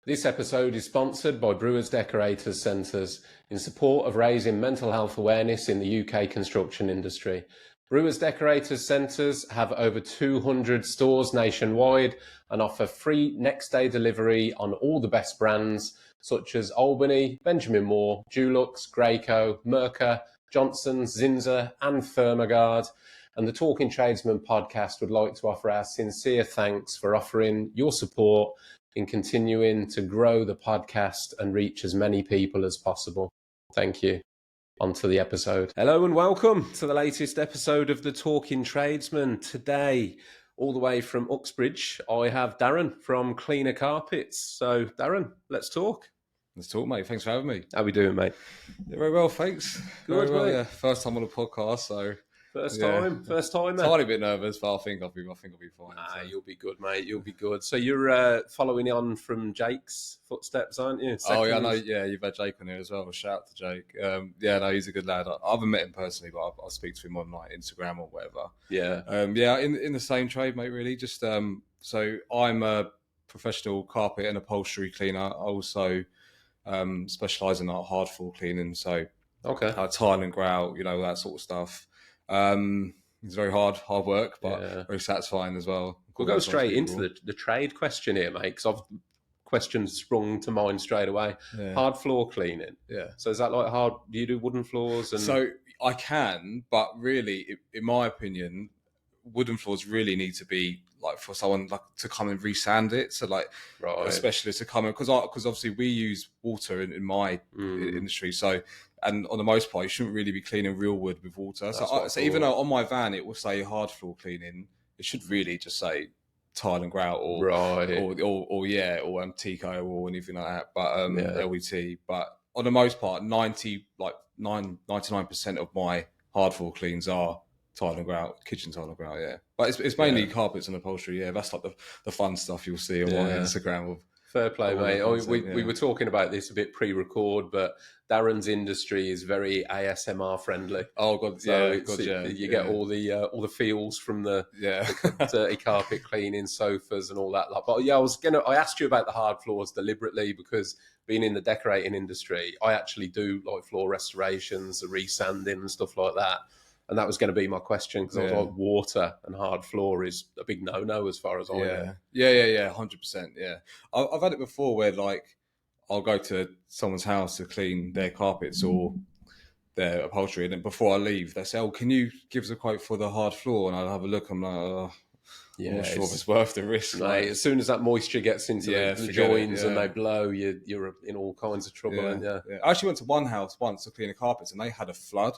This episode is sponsored by Brewers Decorators Centres in support of raising mental health awareness in the UK construction industry. Brewers Decorators Centres have over 200 stores nationwide and offer free next day delivery on all the best brands such as Albany, Benjamin Moore, Dulux, Graco, Mercer, Johnson's, Zinza and Thermogard. And the Talking Tradesman podcast would like to offer our sincere thanks for offering your support in continuing to grow the podcast and reach as many people as possible. Thank you. On to the episode. Hello and welcome to the latest episode of the Talking Tradesman. Today, all the way from Uxbridge, I have Darren from Cleaner Carpets. So, Darren, let's talk. Let's talk, mate. Thanks for having me. How we doing, mate? Yeah, very well, thanks. Good, very well, mate. yeah. First time on a podcast, so First time, man. Tiny bit nervous, but I think I'll be fine. So. You'll be good, mate. You'll be good. So you're following on from Jake's footsteps, aren't you? Oh yeah, I know. Yeah, you've had Jake on here as well. Shout out to Jake. Yeah, no, he's a good lad. I haven't met him personally, but I'll speak to him on like Instagram or whatever. Yeah. Yeah, in the same trade, mate. Really, just so I'm a professional carpet and upholstery cleaner. I also specialise in like hard floor cleaning. So okay, tile and grout, that sort of stuff. It's very hard work, but very satisfying as well. We'll go straight into the trade question here, mate, because I've questions sprung to mind straight away. Yeah. Hard floor cleaning. Yeah. So is that like hard? Do you do wooden floors? And so I can, but really, in my opinion, wooden floors really need to be like for someone like to come and resand it. So like a specialist to come in because obviously we use water in my industry. So. And on the most part, you shouldn't really be cleaning real wood with water. So even though on my van it will say hard floor cleaning, it should really just say tile and grout or Tico or anything like that. But LVT. But on the most part, 99% of my hard floor cleans are tile and grout, kitchen tile and grout. Yeah, but it's mainly carpets and upholstery. Yeah, that's like the fun stuff you'll see on my Instagram of. Fair play, mate. We were talking about this a bit pre-record, but Darren's industry is very ASMR friendly. Oh god, so you get all the feels from the dirty carpet cleaning, sofas, and all that. But yeah, I asked you about the hard floors deliberately because being in the decorating industry, I actually do like floor restorations, the resanding, and stuff like that. And that was going to be my question because I was like, water and hard floor is a big no-no as far as I know. Yeah, 100%. Yeah, I've had it before where like I'll go to someone's house to clean their carpets or their upholstery, and then before I leave, they say, "Oh, can you give us a quote for the hard floor?" And I'll have a look. I'm like, I'm not sure if it's worth the risk. Mate, as soon as that moisture gets into the joins and they blow, you're in all kinds of trouble. I actually went to one house once to clean the carpets, and they had a flood.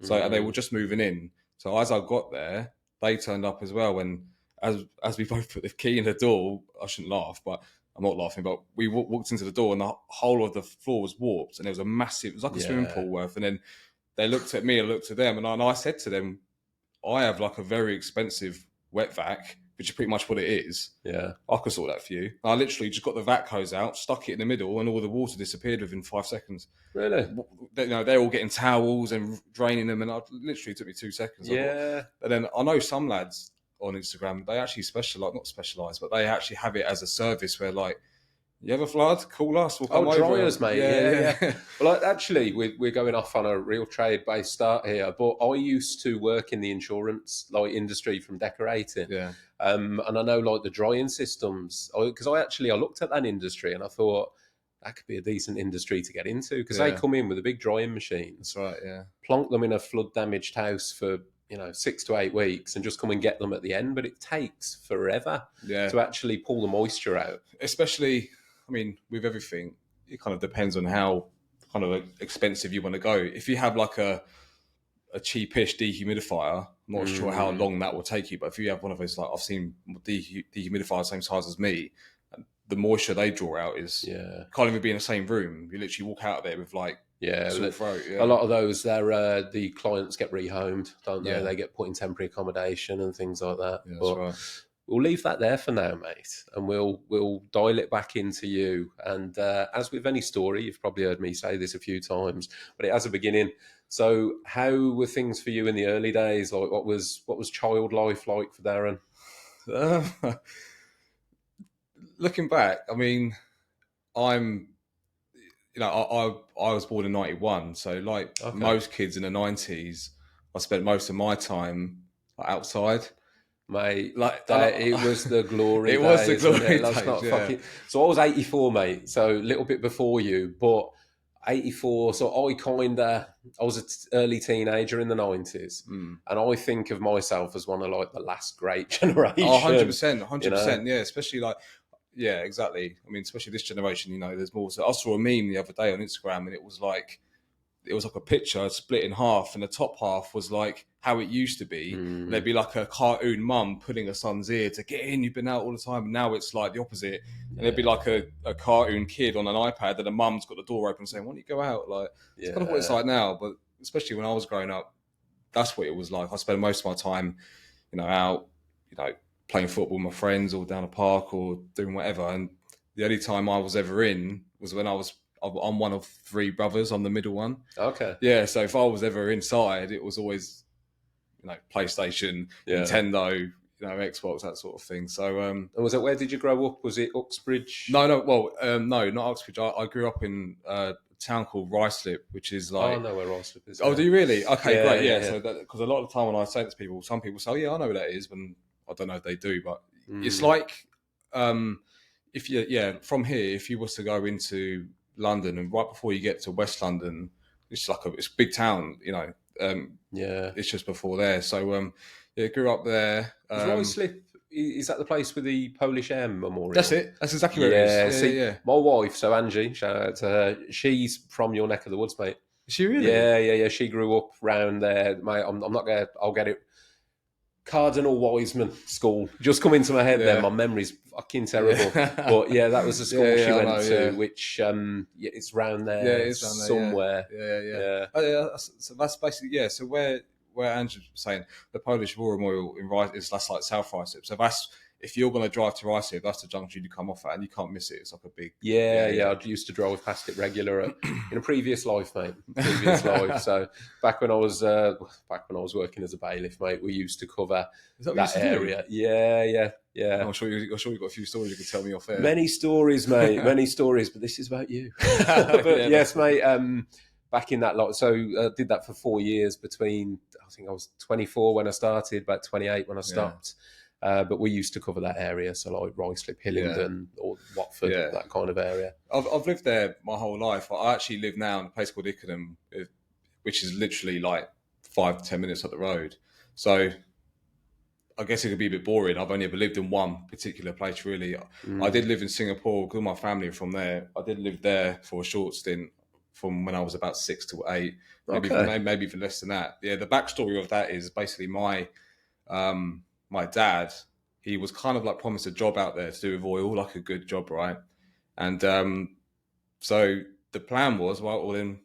So and they were just moving in. So as I got there, they turned up as well. And as we both put the key in the door, I shouldn't laugh, but I'm not laughing. But we walked into the door, and the whole of the floor was warped, and it was like a swimming pool worth. And then they looked at me and looked at them, and I said to them, "I have like a very expensive wet vac, which is pretty much what it is. Yeah, I could sort that for you." I literally just got the vac hose out, stuck it in the middle, and all the water disappeared within 5 seconds. Really? They're all getting towels and draining them, and it literally took me 2 seconds. Yeah. And then I know some lads on Instagram, they actually not specialise, but they actually have it as a service where like, you have a flood, call us, we'll come over. Dryers, mate. Yeah. Well, actually, we're going off on a real trade-based start here, but I used to work in the insurance industry from decorating. Yeah. And I know like the drying systems, because I looked at that industry and I thought that could be a decent industry to get into because they come in with a big drying machine. That's right, yeah. Plonk them in a flood-damaged house for 6 to 8 weeks and just come and get them at the end, but it takes forever to actually pull the moisture out. Especially, I mean, with everything, it kind of depends on how kind of expensive you want to go. If you have like a cheapish dehumidifier, I'm not sure how long that will take you, but if you have one of those, like I've seen dehumidifiers same size as me, the moisture they draw out is can't even be in the same room. You literally walk out of there with like sore throat. A lot of those, the clients get rehomed, don't they? They get put in temporary accommodation and things like that. Yeah, that's right. We'll leave that there for now, mate, and we'll dial it back into you. And as with any story, you've probably heard me say this a few times, but it has a beginning. So, how were things for you in the early days? Like, what was child life like for Darren? Looking back, I mean, I'm, I was born in 91. So like Okay. most kids in the 90s, I spent most of my time outside. Mate, Like, it was the glory it was the days, wasn't it? glory Let's days, not yeah. fucking. So I was 84, mate. So a little bit before you, but 84. So I was an early teenager in the 90s, Mm. and I think of myself as one of like the last great Oh, generation. 100%, You know? 100%. Yeah, especially like, yeah, exactly. I mean, especially this generation, there's more. So I saw a meme the other day on Instagram, and it was like a picture split in half, and the top half was like how it used to be. And there'd be like a cartoon mum putting her son's ear to get in, you've been out all the time. And now it's like the opposite. And there'd be like a cartoon kid on an iPad, and a mum's got the door open saying, why don't you go out? Like, it's kind of what it's like now. But especially when I was growing up, that's what it was like. I spent most of my time, out, playing football with my friends or down a park or doing whatever. And the only time I was ever in was when I'm one of three brothers. I'm the middle one. Okay. Yeah, so if I was ever inside, it was always, PlayStation, Nintendo, Xbox, that sort of thing. So, and was it, where did you grow up? Was it Uxbridge? no, no, not Oxford. I grew up in a town called Ruislip, which is like. Oh, no, where Russell is. Oh, do you really? Okay, Yeah, great. yeah, Yeah, yeah. so because a lot of the time when I say it to people, some people say, "Oh, yeah, I know where that is," but I don't know if they do. But it's like, if from here, if you was to go into London, and right before you get to West London, it's like it's a big town. It's just before there. So grew up there. Is Ruislip, is that the place with the Polish Air Memorial? That's it. That's exactly where it is. Yeah. My wife, so Angie, shout out to her. She's from your neck of the woods, mate. Is she really? Yeah. She grew up round there, mate. I'm not gonna. I'll get it. Cardinal Wiseman School just come into my head. Then my memory's fucking terrible. But yeah, that was the school she went to, which it's round there. Yeah, it's round there, somewhere. Yeah. Oh, yeah. So that's basically So where Andrew was saying, the Polish War Memorial in Rice, that's like South Ruislip. So that's, if you're going to drive to Ruislip, that's the junction you come off at, and you can't miss it. It's like a big. Yeah. I used to drive past it regular in a previous life, mate. Previous life. So back when I was working as a bailiff, mate, we used to cover that area. Yeah. I'm sure you've got a few stories you can tell me off air. Many stories, mate. Many stories, but this is about you. But yes, mate. Back in that lot, so did that for 4 years. Between, I think I was 24 when I started, about 28 when I stopped. But we used to cover that area, so like Ruislip, Hillingdon, or Watford, that kind of area. I've lived there my whole life. I actually live now in a place called Ickenham, which is literally like 5 to 10 minutes up the road. So I guess it could be a bit boring. I've only ever lived in one particular place, really. I did live in Singapore because my family are from there. I did live there for a short stint from when I was about 6 to 8, maybe even less than that. Yeah, the backstory of that is basically my dad, he was kind of like promised a job out there to do with oil, like a good job, right? And so the plan was, well then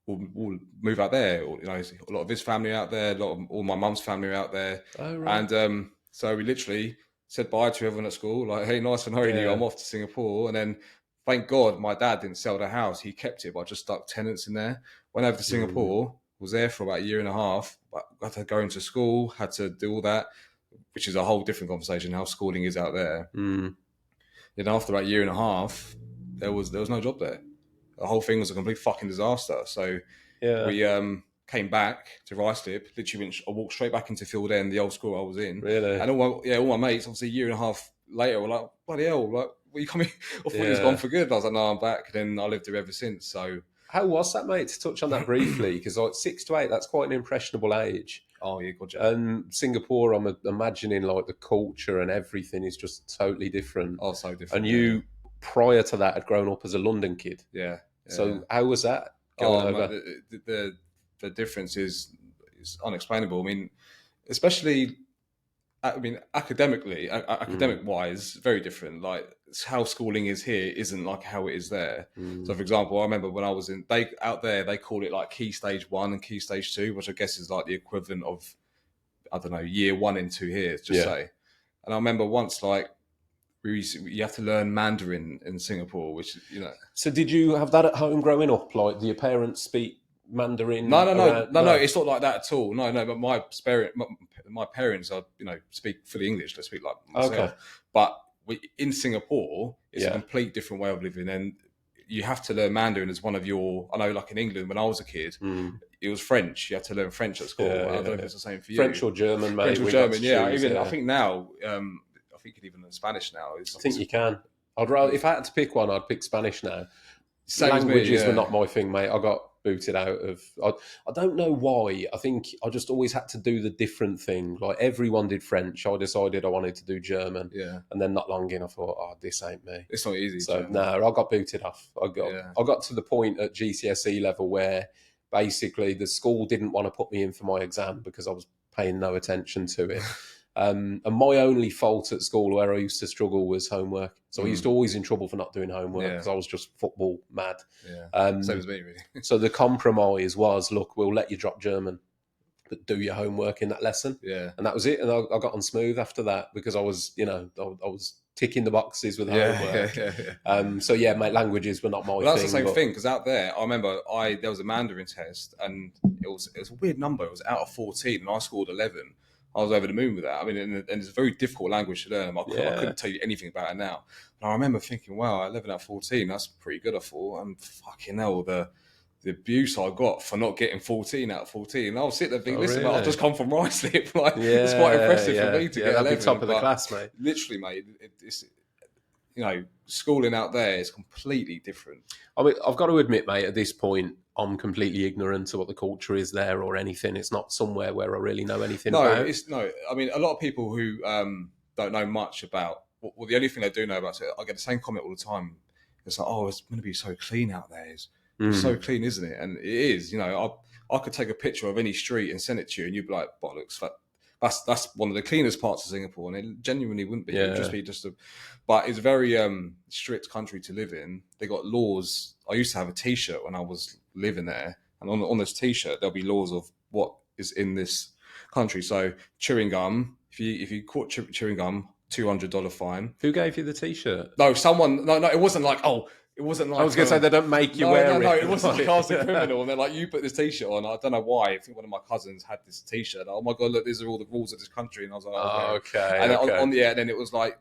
we'll move out there. Or, a lot of his family out there, all my mum's family are out there. Oh, right. And so we literally said bye to everyone at school, like, hey, nice and knowing you, I'm off to Singapore. And then thank God my dad didn't sell the house. He kept it, but I just stuck tenants in there. Went over to Singapore, was there for about a year and a half, but had to go into school, had to do all that, which is a whole different conversation, how schooling is out there. Then after about a year and a half, there was no job there. The whole thing was a complete fucking disaster. So we came back to Ruislip. Literally, I walked straight back into Field End, the old school I was in. Really? And all my mates, obviously a year and a half later, were like, bloody hell, like, were you coming? I thought he was gone for good. And I was like, no, I'm back. And then I lived there ever since. So how was that, mate? To touch on that briefly, because like 6 to 8, that's quite an impressionable age. Oh yeah, gotcha. And Singapore, I'm imagining like the culture and everything is just totally different. Oh, so different. And you, prior to that, had grown up as a London kid. Yeah. So how was that going over? Man, the difference is unexplainable. I mean, especially, academically, academic-wise, very different. Like how schooling is here isn't like how it is there. So, for example, I remember when I was out there, they call it like Key Stage 1 and Key Stage 2, which I guess is like the equivalent of, I don't know, year 1 and 2 here, just say. And I remember once, like, you have to learn Mandarin in Singapore, which, So did you have that at home growing up? Like, do your parents speak Mandarin? No. It's not like that at all. No. But my parents are, speak fully English. They speak like myself. Okay. But in Singapore, it's a complete different way of living. And you have to learn Mandarin as one of your. I know, like in England when I was a kid, it was French. You had to learn French at school. I don't know if it's the same for you. French or German, mate. French or German, yeah. I think now, I think you can even learn Spanish now. I think you can. I'd rather, if I had to pick one, I'd pick Spanish now. Languages were not my thing, mate. I got booted out of. I don't know why. I think I just always had to do the different thing. Like everyone did French. I decided I wanted to do German. Yeah. And then not long in, I thought, this ain't me. It's not easy. So no, I got booted off. I got to the point at GCSE level where basically the school didn't want to put me in for my exam because I was paying no attention to it. And my only fault at school where I used to struggle was homework. So I used to always in trouble for not doing homework because I was just football mad. Yeah. Same as me, really. So the compromise was, look, we'll let you drop German, but do your homework in that lesson. Yeah. And that was it. And I got on smooth after that because I was, I was ticking the boxes with homework. So yeah, mate, languages were not my thing. That's the same thing because out there, I remember there was a Mandarin test and it was a weird number. It was out of 14 and I scored 11. I was over the moon with that. I mean, and it's a very difficult language to learn. I couldn't tell you anything about it now. But I remember thinking, wow, 11 out of 14, that's pretty good, I thought. And fucking hell, the abuse I got for not getting 14 out of 14. And I was sitting there thinking, listen, mate, I've just come from Ruislip. It's quite impressive for me to get 11. Top of the class, mate. Literally, mate, it's schooling out there is completely different. I mean, I've got to admit, mate, at this point, I'm completely ignorant to what the culture is there or anything. It's not somewhere where I really know anything about. I mean, a lot of people who don't know much about, well, the only thing they do know about it, I get the same comment all the time. It's like, it's going to be so clean out there. It's so clean, isn't it? And it is. I could take a picture of any street and send it to you and you'd be like, bollocks, that's one of the cleanest parts of Singapore, and it genuinely wouldn't be. It would just be but it's a very strict country to live in. They got laws. I used to have a T-shirt when I was living there, and on this T-shirt there'll be laws of what is in this country. So chewing gum, if you caught chewing gum, $200 fine. Who gave you the T-shirt? No, someone. No, it wasn't like It wasn't like I was going to say they don't make you wear it. No, it wasn't like I was a criminal, and they're like, you put this T-shirt on. I don't know why. I think one of my cousins had this T-shirt. Oh my god, look, these are all the rules of this country. And I was like, okay. And then it was like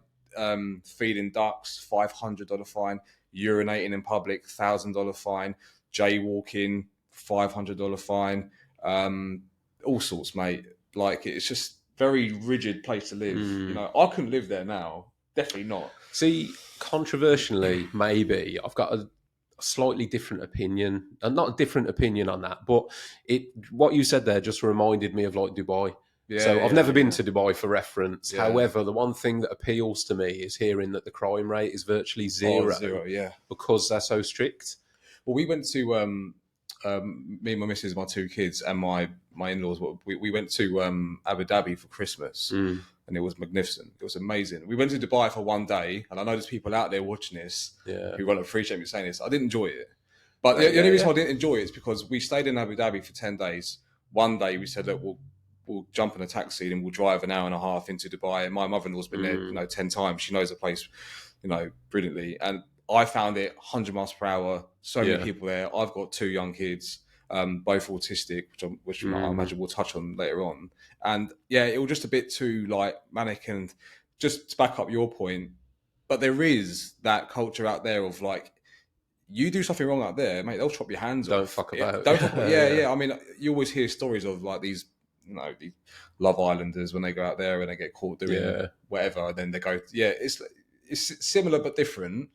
feeding ducks, $500 fine. Urinating in public, $1,000 fine. Jaywalking, $500 fine. All sorts, mate. Like it's just very rigid place to live. I couldn't live there now. Definitely not. See, controversially, maybe I've got a slightly different opinion, and not a different opinion on that, but what you said there just reminded me of like Dubai. I've never been to Dubai for reference. Yeah. However, the one thing that appeals to me is hearing that the crime rate is virtually zero. Because they're so strict. Well, we went to me and my missus, my two kids, and my in-laws. We went to Abu Dhabi for Christmas. And it was magnificent. It was amazing. We went to Dubai for one day, and I know there's people out there watching this who won't appreciate me saying this. I didn't enjoy it. But the only reason I didn't enjoy it is because we stayed in Abu Dhabi for 10 days. One day we said, look, we'll jump in a taxi and we'll drive an hour and a half into Dubai. And my mother-in-law's been there 10 times. She knows the place brilliantly. And I found it 100 miles per hour. So many people there. I've got two young kids. Both autistic, which I imagine we'll touch on later on. And it was just a bit too like manic. And just to back up your point, but there is that culture out there of like, you do something wrong out there, mate, they'll chop your hands off. Don't fuck about. Don't fuck about. Yeah. I mean, you always hear stories of like these, these Love Islanders when they go out there and they get caught doing whatever, and then they go, it's similar but different.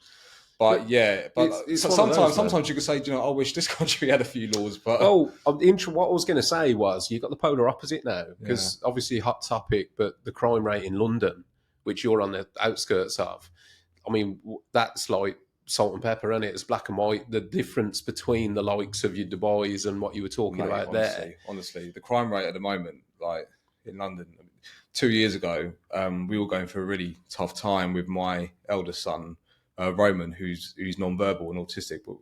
But it's sometimes you could say, I wish this country had a few laws. But what I was going to say was you've got the polar opposite now, because obviously hot topic, but the crime rate in London, which you're on the outskirts of, I mean, that's like salt and pepper, isn't it? It's black and white. The difference between the likes of your Dubai's and what you were talking about there. Honestly, the crime rate at the moment, like in London, 2 years ago, we were going through a really tough time with my eldest son, Roman, who's nonverbal and autistic, but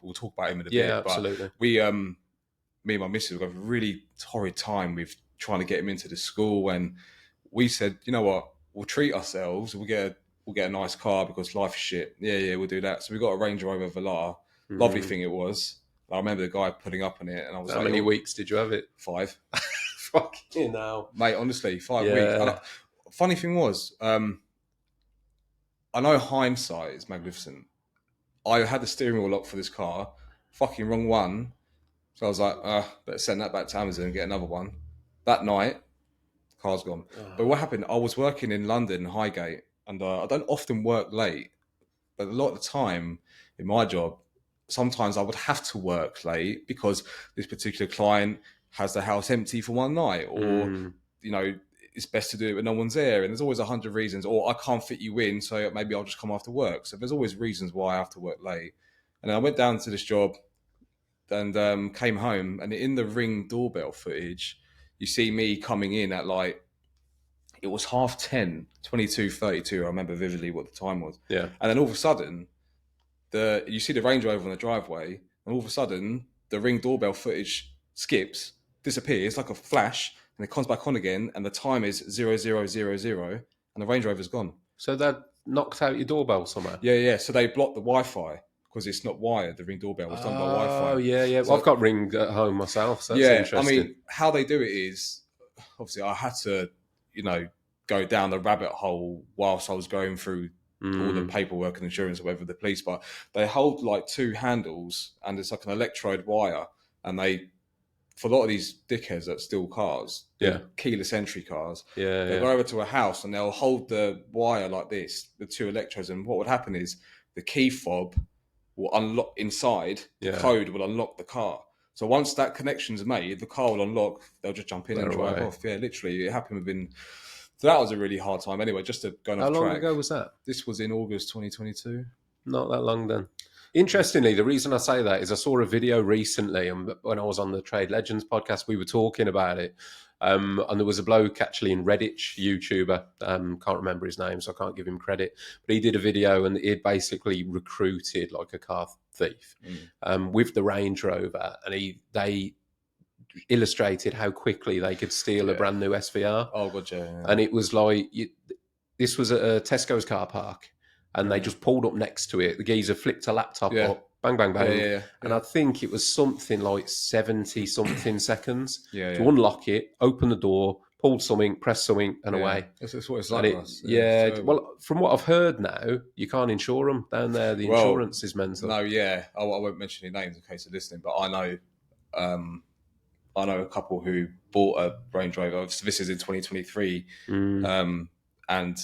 we'll talk about him in a bit. Yeah, absolutely. But we, me and my missus, were going through a really torrid time with trying to get him into the school, and we said, you know what, we'll treat ourselves. We'll get a nice car because life is shit. Yeah, we'll do that. So we got a Range Rover Velar. Lovely thing it was. I remember the guy putting up on it, and I was How many weeks did you have it? 5. Fucking hell, mate. Honestly, 5 weeks. And funny thing was, I know hindsight is magnificent. I had the steering wheel lock for this car, fucking wrong one. So I was like, better send that back to Amazon and get another one. That night, car's gone. But what happened, I was working in London, Highgate, and I don't often work late, but a lot of the time in my job, sometimes I would have to work late because this particular client has the house empty for one night, or, it's best to do it when no one's there. And there's always 100 reasons, or I can't fit you in, so maybe I'll just come after work. So there's always reasons why I have to work late. And then I went down to this job and came home, and in the Ring doorbell footage, you see me coming in at it was 10:30, 22:32. I remember vividly what the time was. Yeah. And then all of a sudden, you see the Range Rover on the driveway, and all of a sudden, the Ring doorbell footage skips, disappears like a flash, and it comes back on again, and the time is 0000, and the Range Rover's gone. So that knocked out your doorbell somehow? Yeah. So they blocked the Wi-Fi because it's not wired. The Ring doorbell was done by Wi-Fi. Oh, yeah. So, well, I've got Ring at home myself, so that's interesting. I mean, how they do it is, obviously, I had to, go down the rabbit hole whilst I was going through all the paperwork and insurance or whatever with the police, but they hold like two handles and it's like an electrode wire, and for a lot of these dickheads that steal cars, keyless entry cars, they'll go over to a house and they'll hold the wire like this, the two electrodes, and what would happen is the key fob will unlock inside, the code will unlock the car. So once that connection's made, the car will unlock, they'll just jump in and drive off. Yeah, literally, it happened within... So that was a really hard time. Anyway, just to go off track. How long ago was that? This was in August 2022. Not that long then. Interestingly, the reason I say that is I saw a video recently, and when I was on the Trade Legends podcast, we were talking about it. And there was a bloke actually in Redditch, YouTuber, can't remember his name, so I can't give him credit, but he did a video and he basically recruited like a car thief with the Range Rover, and they illustrated how quickly they could steal a brand new SVR. Oh, God, yeah. And it was like, this was at a Tesco's car park, and they just pulled up next to it. The geezer flipped a laptop up, bang, bang, bang. Yeah. And I think it was something like 70-something seconds to unlock it, open the door, pull something, press something, and away. That's what it's like. Well, from what I've heard now, you can't insure them down there. The insurance is mental. No, I won't mention any names in case they're listening, but I know a couple who bought a Range Rover. This is in 2023, and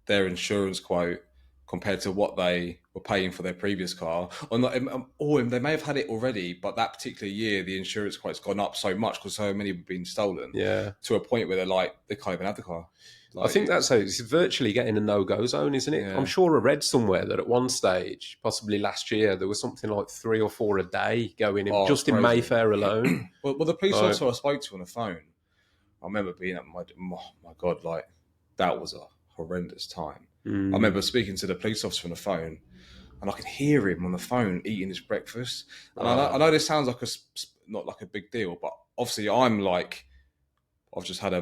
their insurance quote compared to what they were paying for their previous car, or they may have had it already, but that particular year the insurance quote's gone up so much because so many have been stolen. To a point where they're like, they can't even have the car. I think that's how it's virtually getting a no-go zone, isn't it? I'm sure I read somewhere that at one stage, possibly last year, there was something like 3 or 4 a day going in, just in Mayfair alone. well, the police officer I spoke to on the phone, I remember being at my God, like that was a horrendous time. I remember speaking to the police officer on the phone, and I could hear him on the phone eating his breakfast. And I know this sounds like not like a big deal, but obviously I've just had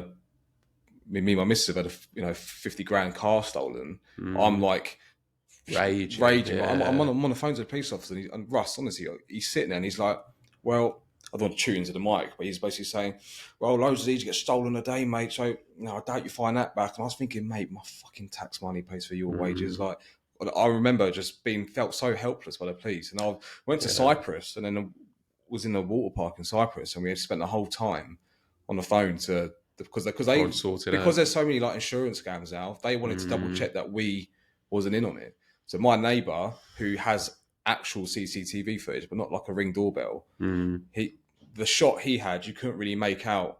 me and my missus have had a 50 grand car stolen. I'm like raging. Yeah. I'm on the phone to the police officer, and Russ, honestly, he's sitting there and he's like, well, I don't want to chew into the mic, but he's basically saying, well, loads of these get stolen a day, mate, so I doubt you find that back. And I was thinking, mate, my fucking tax money pays for your wages. Like, I remember just felt so helpless by the police. And I went to Cyprus, and then was in the water park in Cyprus, and we had spent the whole time on the phone because there's so many like insurance scams out. They wanted to double check that we wasn't in on it. So my neighbour, who has actual CCTV footage, but not like a Ring doorbell, the shot he had, you couldn't really make out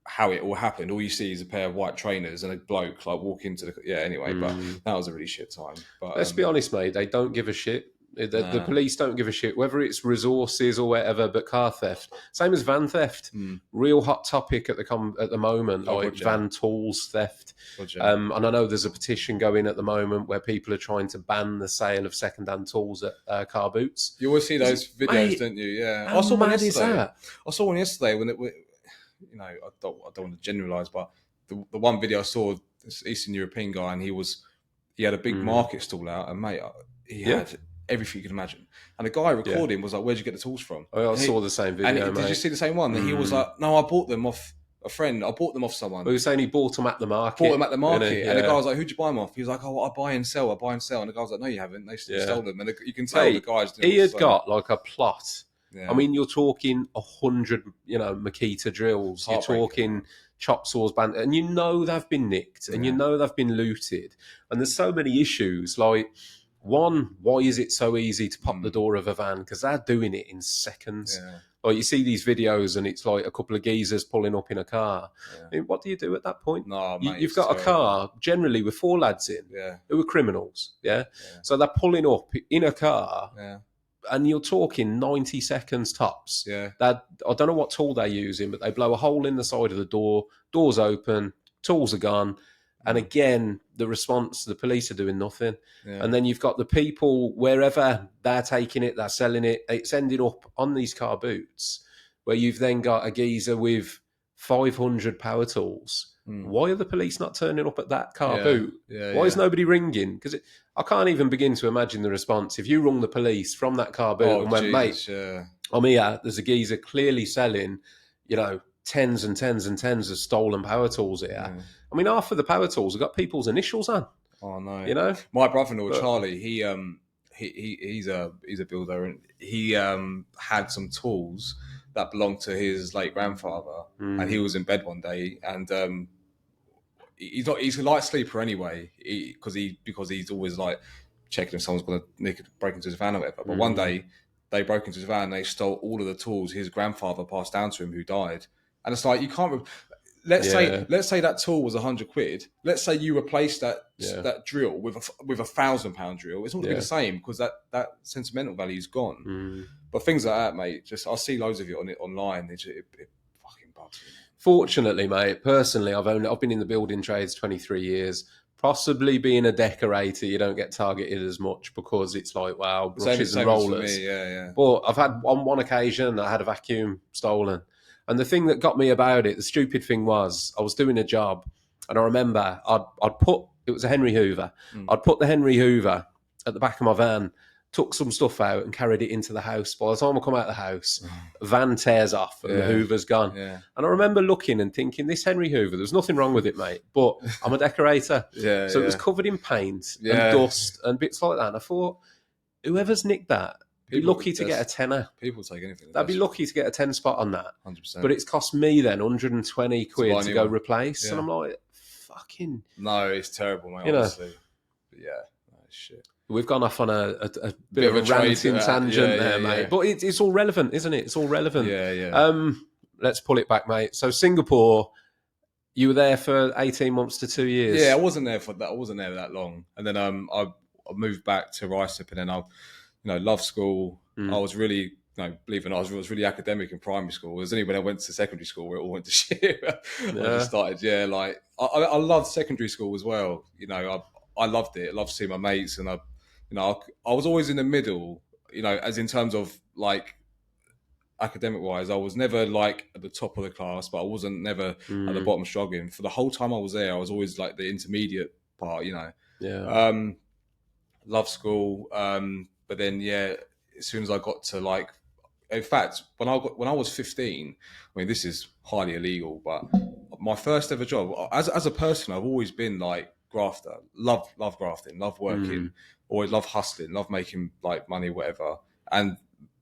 how it all happened. All you see is a pair of white trainers and a bloke like walk into but that was a really shit time. But let's be honest, mate, they don't give a shit. The police don't give a shit, whether it's resources or whatever, but car theft, same as van theft, real hot topic at the moment, van tools theft. And I know there's a petition going at the moment where people are trying to ban the sale of second-hand tools at car boots. You always see those videos, don't you? Yeah, I saw one yesterday. I saw one yesterday when I don't want to generalise, but the one video I saw, this Eastern European guy, and he had a big market stall out, and mate, he had everything you can imagine. And the guy recording was like, where'd you get the tools from? I saw the same video, Did you see the same one? That he was like, no, I bought them off a friend. I bought them off someone. We were saying he bought them at the market. Bought them at the market, Yeah. and the guy was like, "Who'd you buy them off?" He was like, "Oh, I buy and sell. I buy and sell." And the guy was like, "No, you haven't. They stole them." And you can tell Mate, the guys doing he had got like a plot. Yeah. I mean, you're talking 100, Makita drills. You're talking chop saws, band, and you know they've been nicked, and you know they've been looted. And there's so many issues. Like, one, why is it so easy to pop the door of a van? Because they're doing it in seconds. Yeah. Like, you see these videos, and it's like a couple of geezers pulling up in a car. Yeah. I mean, what do you do at that point? No, mate, You've got a car generally with 4 lads in who are criminals. Yeah? So they're pulling up in a car. Yeah. And you're talking 90 seconds tops. Yeah. That, I don't know what tool they're using, but they blow a hole in the side of the door, door's open, tools are gone. And again, the response, the police are doing nothing. Yeah. And then you've got the people, wherever they're taking it, they're selling it, it's ended up on these car boots, where you've then got a geezer with 500 power tools. Why are the police not turning up at that car boot? Why is nobody ringing? Because I can't even begin to imagine the response. If you rung the police from that car boot and went, mate, I'm here, there's a geezer clearly selling, tens and tens and tens of stolen power tools here. I mean, half of the power tools have got people's initials on. Oh no! My brother-in-law Charlie, he's a builder, and he had some tools that belonged to his late grandfather, and he was in bed one day, and he's a light sleeper anyway, because he's always like checking if someone's going to break into his van or whatever. But one day they broke into his van and they stole all of the tools his grandfather passed down to him, who died. And it's like, you can't. Let's say that tool was £100. Let's say you replaced that drill with a £1,000 drill. It's not going to be the same, because that sentimental value is gone. But things like that, mate, I see loads of it online. It fucking bugs me. Fortunately, mate, personally, I've been in the building trades 23 years. Possibly being a decorator, you don't get targeted as much, because it's like, wow, brushes and rollers. But I've had, on one occasion, I had a vacuum stolen. And the thing that got me about it, the stupid thing was, I was doing a job, and I remember it was a Henry Hoover. I'd put the Henry Hoover at the back of my van, took some stuff out and carried it into the house. By the time I come out of the house, the van tears off and the Hoover's gone. Yeah. And I remember looking and thinking, this Henry Hoover, there's nothing wrong with it, mate, but I'm a decorator. So it was covered in paint and dust and bits like that. And I thought, whoever's nicked that, be lucky to get a tenner. People take anything. They'd be lucky to get a 10 spot on that. 100%. But it's cost me then 120 quid to go replace. Yeah. And I'm like, fucking... No, it's terrible, mate, honestly. But shit. We've gone off on a bit of a ranting tangent there, mate. But it's all relevant, isn't it? It's all relevant. Yeah. Let's pull it back, mate. So Singapore, you were there for 18 months to 2 years. Yeah, I wasn't there for that. I wasn't there that long. And then I moved back to Rice, and then I loved school. I was really, believe it or not, I was really academic in primary school. It was only when I went to secondary school where it all went to shit. I just started, I loved secondary school as well. I loved it. I loved seeing my mates, and I was always in the middle, as in terms of like academic wise. I was never like at the top of the class, but I wasn't never at the bottom struggling. For the whole time I was there, I was always like the intermediate part, Love school. But then, as soon as I got to in fact, when I was 15, I mean, this is highly illegal, but my first ever job, as a person, I've always been like grafter, love grafting, love working, always love hustling, love making like money, whatever. And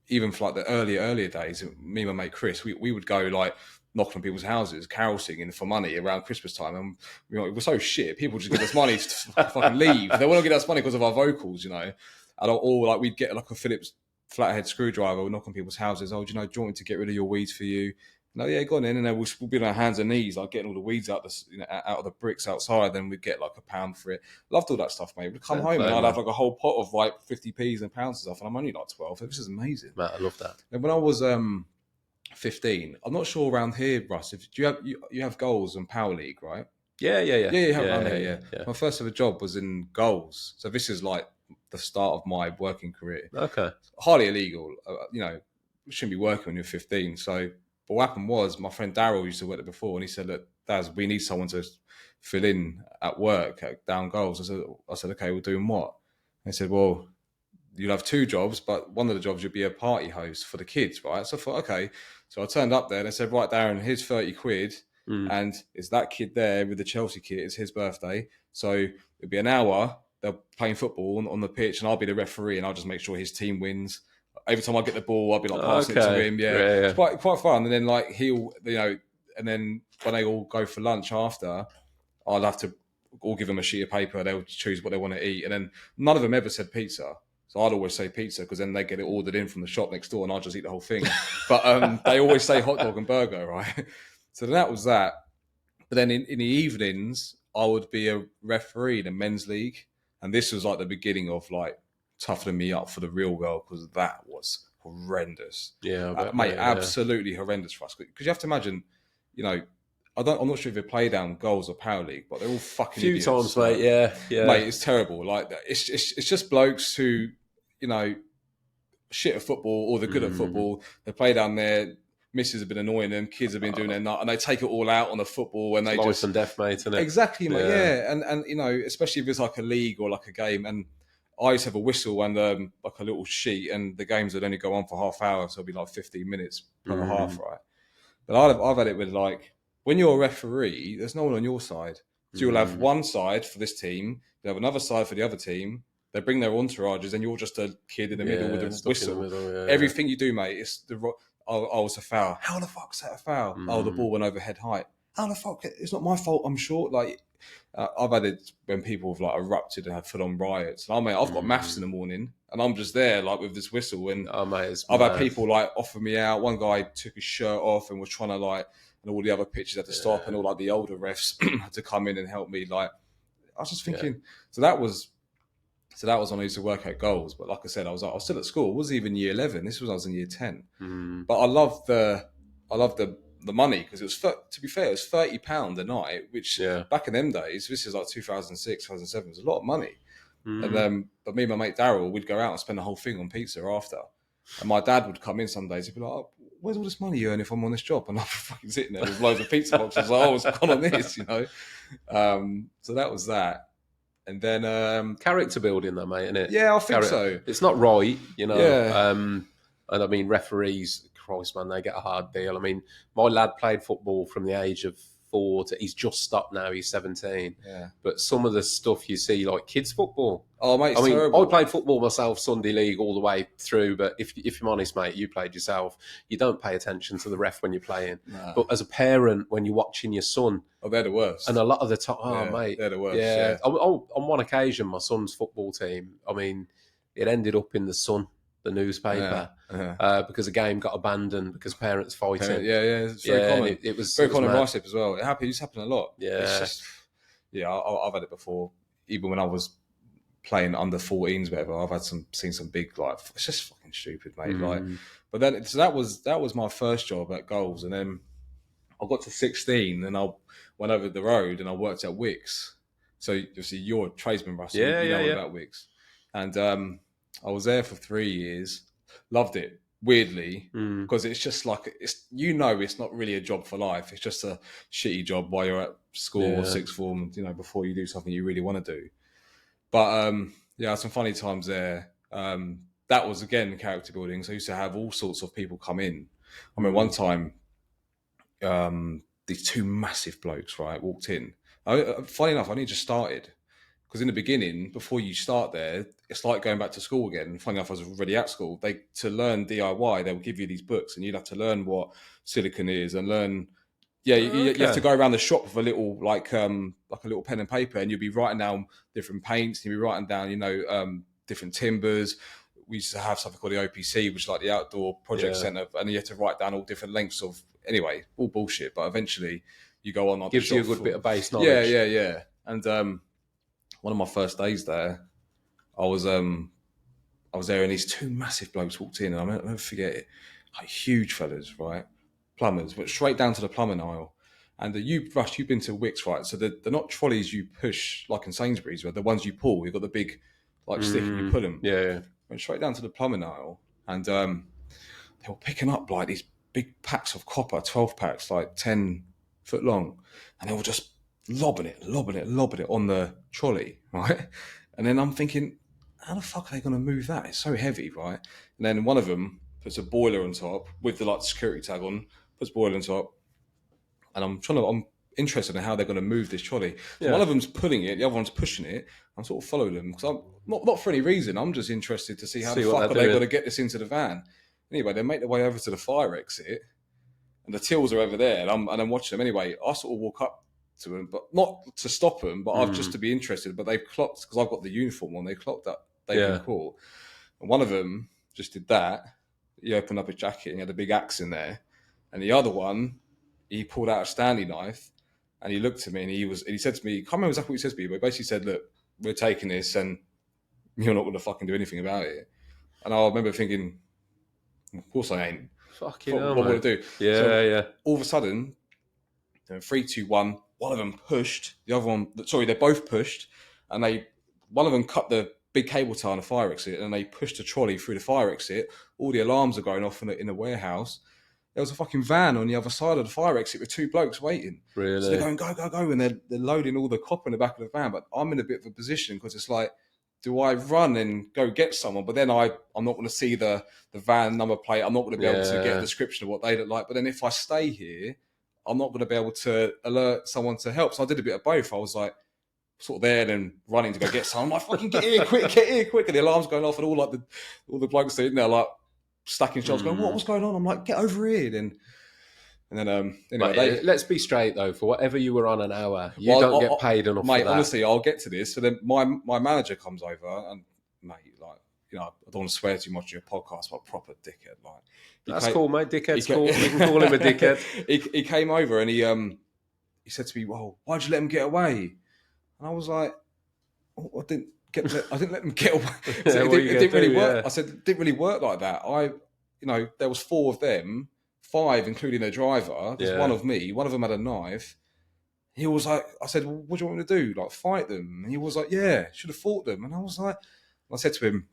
even for like the earlier days, me and my mate Chris, we would go like knocking on people's houses, carol singing for money around Christmas time. And it was so shit. People just give us money to fucking leave. They want to give us money because of our vocals, And or like we'd get like a Phillips flathead screwdriver, we'd knock on people's houses. Oh, do you want me to get rid of your weeds for you? No, yeah, go on in. And then we'll be on our hands and knees, like getting all the weeds out of the bricks outside. Then we'd get like £1 for it. Loved all that stuff, mate. We'd come home and I'd have like a whole pot of like 50p's and pounds and stuff. And I'm only like 12. This is amazing. Mate, I love that. And when I was 15, I'm not sure around here, Russ, if you have goals and Power League, right? Yeah. My first ever job was in goals. So this is like the start of my working career. Okay. Highly illegal. You shouldn't be working when you're 15. So, but what happened was my friend Darren used to work there before, and he said, look, Daz, we need someone to fill in at work at down goals. I said, okay, we're doing what? And he said, well, you'll have 2 jobs, but one of the jobs you'll be a party host for the kids, right? So I thought, okay. So I turned up there and I said, right, Darren, here's 30 quid. And it's that kid there with the Chelsea kit. It's his birthday. So it'll be an hour. They're playing football on the pitch, and I'll be the referee, and I'll just make sure his team wins. Every time I get the ball, I'll be like passing it to him. Yeah. It's quite fun. And then like he'll, and then when they all go for lunch after, I'll have to all give them a sheet of paper. They'll choose what they want to eat, and then none of them ever said pizza. So I'd always say pizza because then they get it ordered in from the shop next door, and I'll just eat the whole thing. But they always say hot dog and burger, right? So that was that. But then in the evenings, I would be a referee in a men's league, and this was like the beginning of like toughening me up for the real world because that was horrendous. Yeah, mate, absolutely horrendous for us. Because you have to imagine, I'm not sure if they play down goals or power league, but they're all fucking idiots. A few times, mate. Yeah. Mate, it's terrible. Like it's just blokes who, shit at football or they're good at football. They play down there. Misses have been annoying them. Kids have been doing their nut, and they take it all out on the football. And they life just and death, mate. Isn't it? Exactly, mate. Yeah, and especially if it's like a league or like a game. And I used to have a whistle and like a little sheet, and the games would only go on for half hour, so it'd be like 15 minutes per half, right? But I've had it with like when you're a referee, there's no one on your side. So you'll have one side for this team, you have another side for the other team. They bring their entourages, and you're just a kid in the middle with a whistle. Everything you do, mate, it's oh, it's a foul. How the fuck's that a foul? Oh, the ball went over head height. How the fuck? It's not my fault. I'm short. Like I've had it when people have like erupted and had full-on riots. And I've got maths in the morning, and I'm just there like with this whistle. And I've had people like offer me out. One guy took his shirt off and was trying to like, and all the other pitchers had to stop, and all like the older refs had to come in and help me. Like I was just thinking. So that was when I used to work out goals. But like I said, I was still at school. It wasn't even year 11. This was when I was in year 10. But I loved the money because it was, to be fair, it was £30 a night, which back in them days, this is like 2006, 2007, was a lot of money. And but me and my mate Darren, we'd go out and spend the whole thing on pizza after. And my dad would come in some days. He'd be like, oh, "Where's all this money you earn if I'm on this job?" And I'm fucking sitting there with loads of pizza boxes. Like, "Oh, what's gone on this?" So that was that. And then character building, though, mate, isn't it? Yeah, I think so. It's not right, Yeah. And I mean, referees, Christ, man, they get a hard deal. I mean, my lad played football from the age of 4 to he's just stopped now. He's 17. Yeah. But some of the stuff you see, like kids football. Oh, mate, it's terrible. I played football myself, Sunday league all the way through. But if I'm honest, mate, you played yourself. You don't pay attention to the ref when you're playing. No. But as a parent, when you're watching your son, they're the worst. And a lot of the time, mate, they're the worst. Yeah. On one occasion, my son's football team, I mean, it ended up in the Sun, the newspaper, because a game got abandoned because parents fighting. It's very common. It was very common in mad. my ship as well. It used to happen a lot. Yeah, it's just, I've had it before. Even when I was playing under 14s, whatever, I've seen some big like. It's just fucking stupid, mate. Like, but then so that was my first job at goals, and then I got to 16, and I went over the road and I worked at Wicks. So obviously you're a tradesman, Russ. You know about Wicks, and I was there for 3 years. Loved it, weirdly, because it's just like it's not really a job for life. It's just a shitty job while you're at school or sixth form, before you do something you really want to do. But some funny times there. That was again character building. So I used to have all sorts of people come in. I mean, one time, these two massive blokes walked in. Funny enough, I only just started. Because in the beginning, before you start there, it's like going back to school again. Funny enough, I was already at school. To learn DIY, they will give you these books, and you'd have to learn what silicone is and learn. Yeah, you have to go around the shop with a little like a little pen and paper, and you'll be writing down different paints. And you'll be writing down, different timbers. We used to have something called the OPC, which is like the Outdoor Project Centre, and you have to write down all different lengths of. Anyway, all bullshit. But eventually, you go on. Like, gives you a good bit of base knowledge. Yeah. And one of my first days there, I was there, and these two massive blokes walked in, and I'll never forget it. Like huge fellas, right? Plumbers, went straight down to the plumbing aisle. And Russ, you've been to Wicks, right? So they're not trolleys you push like in Sainsbury's, but the ones you pull. You've got the big stick, and you pull them. Yeah. Went straight down to the plumbing aisle, and they were picking up like these big packs of copper, 12 packs, like 10 foot long, and they were just lobbing it on the trolley, right? And then I'm thinking, how the fuck are they going to move that? It's so heavy, right? And then one of them puts a boiler on top with the security tag on, puts boiler on top, and I'm interested in how they're going to move this trolley. So Yeah. one of them's pulling it, the other one's pushing it. I'm sort of following them because I'm not for any reason. I'm just interested to see how the fuck are they going to get this into the van. Anyway, they make their way over to the fire exit, and the tills are over there, and I'm watching them. Anyway, I sort of walk up to them, but not to stop them, but I've just to be interested. But they've clocked, because I've got the uniform on. They clocked that they've been caught, and one of them just did that. He opened up his jacket and he had a big axe in there, and the other one, he pulled out a Stanley knife, and he looked at me and he said to me, I can't remember exactly what he said to me, but he basically said, "Look, we're taking this, and you're not going to fucking do anything about it." And I remember thinking, of course I ain't. Fucking what hell, would I mate. do? Yeah, So yeah. all of a sudden, 3, 2, 1. One of them pushed. The other one, sorry, they both pushed, and one of them cut the big cable tie on the fire exit, and they pushed the trolley through the fire exit. All the alarms are going off in the warehouse. There was a fucking van on the other side of the fire exit with 2 blokes waiting. Really? So they're going, go, go, go, and they're loading all the copper in the back of the van. But I'm in a bit of a position because it's like, do I run and go get someone? But then I'm not going to see the van number plate. I'm not going to be able to get a description of what they look like. But then if I stay here, I'm not going to be able to alert someone to help. So I did a bit of both. I was like, sort of there and running to go get someone. I'm like, fucking get here quick. And the alarm's going off, and all the blokes sitting there like stacking shots going, what's going on? I'm like, get over here. And then anyway, let's be straight though, for whatever you were on an hour, you don't get paid enough mate, for that. Honestly, I'll get to this. So then my manager comes over, and mate, like, you know, I don't want to swear too much on your podcast, but proper dickhead. Like, that's cool, mate. Dickhead's cool. You can call him a dickhead. He came over and he said to me, "Well, why'd you let him get away?" And I was like, I didn't let them get away. So it didn't really work. Yeah. I said, it didn't really work like that. There was 4 of them, 5 including their driver. There's one of me. One of them had a knife. He was like, I said, well, what do you want me to do? Like, fight them? And he was like, yeah, should have fought them. And I was like, I said to him,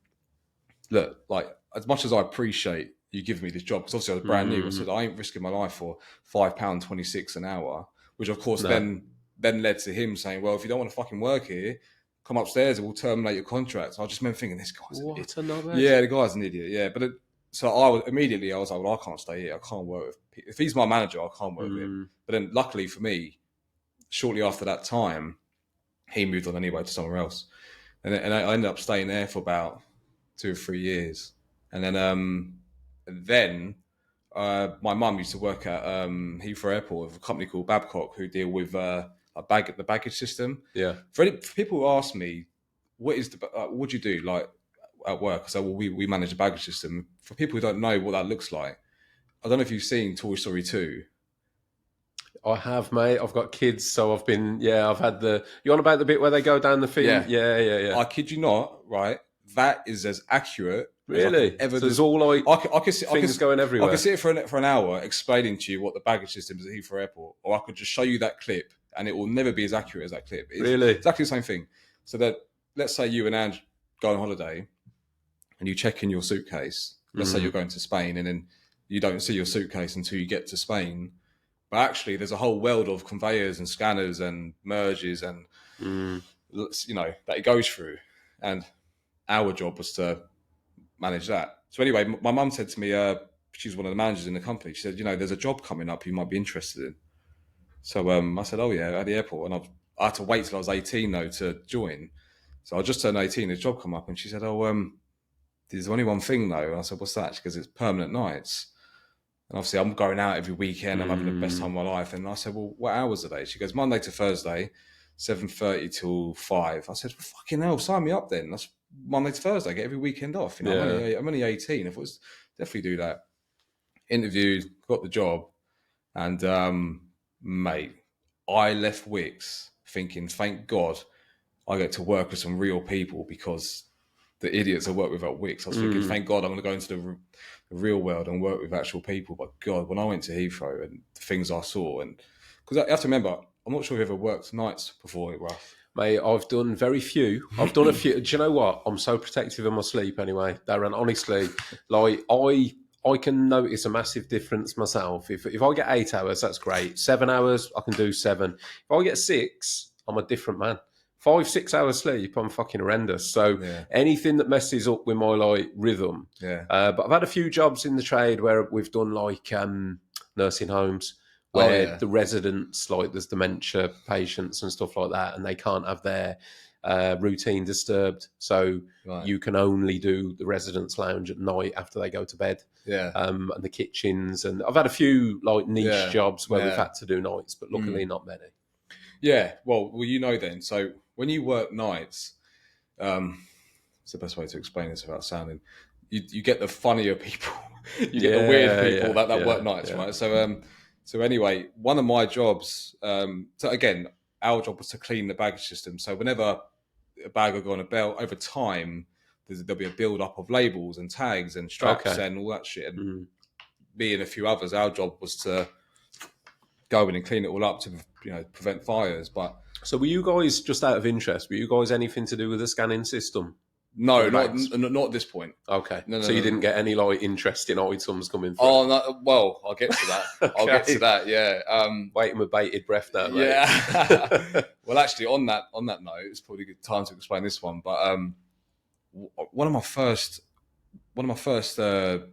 look, like, as much as I appreciate you giving me this job, because obviously I was brand new, I said, I ain't risking my life for £5.26 an hour, which of course then led to him saying, well, if you don't want to fucking work here, come upstairs and we'll terminate your contract. So I just remember thinking, this guy's an idiot. Yeah, the guy's an idiot. Yeah, but so I was like, well, I can't stay here. I can't work with people. If he's my manager, I can't work with him. But then luckily for me, shortly after that time, he moved on anyway to somewhere else. And I ended up staying there for about 2 or 3 years. And then my mum used to work at Heathrow Airport with a company called Babcock, who deal with the baggage system. Yeah. For people who ask me, what do you do like at work? I say, well, we manage the baggage system. For people who don't know what that looks like, I don't know if you've seen Toy Story 2. I have, mate. I've got kids, so I've had you on about the bit where they go down the thing? Yeah. I kid you not, right? That is as accurate. Really? Ever. So there's all like things going everywhere. I could sit for an hour explaining to you what the baggage system is at Heathrow Airport, or I could just show you that clip, and it will never be as accurate as that clip. It's really? Exactly the same thing. So that, let's say you and Ange go on holiday, and you check in your suitcase. Let's say you're going to Spain, and then you don't see your suitcase until you get to Spain. But actually, there's a whole world of conveyors and scanners and merges and that it goes through. And our job was to manage that. So anyway, my mum said to me, she's one of the managers in the company. She said, there's a job coming up you might be interested in. So I said, oh yeah, at the airport. And I had to wait till I was 18 though to join. So I just turned 18, the job come up, and she said, oh, there's only one thing though. And I said, what's that? She goes, it's permanent nights. And obviously I'm going out every weekend. I'm having the best time of my life. And I said, well, what hours are they? She goes, Monday to Thursday, 7:30 till 5. I said, well, fucking hell, sign me up then. That's Monday to Thursday. I get every weekend off. I'm only 18. If it was, definitely do that. Interviewed, got the job. And mate, I left Wix thinking, thank God I get to work with some real people, because the idiots I work with at Wix, I was thinking, thank God I'm going to go into the real world and work with actual people. But God, when I went to Heathrow and the things I saw, and because I have to remember, I'm not sure if you've ever worked nights before, Russ. Mate, I've done very few. I've done a few. Do you know what? I'm so protective of my sleep anyway, Darren. Honestly, like I can notice a massive difference myself. If I get 8 hours, that's great. 7 hours, I can do 7. If I get 6, I'm a different man. 5-6 hours sleep, I'm fucking horrendous. So anything that messes up with my rhythm. Yeah. But I've had a few jobs in the trade where we've done nursing homes. where the residents, like there's dementia patients and stuff like that, and they can't have their routine disturbed. So you can only do the residents' lounge at night after they go to bed. And the kitchens. And I've had a few like niche jobs where we've had to do nights, but luckily not many. Yeah. Well, you know then. So when you work nights, it's the best way to explain this without sounding. You get the funnier people, you get the weird people that work nights, right? So anyway, one of my jobs. So again, our job was to clean the baggage system. So whenever a bag will go on a belt, over time there'll be a build up of labels and tags and straps and all that shit. And me and a few others, our job was to go in and clean it all up to prevent fires. But so were you guys, just out of interest, were you guys anything to do with the scanning system? No, not at this point. Okay. No, you didn't get any like interesting items coming through? Oh, no, well, I'll get to that. I'll get to that, yeah. Waiting with bated breath there, mate. Yeah. Well, actually, on that note, it's probably a good time to explain this one. But one of my first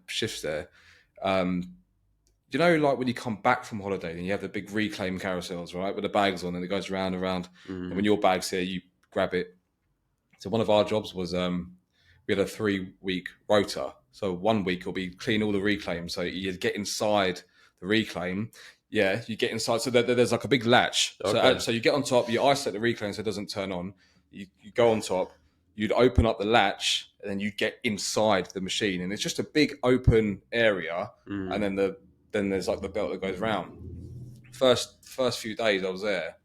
shifts there, you know, like when you come back from holiday and you have the big reclaim carousels, right, with the bags on and it goes round and round. And when your bag's here, you grab it. So one of our jobs was we had a 3-week rota. So 1 week will be clean all the reclaim. So you get inside the reclaim. Yeah, you get inside. So there's like a big latch. Okay. So you get on top, you isolate the reclaim so it doesn't turn on. You go on top, you'd open up the latch, and then you get inside the machine. And it's just a big open area. And then there's like the belt that goes round. First few days I was there,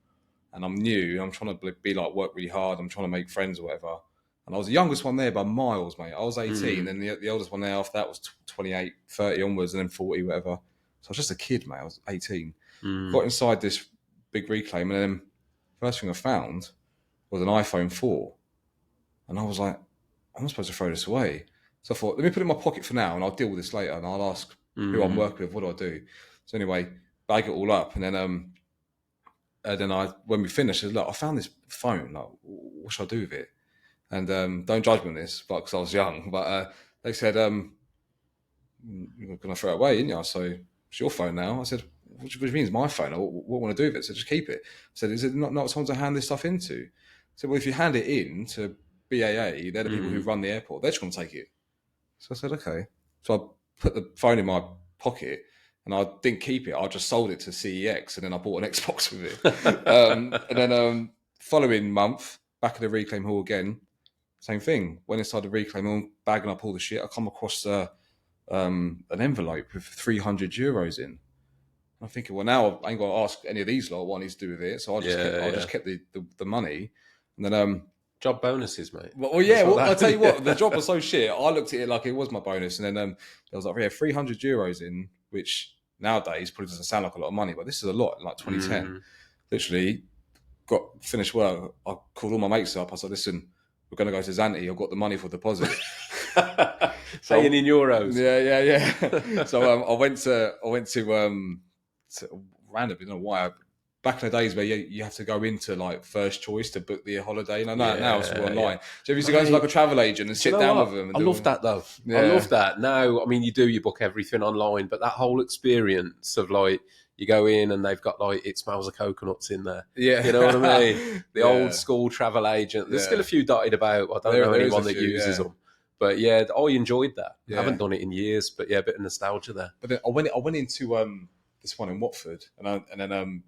and I'm new, I'm trying to be like work really hard, I'm trying to make friends or whatever. And I was the youngest one there by miles, mate. I was 18, and the oldest one there after that was 28, 30 onwards, and then 40, whatever. So I was just a kid, mate. I was 18. Got inside this big reclaim, and then first thing I found was an iPhone 4. And I was like, I'm not supposed to throw this away. So I thought, let me put it in my pocket for now, and I'll deal with this later, and I'll ask who I'm working with, what do I do? So anyway, bag it all up, and then when we finished, I said, look, I found this phone. Like, what should I do with it? And don't judge me on this, but because I was young. But they said, you're going to throw it away, aren't you? So it's your phone now. I said, what do you mean it's my phone? What want to do with it? So just keep it. I said, is it not someone to hand this stuff into? I said, well, if you hand it in to BAA, they're the people who run the airport. They're just going to take it. So I said, okay. So I put the phone in my pocket, and I didn't keep it. I just sold it to CEX, and then I bought an Xbox with it. And then following month, back at the reclaim hall again, same thing. Went inside the reclaim hall, bagging up all the shit. I come across an envelope with €300 in. I'm thinking, well, now I ain't got to ask any of these lot what I need to do with it. So I just kept the money, and then job bonuses, mate. Well, yeah. Well, I tell you what, the job was so shit. I looked at it like it was my bonus, and then there was like, yeah, €300 in, which nowadays probably doesn't sound like a lot of money, but this is a lot. Like 2010, literally got finished work. I called all my mates up. I said, listen, we're going to go to Zante. I've got the money for deposit. So paying in euros. Yeah. So I went to randomly, I don't know why. Back in the days where you have to go into like first choice to book the holiday. Now it's all online. Yeah. So you used to go to like a travel agent and sit down with them. I love that though. Yeah. I love that. Now, I mean, you book everything online, but that whole experience of like, you go in and they've got like, it smells of coconuts in there. Yeah. You know what I mean? The old school travel agent. There's still a few dotted about. I don't know anyone that uses them. But yeah, I enjoyed that. I haven't done it in years, but yeah, a bit of nostalgia there. But then I went into this one in Watford, and then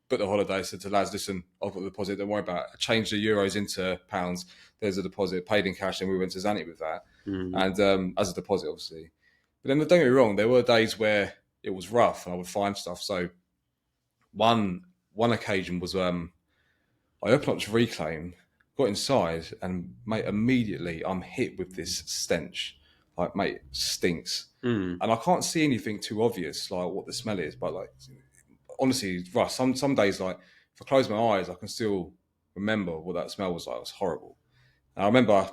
booked the holiday. Said to lads, listen, I've got the deposit. Don't worry about it. I changed the euros into pounds. There's a deposit, paid in cash, and we went to Zante with that, and as a deposit, obviously. But then don't get me wrong, there were days where it was rough, and I would find stuff. So one occasion was I opened up to reclaim. Got inside, and mate, immediately I'm hit with this stench. Like, mate, it stinks. And I can't see anything too obvious, like what the smell is. But like, honestly, Russ, some days, like, if I close my eyes, I can still remember what that smell was like. It was horrible. And I remember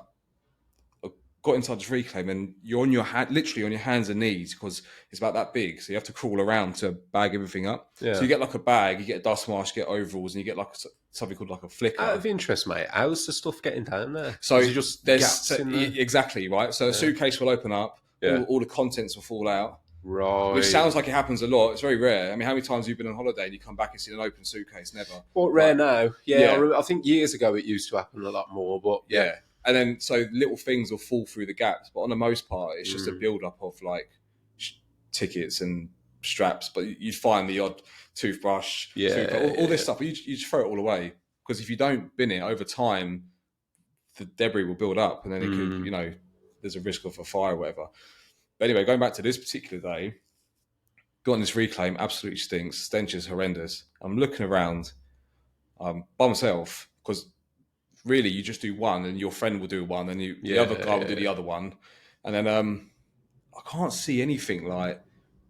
I got inside this reclaim, and you're on your literally on your hands and knees, because it's about that big. So you have to crawl around to bag everything up. Yeah. So you get like a bag, you get a dust mask, you get overalls, and you get like something called like a flicker. Out of interest, mate, how's the stuff getting down there? So there's gaps in there? Exactly, right? So a suitcase will open up, all the contents will fall out, Right. Which sounds like it happens a lot. It's very rare. I mean, how many times have you been on holiday and you come back and see an open suitcase? Never. Well, rare now. Yeah, Yeah. I think years ago it used to happen a lot more, but Yeah. And then so little things will fall through the gaps, but on the most part, it's just a Mm. build up of like tickets and straps. But you'd find the odd toothbrush, all this stuff. You just throw it all away, because if you don't bin it over time, the debris will build up, and then it could, you know, there's a risk of a fire or whatever. But anyway, going back to this particular day, got on this reclaim, absolutely stinks, stench is horrendous. I'm looking around by myself, because really you just do one and your friend will do one and the other guy will do the other one. And then I can't see anything like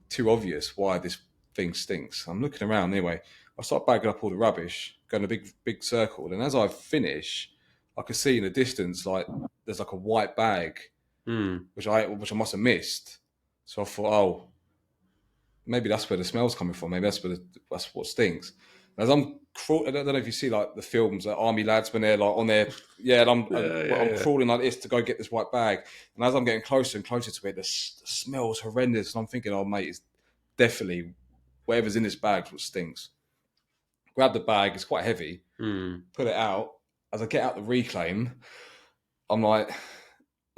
too obvious why this thing stinks. I'm looking around anyway. I start bagging up all the rubbish, going a big circle. And as I finish, I can see in the distance, like there's like a white bag, which I must have missed. So I thought, oh, maybe that's where the smell's coming from. Maybe that's what stinks. And as I'm crawling, I don't know if you see like the films, like army lads when they're like on their and I'm crawling like this to go get this white bag. And as I'm getting closer and closer to it, the smell's horrendous. And I'm thinking, oh mate, it's definitely whatever's in this bag what stinks. Grab the bag, it's quite heavy. Put it out. As I get out the reclaim, I'm like,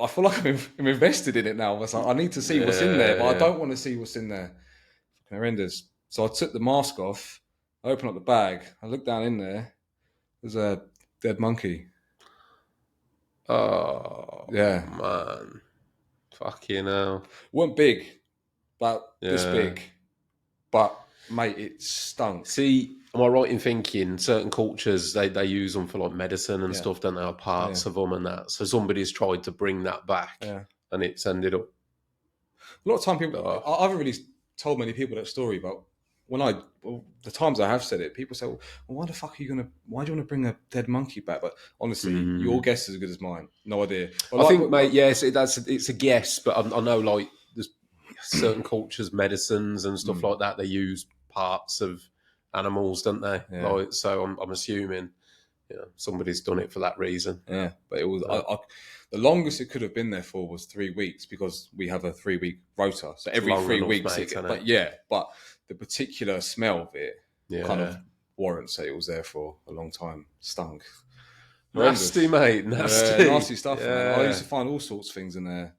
I feel like I'm invested in it now. I was like, I need to see what's in there, but I don't want to see what's in there. Fucking horrendous. So I took the mask off, I opened up the bag, I looked down in there, there's a dead monkey. Oh, yeah, man. Fucking hell. Weren't big, but this big. But, mate, it stunk. See, am I right in thinking certain cultures, they use them for like medicine and stuff, don't they have parts of them and that? So somebody's tried to bring that back and it's ended up. A lot of time people, I haven't really told many people that story, but the times I have said it, people say, well, why do you want to bring a dead monkey back? But honestly, your guess is as good as mine. No idea. But I think, mate, yes, it's a guess, but I know like there's certain cultures, medicines and stuff like that, they use parts of animals, don't they? Yeah. Like, so I'm assuming somebody's done it for that reason. Yeah, but it was the longest it could have been there for was 3 weeks, because we have a 3-week rota. So every 3 weeks, but the particular smell of it kind of warrants that it was there for a long time. Stunk. Nasty, mate. Nasty. Nasty stuff. Yeah. Man. I used to find all sorts of things in there.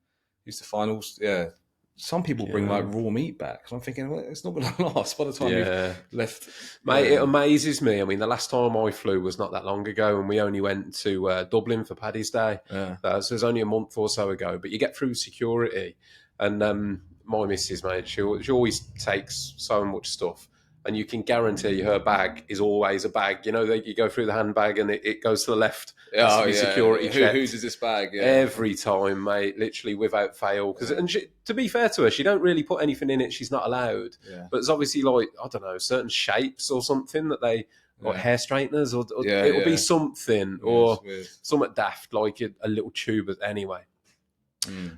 Some people bring like raw meat back. So I'm thinking, well, it's not going to last by the time you've left. Mate, it amazes me. I mean, the last time I flew was not that long ago, and we only went to Dublin for Paddy's Day. Yeah. So it was only a month or so ago. But you get through security, and my missus, mate, she always takes so much stuff. And you can guarantee her bag is always a bag. You know, you go through the handbag and it goes to the left. Security checked. Whose is this bag? Yeah. Every time, mate, literally without fail. And to be fair to her, she don't really put anything in it she's not allowed. Yeah. But it's obviously like, I don't know, certain shapes or something that they, like hair straighteners, or it'll be something, or something daft, like a little tube anyway.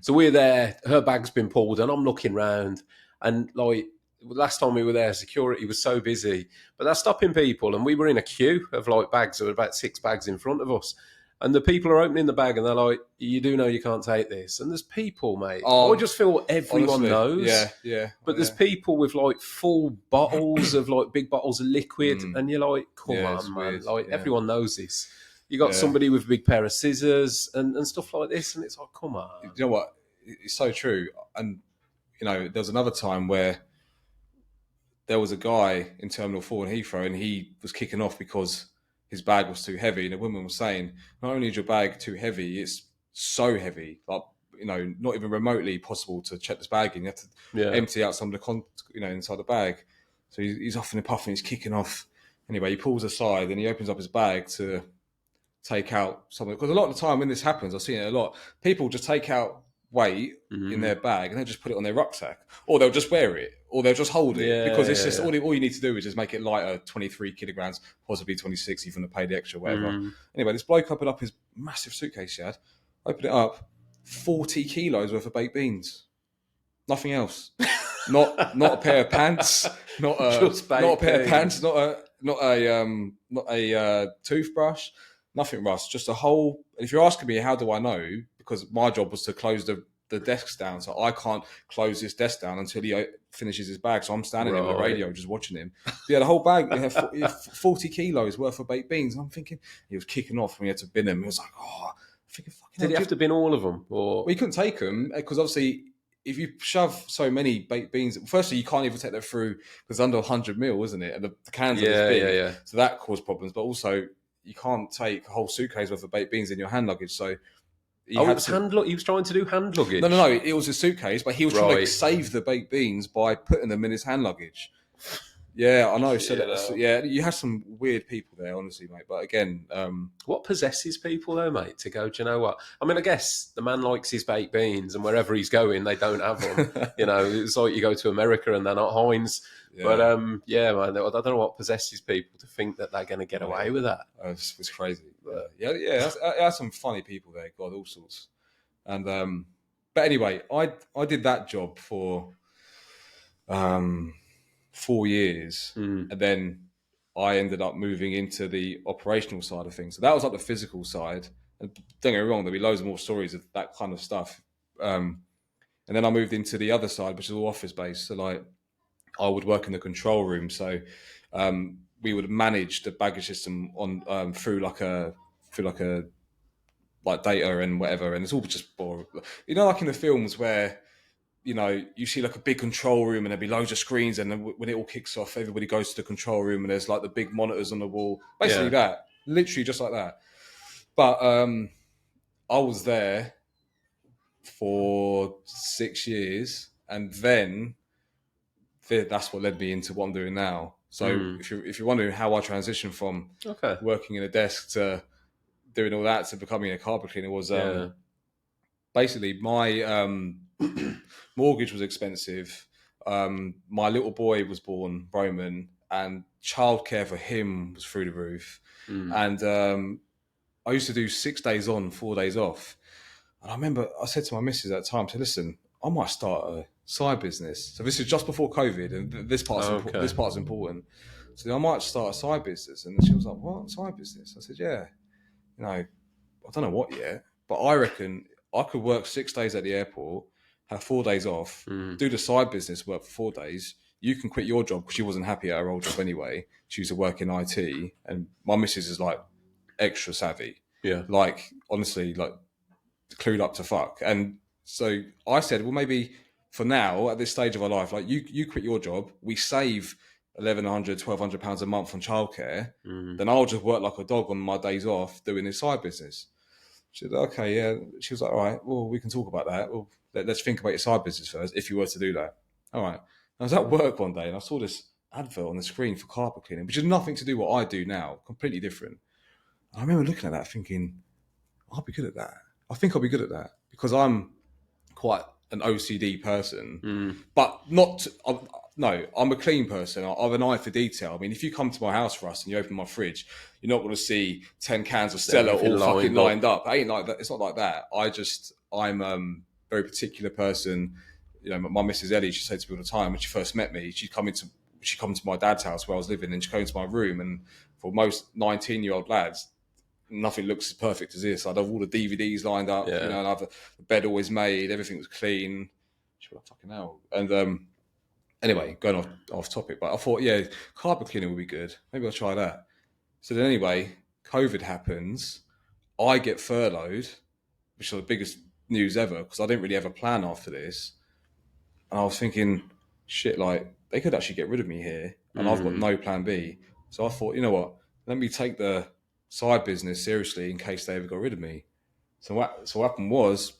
So we're there, her bag's been pulled, and I'm looking round, and like, last time we were there, security was so busy, but they're stopping people, and we were in a queue of like bags. There were about 6 bags in front of us, and the people are opening the bag, and they're like, "You do know you can't take this." And there's people, mate. I just feel everyone knows. Yeah. But there's people with like full bottles of like big bottles of liquid, and you're like, "Come on, man!" Weird. Like everyone knows this. You got somebody with a big pair of scissors and stuff like this, and it's like, come on. You know what? It's so true. And you know, there was another time where there was a guy in Terminal 4 in Heathrow, and he was kicking off because his bag was too heavy. And the woman was saying, not only is your bag too heavy, it's so heavy, like, you know, not even remotely possible to check this bag in. You have to empty out some of the inside the bag. So he's huffing and puffing, he's kicking off. Anyway, he pulls aside and he opens up his bag to take out something. Because a lot of the time when this happens, I've seen it a lot, people just take out weight in their bag and they just put it on their rucksack, or they'll just wear it, or they'll just hold it, because it's just all you need to do is just make it lighter, 23 kilograms, possibly 26, even to pay the extra, whatever. Anyway, this bloke opened up his massive suitcase he had, opened it up, 40 kilos worth of baked beans, nothing else. not a pair of pants, not a pair of pants, not a toothbrush, nothing, Russ. Just a whole. If you're asking me how do I know, because my job was to close the the desks down, so I can't close this desk down until he finishes his bag. So I'm standing there with the radio just watching him. But yeah, the whole bag, he had 40 kilos worth of baked beans. And I'm thinking, he was kicking off when he had to bin them. He was like, oh, I'm thinking, fucking Did he have to bin all of them? Or well, he couldn't take them because obviously if you shove so many baked beans, firstly, you can't even take them through because under 100 mil, isn't it? And the cans are this big. So that caused problems. But also, you can't take a whole suitcase worth of baked beans in your hand luggage. So he was trying to do hand luggage. No. It was a suitcase, but he was trying to save the baked beans by putting them in his hand luggage. Yeah, I know. So you had some weird people there, honestly, mate. But again, what possesses people, though, mate, to go? Do you know what? I mean, I guess the man likes his baked beans, and wherever he's going, they don't have them. It's like you go to America and they're not Heinz. Yeah. But man, I don't know what possesses people to think that they're going to get away with that. It's crazy. But, it has some funny people there. God, all sorts. And but anyway, I did that job for 4 years, and then I ended up moving into the operational side of things. So that was like the physical side. And don't get me wrong, there'll be loads more stories of that kind of stuff. And then I moved into the other side, which is all office based. So like, I would work in the control room. So we would manage the baggage system on through data and whatever. And it's all just boring. Like in the films where you see like a big control room and there'll be loads of screens, and then when it all kicks off, everybody goes to the control room and there's like the big monitors on the wall. Basically that. Literally just like that. But I was there for 6 years, and then that's what led me into what I'm doing now. So if you're wondering how I transitioned from working in a desk to doing all that to becoming a carpet cleaner, was basically my mortgage was expensive. My little boy was born, Roman, and childcare for him was through the roof. And I used to do 6 days on, 4 days off. And I remember I said to my missus at the time, listen, I might start a side business. So this is just before COVID, and this part's important. So I might start a side business. And she was like, what, side business? I said, yeah. I don't know what yet, but I reckon I could work 6 days at the airport, have 4 days off, do the side business work for 4 days. You can quit your job because she wasn't happy at her old job anyway. She used to work in IT, and my missus is like extra savvy. Yeah. Like, honestly, like clued up to fuck. And so I said, well, maybe for now, at this stage of our life, like you quit your job, we save £1,100, £1,200 a month on childcare, then I'll just work like a dog on my days off doing this side business. She said, okay, yeah. She was like, all right, well, we can talk about that. Well, let's think about your side business first, if you were to do that. All right. I was at work one day and I saw this advert on the screen for carpet cleaning, which has nothing to do with what I do now, completely different. And I remember looking at that thinking, I'll be good at that. I think I'll be good at that because I'm quite an OCD person, but not... No, I'm a clean person. I have an eye for detail. I mean, if you come to my house, Russ, and you open my fridge, you're not going to see 10 cans of Stella all fucking lined up. It ain't like that. It's not like that. I'm a very particular person. My Mrs. Ellie, she said to me all the time when she first met me, she'd come to my dad's house where I was living, and she'd go into my room, and for most 19-year-old lads, nothing looks as perfect as this. I'd have all the DVDs lined up, and I'd have the bed always made, everything was clean. She'd be like, fucking hell. And anyway, going off topic, but I thought, carpet cleaning would be good. Maybe I'll try that. So then anyway, COVID happens. I get furloughed, which is the biggest news ever because I didn't really have a plan after this. And I was thinking, shit, like they could actually get rid of me here and I've got no plan B. So I thought, you know what, let me take the side business seriously in case they ever got rid of me. So what happened was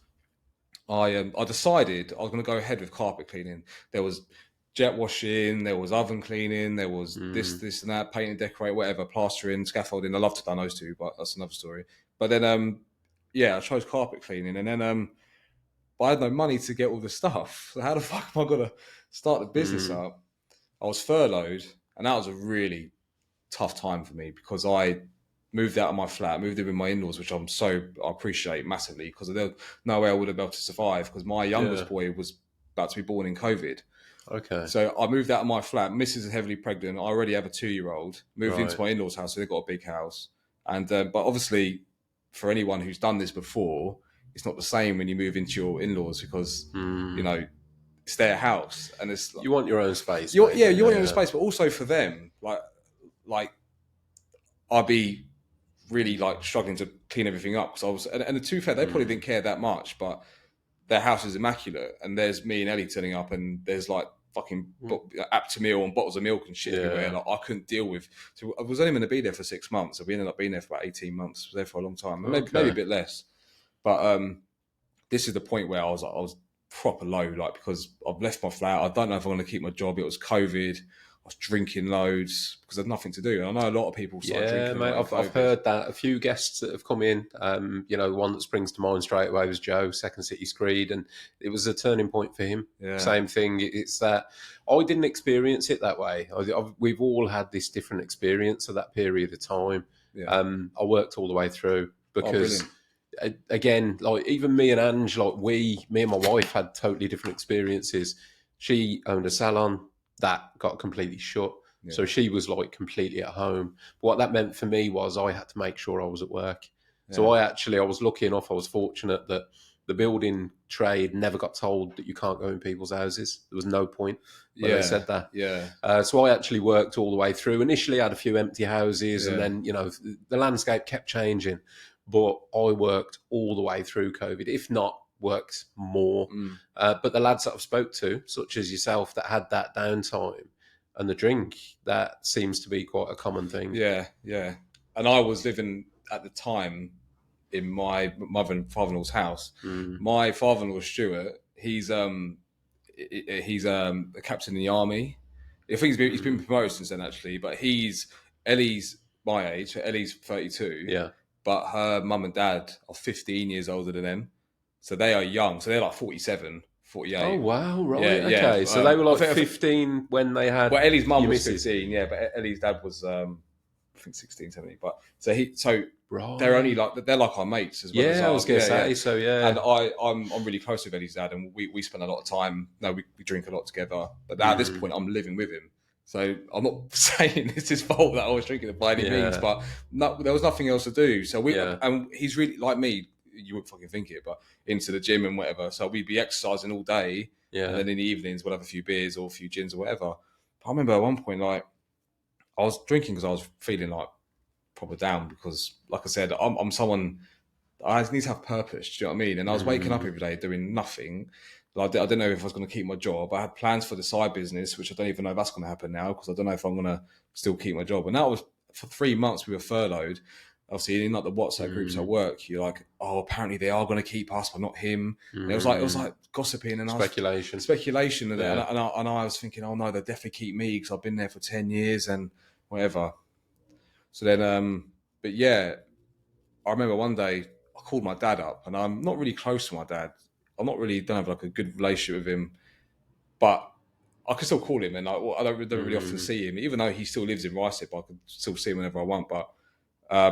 I decided I was going to go ahead with carpet cleaning. There was jet washing, there was oven cleaning, there was this and that, painting, decorate, whatever, plastering, scaffolding. I love to do those two, but that's another story. But then, I chose carpet cleaning, and then but I had no money to get all the stuff. So how the fuck am I going to start the business up? I was furloughed, and that was a really tough time for me because I moved out of my flat, moved in with my in-laws, which I appreciate massively because there was no way I would have been able to survive because my youngest boy was about to be born in COVID. Okay. So I moved out of my flat. Mrs. is heavily pregnant. I already have a 2-year-old. Moved into my in-laws' house, so they've got a big house. And but obviously, for anyone who's done this before, it's not the same when you move into your in-laws because you know it's their house and it's like, You want your own space. you Mate, want your own space, but also for them, like I'd be really like struggling to clean everything up because I was, and to be fair, they probably didn't care that much, but their house is immaculate, and there's me and Ellie turning up, and there's like fucking Aptamil and bottles of milk and shit everywhere. Like I couldn't deal with. So I was only going to be there for 6 months, so we ended up being there for about 18 months. I was there for a long time, maybe a bit less. But this is the point where I was proper low, like because I've left my flat. I don't know if I'm going to keep my job. It was COVID. I was drinking loads because there's nothing to do. And I know a lot of people start drinking. Mate, I've heard that. A few guests that have come in, you know, the one that springs to mind straight away was Joe, Second City Screed, and it was a turning point for him. Yeah. Same thing. It's that I didn't experience it that way. We've all had this different experience of that period of time. Yeah. I worked all the way through because... again, like even me and Ange, like me and my wife had totally different experiences. She owned a salon that got completely shut. Yeah. So she was like completely at home. But what that meant for me was I had to make sure I was at work. Yeah. So I was lucky enough, I was fortunate that the building trade never got told that you can't go in people's houses. There was no point when they said that. Yeah. So I actually worked all the way through. Initially, I had a few empty houses, and then, you know, the landscape kept changing. But I worked all the way through COVID, if not worked more. But the lads that I've spoke to, such as yourself, that had that downtime and the drink, that seems to be quite a common thing. Yeah. And I was living at the time in my mother and father-in-law's house. My father-in-law, Stuart, he's a captain in the army. I think he's been promoted since then, actually. But Ellie's my age. So Ellie's 32. Yeah. But her mum and dad are 15 years older than them. So they are young. So they're like 47, 48. Oh, wow. Right. Yeah, okay. Yeah. So they were like 15 when they had... Well, Ellie's mum was 15, yeah. But Ellie's dad was, I think, 16, 17. But they're only like... They're like our mates as well. Yeah, I was going to say. Yeah. So, yeah. And I'm really close with Ellie's dad. And we spend a lot of time... No, we drink a lot together. But at this point, I'm living with him. So I'm not saying it's his fault that I was drinking it by any means, but there was nothing else to do. So and he's really like me. You wouldn't fucking think it, but into the gym and whatever. So we'd be exercising all day, and then in the evenings we'd have a few beers or a few gins or whatever. But I remember at one point, like I was drinking because I was feeling like proper down because, like I said, I'm someone I need to have purpose. Do you know what I mean? And I was waking up every day doing nothing. I didn't know if I was going to keep my job. I had plans for the side business, which I don't even know if that's going to happen now because I don't know if I'm going to still keep my job. And that was for 3 months we were furloughed. Obviously, in like the WhatsApp groups at work, you're like, oh, apparently they are going to keep us, but not him. And it was like gossiping and speculation. And I was thinking, oh no, they'll definitely keep me because I've been there for 10 years and whatever. So then, but yeah, I remember one day I called my dad up, and I'm not really close to my dad. Don't have like a good relationship with him, but I can still call him, and I don't really often see him, even though he still lives in Ricep. I could still see him whenever I want. But I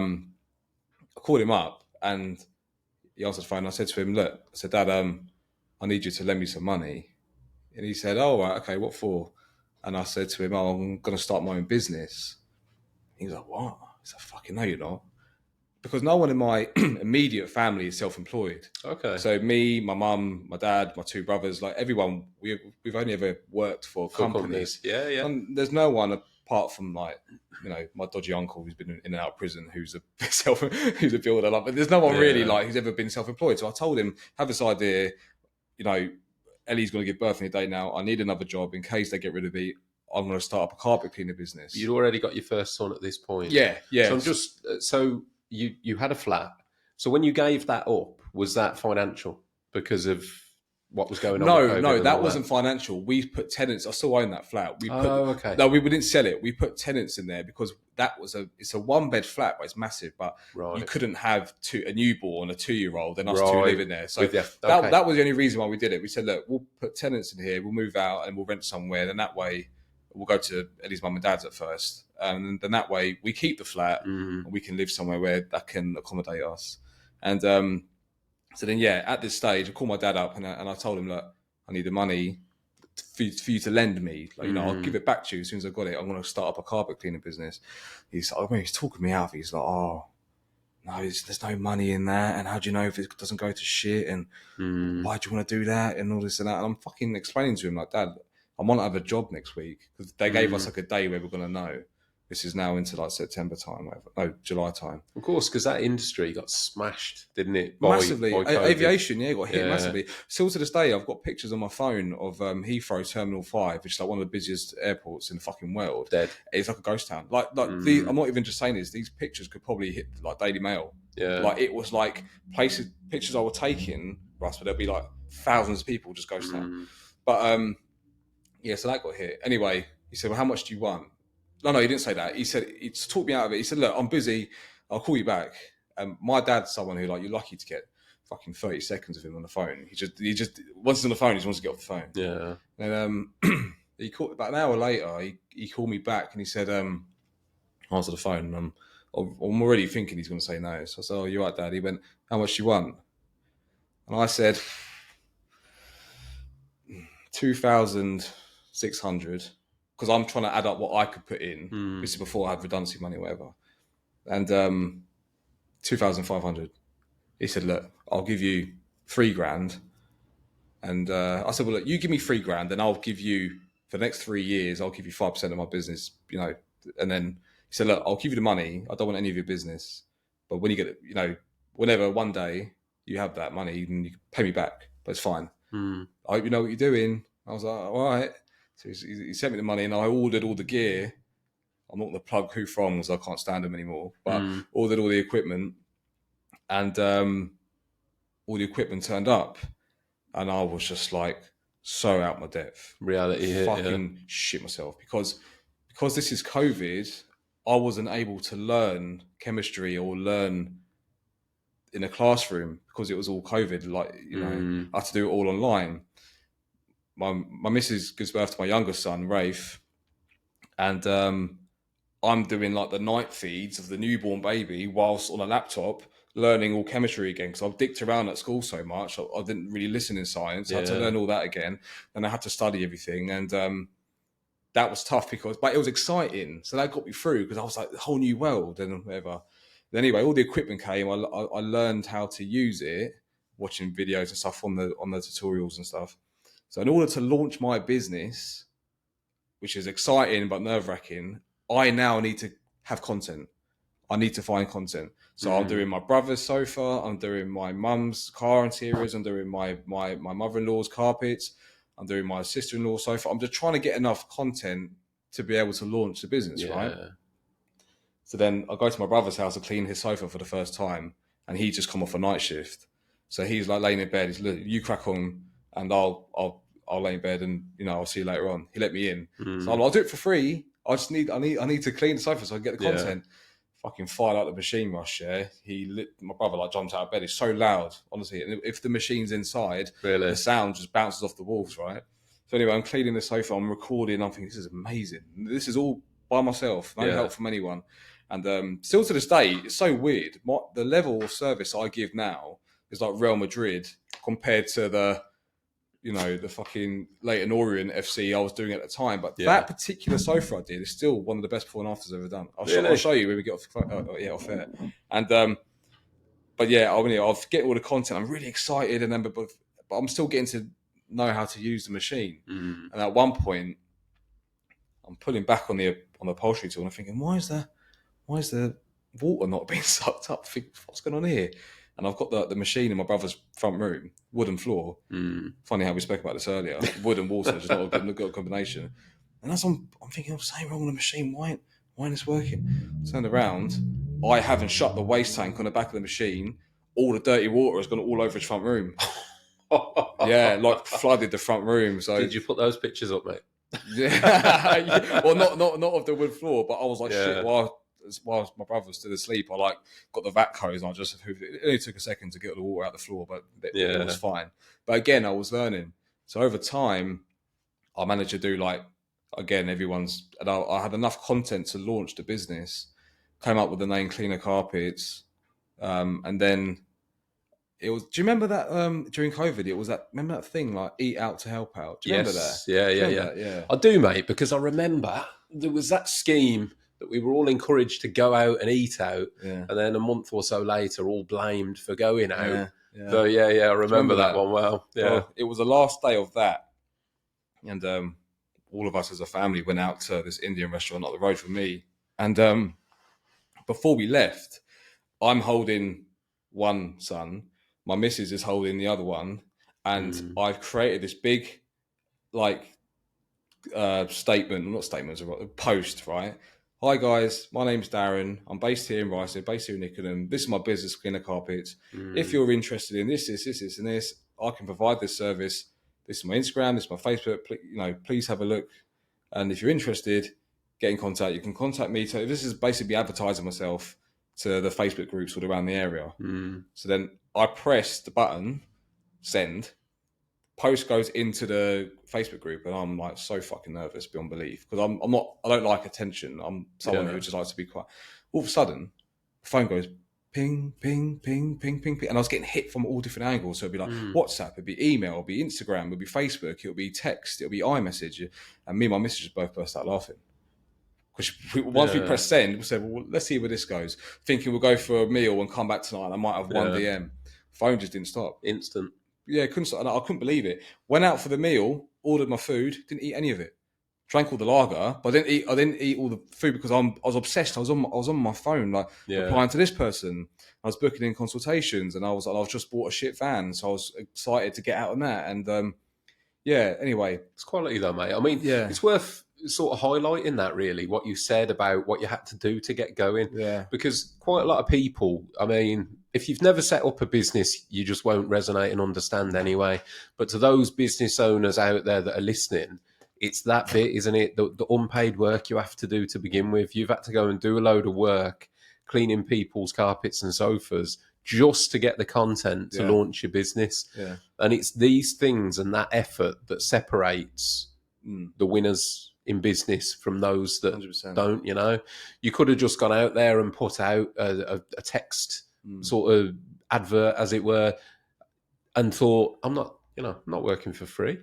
called him up, and he answered the phone. I said to him, "Look," I said, "Dad, I need you to lend me some money." And he said, "Oh, right, okay, what for?" And I said to him, "Oh, I'm going to start my own business." He was like, "What?" I said, "Fucking no, you're not." Because no one in my immediate family is self-employed. Okay. So me, my mum, my dad, my 2 brothers, like everyone, we've only ever worked for companies. Yeah. And there's no one apart from like, you know, my dodgy uncle who's been in and out of prison, who's a builder. Like, but there's no one really like who's ever been self-employed. So I told him, have this idea, you know, Ellie's going to give birth any day now. I need another job in case they get rid of me. I'm going to start up a carpet cleaner business. You'd already got your first son at this point. Yeah. So you had a flat. So when you gave that up, was that financial because of what was going on? No, that wasn't financial. We put tenants. I still own that flat. Okay. No, we didn't sell it. We put tenants in there because it's a 1-bed flat, but it's massive. But you couldn't have a newborn, a 2-year-old, and us 2 living there. So that was the only reason why we did it. We said, look, we'll put tenants in here. We'll move out and we'll rent somewhere. And that way, we'll go to Eddie's mum and dad's at first. And then that way we keep the flat and we can live somewhere where that can accommodate us. And so then, at this stage, I called my dad up and I told him, look, I need the money for you to lend me. Like, you know, I'll give it back to you as soon as I've got it. I'm going to start up a carpet cleaning business. He's talking me out. He's like, oh, no, there's no money in that, and how do you know if it doesn't go to shit, and why do you want to do that, and all this and that. And I'm fucking explaining to him like, Dad, I want to have a job next week, because they gave us like a day where we're going to know. This is now into like September time, whatever. No, July time. Of course, because that industry got smashed, didn't it? Massively. By COVID. Aviation, got hit massively. Still to this day, I've got pictures on my phone of Heathrow Terminal 5, which is like one of the busiest airports in the fucking world. Dead. It's like a ghost town. I'm not even just saying this. These pictures could probably hit like Daily Mail. Yeah. Like it was like pictures I were taking, Russ, but there'd be like thousands of people just ghost town. But so that got hit. Anyway, he said, well, how much do you want? No, he didn't say that. He said, he talked me out of it. He said, look, I'm busy. I'll call you back. My dad's someone who, like, you're lucky to get fucking 30 seconds of him on the phone. He just once he's on the phone, he just wants to get off the phone. Yeah. And he called about an hour later. He called me back and he said, answer the phone. And I'm already thinking he's going to say no. So I said, oh, you're right, Dad. He went, how much do you want? And I said, 2,600. Because I'm trying to add up what I could put in. This is before I had redundancy money or whatever. And 2,500. He said, look, I'll give you $3,000. And I said, well, look, you give me $3,000, then I'll give you, for the next 3 years, I'll give you 5% of my business, And then he said, look, I'll give you the money. I don't want any of your business. But when you get it, whenever one day you have that money, you can pay me back. But it's fine. I hope you know what you're doing. I was like, all right. So he sent me the money and I ordered all the gear. I'm not going to plug who from because I can't stand them anymore. But ordered all the equipment and all the equipment turned up. And I was just like so out my depth. Reality hit, fucking shit myself. Because this is COVID, I wasn't able to learn chemistry or learn in a classroom because it was all COVID. Like, I had to do it all online. My missus gives birth to my youngest son, Rafe, and I'm doing like the night feeds of the newborn baby whilst on a laptop learning all chemistry again because I've dicked around at school so much. I didn't really listen in science. I had to learn all that again, and I had to study everything, and that was tough but it was exciting. So that got me through because I was like a whole new world and whatever. But anyway, all the equipment came. I learned how to use it, watching videos and stuff on the tutorials and stuff. So in order to launch my business, which is exciting but nerve-wracking, I now need to have content. I need to find content. So I'm doing my brother's sofa, I'm doing my mum's car interiors, I'm doing my mother-in-law's carpets, I'm doing my sister-in-law's sofa. I'm just trying to get enough content to be able to launch the business, right? So then I go to my brother's house to clean his sofa for the first time, and he just come off a night shift. So he's like laying in bed. He's like, you crack on, and I'll lay in bed, and I'll see you later on. He let me in, so I'll do it for free. I need to clean the sofa so I get the content. Fucking fired out the machine, Rush. Yeah, my brother like jumped out of bed. It's so loud, honestly. And if the machine's inside, the sound just bounces off the walls, right? So anyway, I'm cleaning the sofa. I'm recording. I'm thinking this is amazing. This is all by myself, no help from anyone. And still to this day, it's so weird. The level of service I give now is like Real Madrid compared to the fucking Leyton Orient FC I was doing at the time. But that particular sofa I did is still one of the best before and afters I've ever done. I'll show you when we get off air. And but yeah, I'll get all the content. I'm really excited, and then but I'm still getting to know how to use the machine. And at one point, I'm pulling back on the upholstery tool, and I'm thinking, why is the water not being sucked up? What's going on here? And I've got the machine in my brother's front room, wooden floor. Funny how we spoke about this earlier. Wood and water, just not a good combination. And as I'm thinking, what's something wrong with the machine? Why ain't this working? Turned around, I haven't shut the waste tank on the back of the machine. All the dirty water has gone all over his front room. Like flooded the front room. So did you put those pictures up, mate? Yeah. Well, not of the wood floor, but I was like, shit. While my brother was still asleep, I got the vac hose and I just hooved it. It only took a second to get the water out the floor, but it was fine. But again, I was learning. So over time, I managed to do I had enough content to launch the business, came up with the name Cleaner Carpets. And then it was, do you remember that during COVID, it was remember that thing like eat out to help out? Do you remember that? Yeah. I do, mate, because I remember there was that scheme that we were all encouraged to go out and eat out, Yeah. and then a month or so later, all blamed for going out. Yeah. Yeah. So I remember that one well. Yeah. Well, it was the last day of that, and all of us as a family went out to this Indian restaurant up the road from me. And before we left, I'm holding one son, my missus is holding the other one, and I've created this big, like, post, right? Hi guys, my name's Darren. I'm based here in Rice, based here in Ickenham. This is my business, Cleaner Carpets. If you're interested in this, and this, I can provide this service. This is my Instagram, this is my Facebook. Please have a look. And if you're interested, get in contact. You can contact me. So this is basically advertising myself to the Facebook groups all around the area. So then I press the button, send. Post goes into the Facebook group, and I'm like so fucking nervous beyond belief, because I don't like attention. I'm someone who just likes to be quiet. All of a sudden, the phone goes ping, ping, ping, ping, ping, ping, and I was getting hit from all different angles. So it'd be like WhatsApp, it'd be email, it'd be Instagram, it'd be Facebook, it'll be text, it'll be iMessage, and me and my missus just both burst out laughing. Because once we press send, we said, well, let's see where this goes. Thinking we'll go for a meal and come back tonight. I might have one DM. Phone just didn't stop. Instant. Yeah, I couldn't believe it. Went out for the meal, ordered my food, didn't eat any of it. Drank all the lager, but I didn't eat all the food because I was obsessed. I was on my phone, like replying to this person. I was booking in consultations, and I've just bought a shit van, so I was excited to get out on that. And anyway, it's quality though, mate. I mean, it's worth sort of highlighting that, really, what you said about what you had to do to get going. Yeah, because quite a lot of people, I mean, if you've never set up a business, you just won't resonate and understand anyway. But to those business owners out there that are listening, it's that bit, isn't it? The unpaid work you have to do to begin with. You've had to go and do a load of work cleaning people's carpets and sofas just to get the content to launch your business. Yeah. And it's these things and that effort that separates the winners in business from those that 100%. don't. You could have just gone out there and put out a text sort of advert, as it were, and thought, I'm not working for free.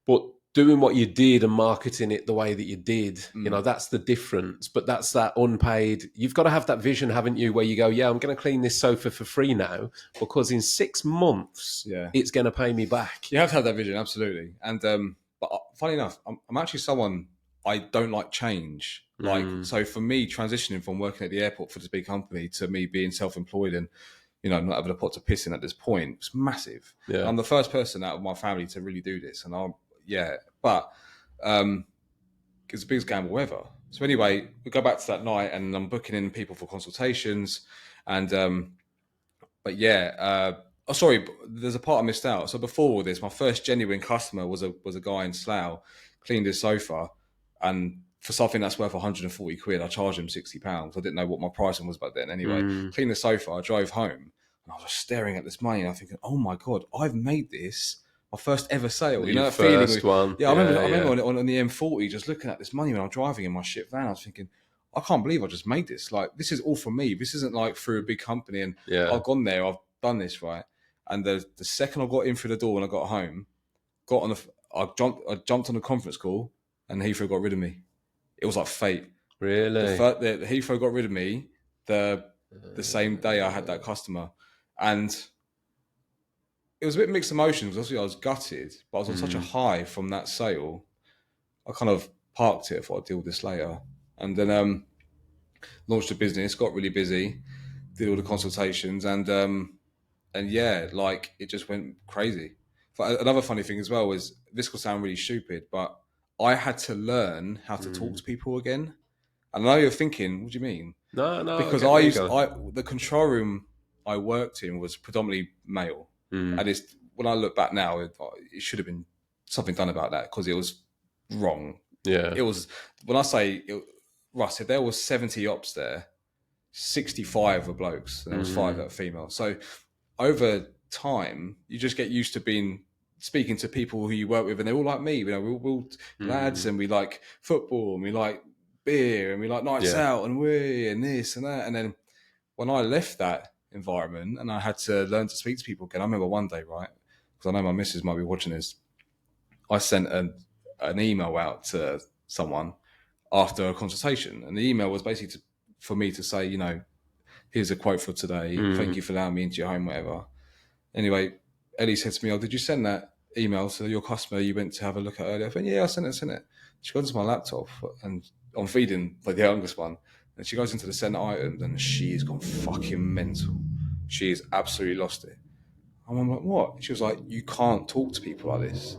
But doing what you did and marketing it the way that you did, that's the difference. But that's that unpaid. You've got to have that vision, haven't you, where you go, I'm going to clean this sofa for free now, because in 6 months, it's going to pay me back. You have to have that vision, absolutely. And but funny enough, I'm actually someone, I don't like change. So for me, transitioning from working at the airport for this big company to me being self-employed and not having a pot to piss in at this point, it's massive. I'm the first person out of my family to really do this, and but it's the biggest gamble ever. So anyway, we go back to that night, and I'm booking in people for consultations, and sorry, there's a part I missed out. So before all this, my first genuine customer was a guy in Slough, cleaned his sofa, and for something that's worth 140 quid, I charged him £60. I didn't know what my pricing was back then. Anyway, cleaned the sofa, I drove home, and I was just staring at this money, and I'm thinking, oh my God, I've made this my first ever sale. That feeling? One. Yeah, I remember on the M40 just looking at this money when I'm driving in my shit van. I was thinking, I can't believe I just made this. Like, this is all from me. This isn't like through a big company and I've gone there, I've done this, right? And the second I got in through the door when I got home, I jumped on a conference call, and Heathrow got rid of me. It was like fate. Really? The Heathrow got rid of me the same day I had that customer, and it was a bit mixed emotions. Obviously, I was gutted, but I was on such a high from that sale. I kind of parked it. I thought I'd deal with this later, and then launched a business. Got really busy, did all the consultations, and it just went crazy. But another funny thing as well is, this will sound really stupid, but I had to learn how to talk to people again. And I know you're thinking, what do you mean? No. Because the control room I worked in was predominantly male. And when I look back now, it should have been something done about that, because it was wrong. Yeah. It was, when I say, Russ, if there was 70 ops there, 65 were blokes, and there was 5 that were female. So over time, you just get used to speaking to people who you work with, and they're all like me. We're all lads, and we like football, and we like beer, and we like nights out, and and this and that. And then when I left that environment and I had to learn to speak to people again, I remember one day, right, because I know my missus might be watching this, I sent an email out to someone. after a consultation. And the email was basically for me to say, here's a quote for today. Thank you for allowing me into your home, whatever. Anyway, Ellie said to me, "Oh, did you send that email to your customer you went to have a look at earlier?" I went, "Yeah, I sent it. She goes to my laptop and I'm feeding the youngest one. And she goes into the sent items and she's gone fucking mental. She's absolutely lost it. And I'm like, what? She was like, you can't talk to people like this.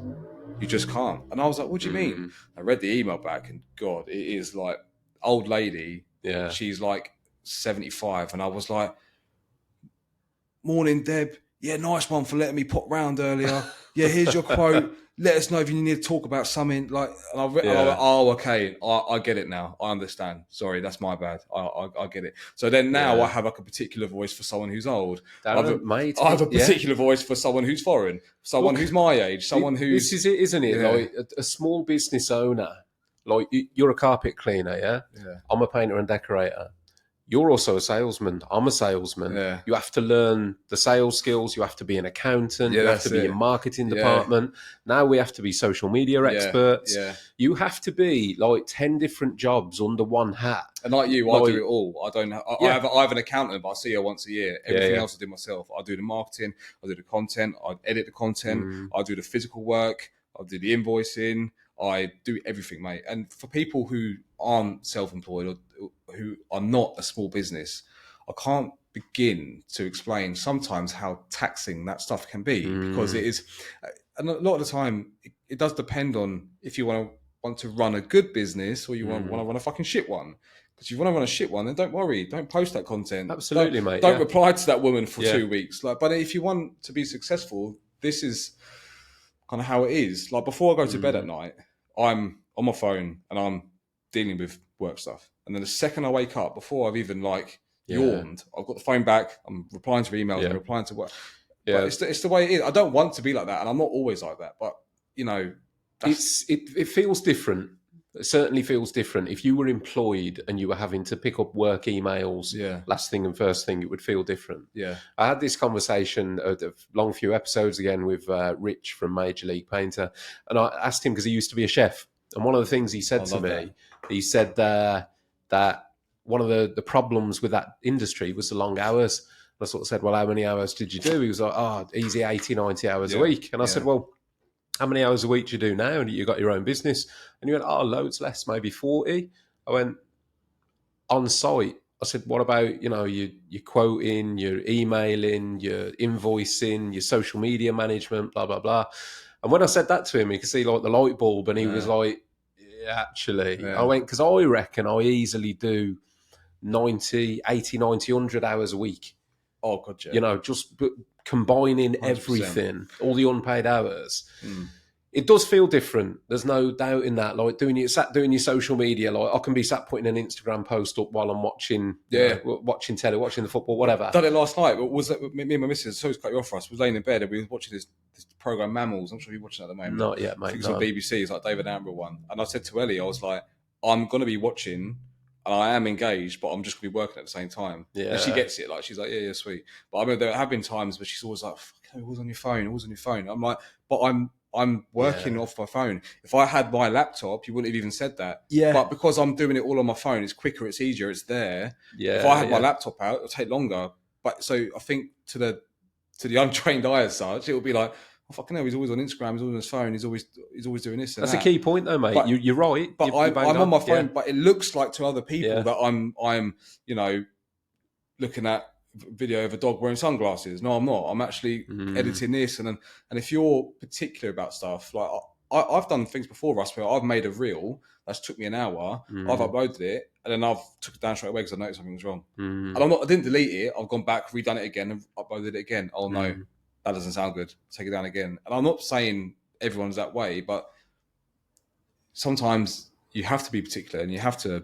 You just can't. And I was like, what do you mean? I read the email back and God, it is like old lady. Yeah. She's like 75. And I was like, morning, Deb. Yeah, nice one for letting me pop round earlier. Yeah, here's your quote. Let us know if you need to talk about something. Like, and I was like, oh, okay, I get it now. I understand. Sorry, that's my bad. I get it. So then now I have like a particular voice for someone who's old. Darren, mate, I have a particular voice for someone who's foreign, someone who's my age, someone who's... This is it, isn't it? Yeah. Like a small business owner, like you're a carpet cleaner, yeah? I'm a painter and decorator. You're also a salesman. I'm a salesman. Yeah. You have to learn the sales skills. You have to be an accountant. You have to be in marketing department. Now we have to be social media experts. Yeah. You have to be like 10 different jobs under one hat. And like you, I do it all. I don't. I have an accountant, but I see her once a year. Everything else I do myself. I do the marketing. I do the content. I edit the content. I do the physical work. I do the invoicing. I do everything, mate. And for people who aren't self-employed or who are not a small business, I can't begin to explain sometimes how taxing that stuff can be because it is. And a lot of the time, it does depend on if you want to run a good business or you want to run a fucking shit one. Because if you want to run a shit one, then don't worry, don't post that content. Absolutely, mate. Don't reply to that woman for 2 weeks. But if you want to be successful, this is kind of how it is. Like before I go to bed at night, I'm on my phone and I'm dealing with work stuff. And then the second I wake up, before I've even yawned, I've got the phone back, I'm replying to emails, I'm replying to work. Yeah. But it's the way it is. I don't want to be like that. And I'm not always like that. But, it feels different. It certainly feels different. If you were employed and you were having to pick up work emails last thing and first thing, it would feel different. Yeah. I had this conversation a long few episodes again with Rich from Major League Painter. And I asked him, because he used to be a chef. And one of the things he said to me, he said that one of the problems with that industry was the long hours. I sort of said, well, how many hours did you do? He was like, easy 80, 90 hours a week. And I said, well, how many hours a week do you do now? And you got your own business. And he went, loads less, maybe 40. I went, on site. I said, what about, your quoting, your emailing, your invoicing, your social media management, blah, blah, blah. And when I said that to him, he could see like the light bulb and he was like, actually. I went, because I reckon I easily do 90, 80, 90, 100 hours a week. Oh, God, yeah. Just combining 100%. Everything, all the unpaid hours. It does feel different. There's no doubt in that. Like doing your social media, like I can be sat putting an Instagram post up while I'm watching, watching telly, watching the football, whatever. Done it last night. But was that me and my missus? Sorry to cut you off, Russ. Was laying in bed and we were watching this program Mammals. I'm sure you're watching it at the moment. Not yet, mate. I think it's on BBC. It's like David Attenborough one. And I said to Ellie, I was like, I'm going to be watching. And I am engaged, but I'm just going to be working at the same time. Yeah. And she gets it. Like, she's like, yeah, sweet. But I mean, there have been times where she's always like, always on your phone, always on your phone. I'm like, but I'm working off my phone. If I had my laptop, you wouldn't have even said that. Yeah. But because I'm doing it all on my phone, it's quicker, it's easier, it's there. Yeah. If I had my laptop out, it'll take longer. But so I think to the untrained eye as such, it would be like, oh, fucking hell, he's always on Instagram, he's always on his phone, he's always doing this and That's a key point though, mate. But, you're right. But I'm on my phone, but it looks like to other people that I'm looking at video of a dog wearing sunglasses. No, I'm not. I'm actually editing this. And if you're particular about stuff, like I've done things before, Russ, where I've made a reel that's took me an hour, I've uploaded it, and then I've took it down straight away because I noticed something was wrong. And I didn't delete it. I've gone back, redone it again, and uploaded it again. Oh no. That doesn't sound good. Take it down again. And I'm not saying everyone's that way, but sometimes you have to be particular and you have to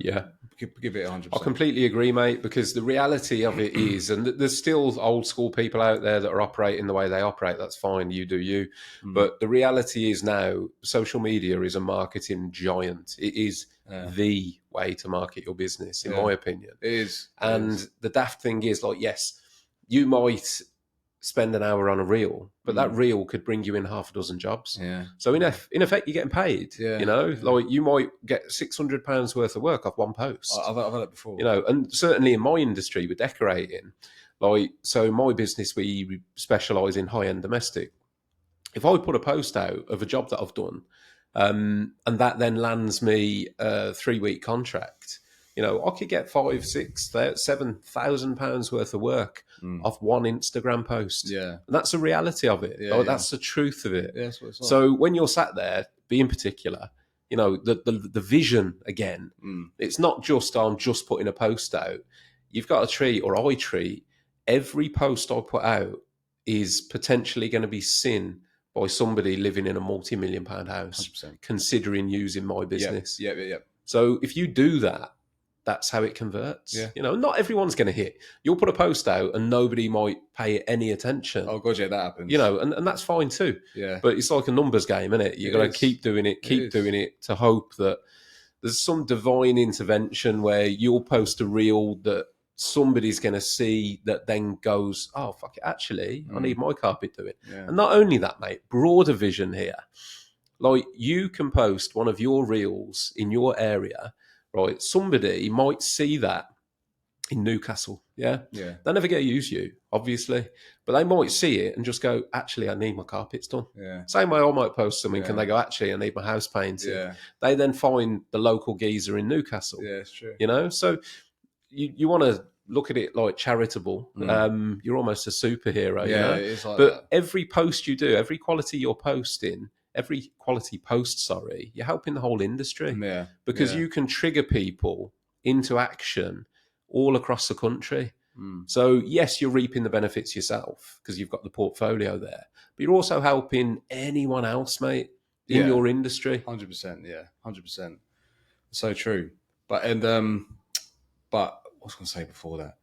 give it 100%. I completely agree, mate, because the reality of it is, and there's still old school people out there that are operating the way they operate. That's fine. You do you. But the reality is now social media is a marketing giant. It is the way to market your business, in my opinion. It is. And the daft thing is, like, yes, you might spend an hour on a reel, but that reel could bring you in half a dozen jobs. Yeah. So in effect, you're getting paid. Yeah, You know, yeah. like you might get £600 worth of work off one post. I've had it before. You know, and certainly in my industry with decorating, like, so my business, we specialise in high-end domestic. If I put a post out of a job that I've done, and that then lands me a 3-week contract, you know, I could get £5,000, £6,000, £7,000 worth of work off one Instagram post. Yeah. And that's the reality of it. Yeah, Like, yeah. that's the truth of it. Yeah, that's what it's like. So when you're sat there, being particular, you know, the vision again, it's not just, I'm just putting a post out. You've got to treat, or I treat, every post I put out is potentially going to be seen by somebody living in a multi-million-pound house, 100%. considering using my business. Yeah. So if you do that, that's how it converts. Yeah. You know, not everyone's going to hit. You'll put a post out and nobody might pay it any attention. Oh god, yeah, that happens. You know, and that's fine too. Yeah. But it's like a numbers game, isn't it? You've got to keep doing it, doing it to hope that there's some divine intervention where you'll post a reel that somebody's going to see that then goes, oh, fuck it, actually, I need my carpet doing. Yeah. And not only that, mate, broader vision here. Like, you can post one of your reels in your area, right? Somebody might see that in Newcastle, yeah? They'll never get to use you, obviously, but they might see it and just go, actually, I need my carpets done. Yeah. Same way I might post something and they go, actually, I need my house painted. Yeah. They then find the local geezer in Newcastle. Yeah, it's true. You know, so you want to look at it like charitable. You're almost a superhero, you know? It is like but that. every post you do, every quality you're posting, every quality post, you're helping the whole industry. Yeah. Because you can trigger people into action all across the country. So yes, you're reaping the benefits yourself because you've got the portfolio there, but you're also helping anyone else, mate, in your industry. 100%, yeah, 100%. So true. But what was I going to say before that?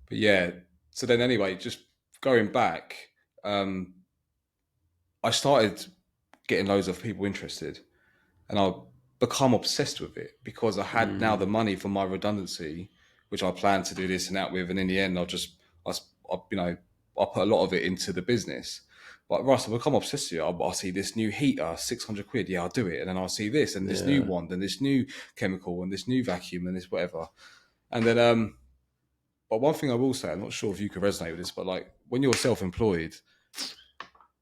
But yeah, so then anyway, just going back, I started getting loads of people interested, and I become obsessed with it because I had now the money for my redundancy, which I planned to do this and that with, and in the end, I put a lot of it into the business. But Russ, I become obsessed with it. I'll see this new heater, £600. Yeah, I'll do it. And then I'll see this and this new one, then this new chemical and this new vacuum and this whatever. And then, but one thing I will say, I'm not sure if you can resonate with this, but like when you're self-employed,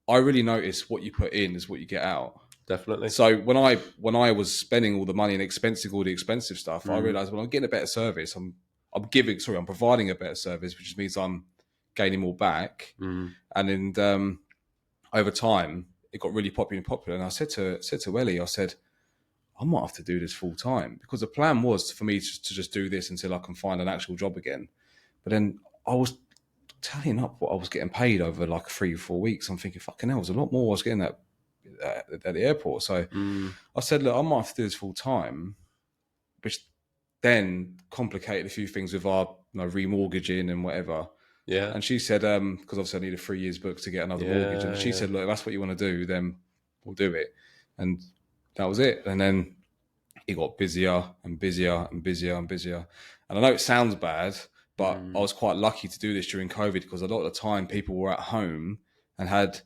I really notice what you put in is what you get out. Definitely. So when I was spending all the money and expensing all the expensive stuff, I realized when I'm getting a better service, I'm providing a better service, which means I'm gaining more back. And then over time, it got really popular. And I said to Ellie, I said, I might have to do this full time, because the plan was for me to just do this until I can find an actual job again. But then I was tallying up what I was getting paid over like 3 or 4 weeks. I'm thinking, fucking hell, there's a lot more I was getting at the airport. So I said, look, I might have to do this full time, which then complicated a few things with our remortgaging and whatever. Yeah. And she said, because obviously I need a 3 years book to get another mortgage. And she said, look, if that's what you want to do, then we'll do it. And that was it. And then it got busier and busier and busier and busier. And I know it sounds bad, but I was quite lucky to do this during COVID, because a lot of the time people were at home and had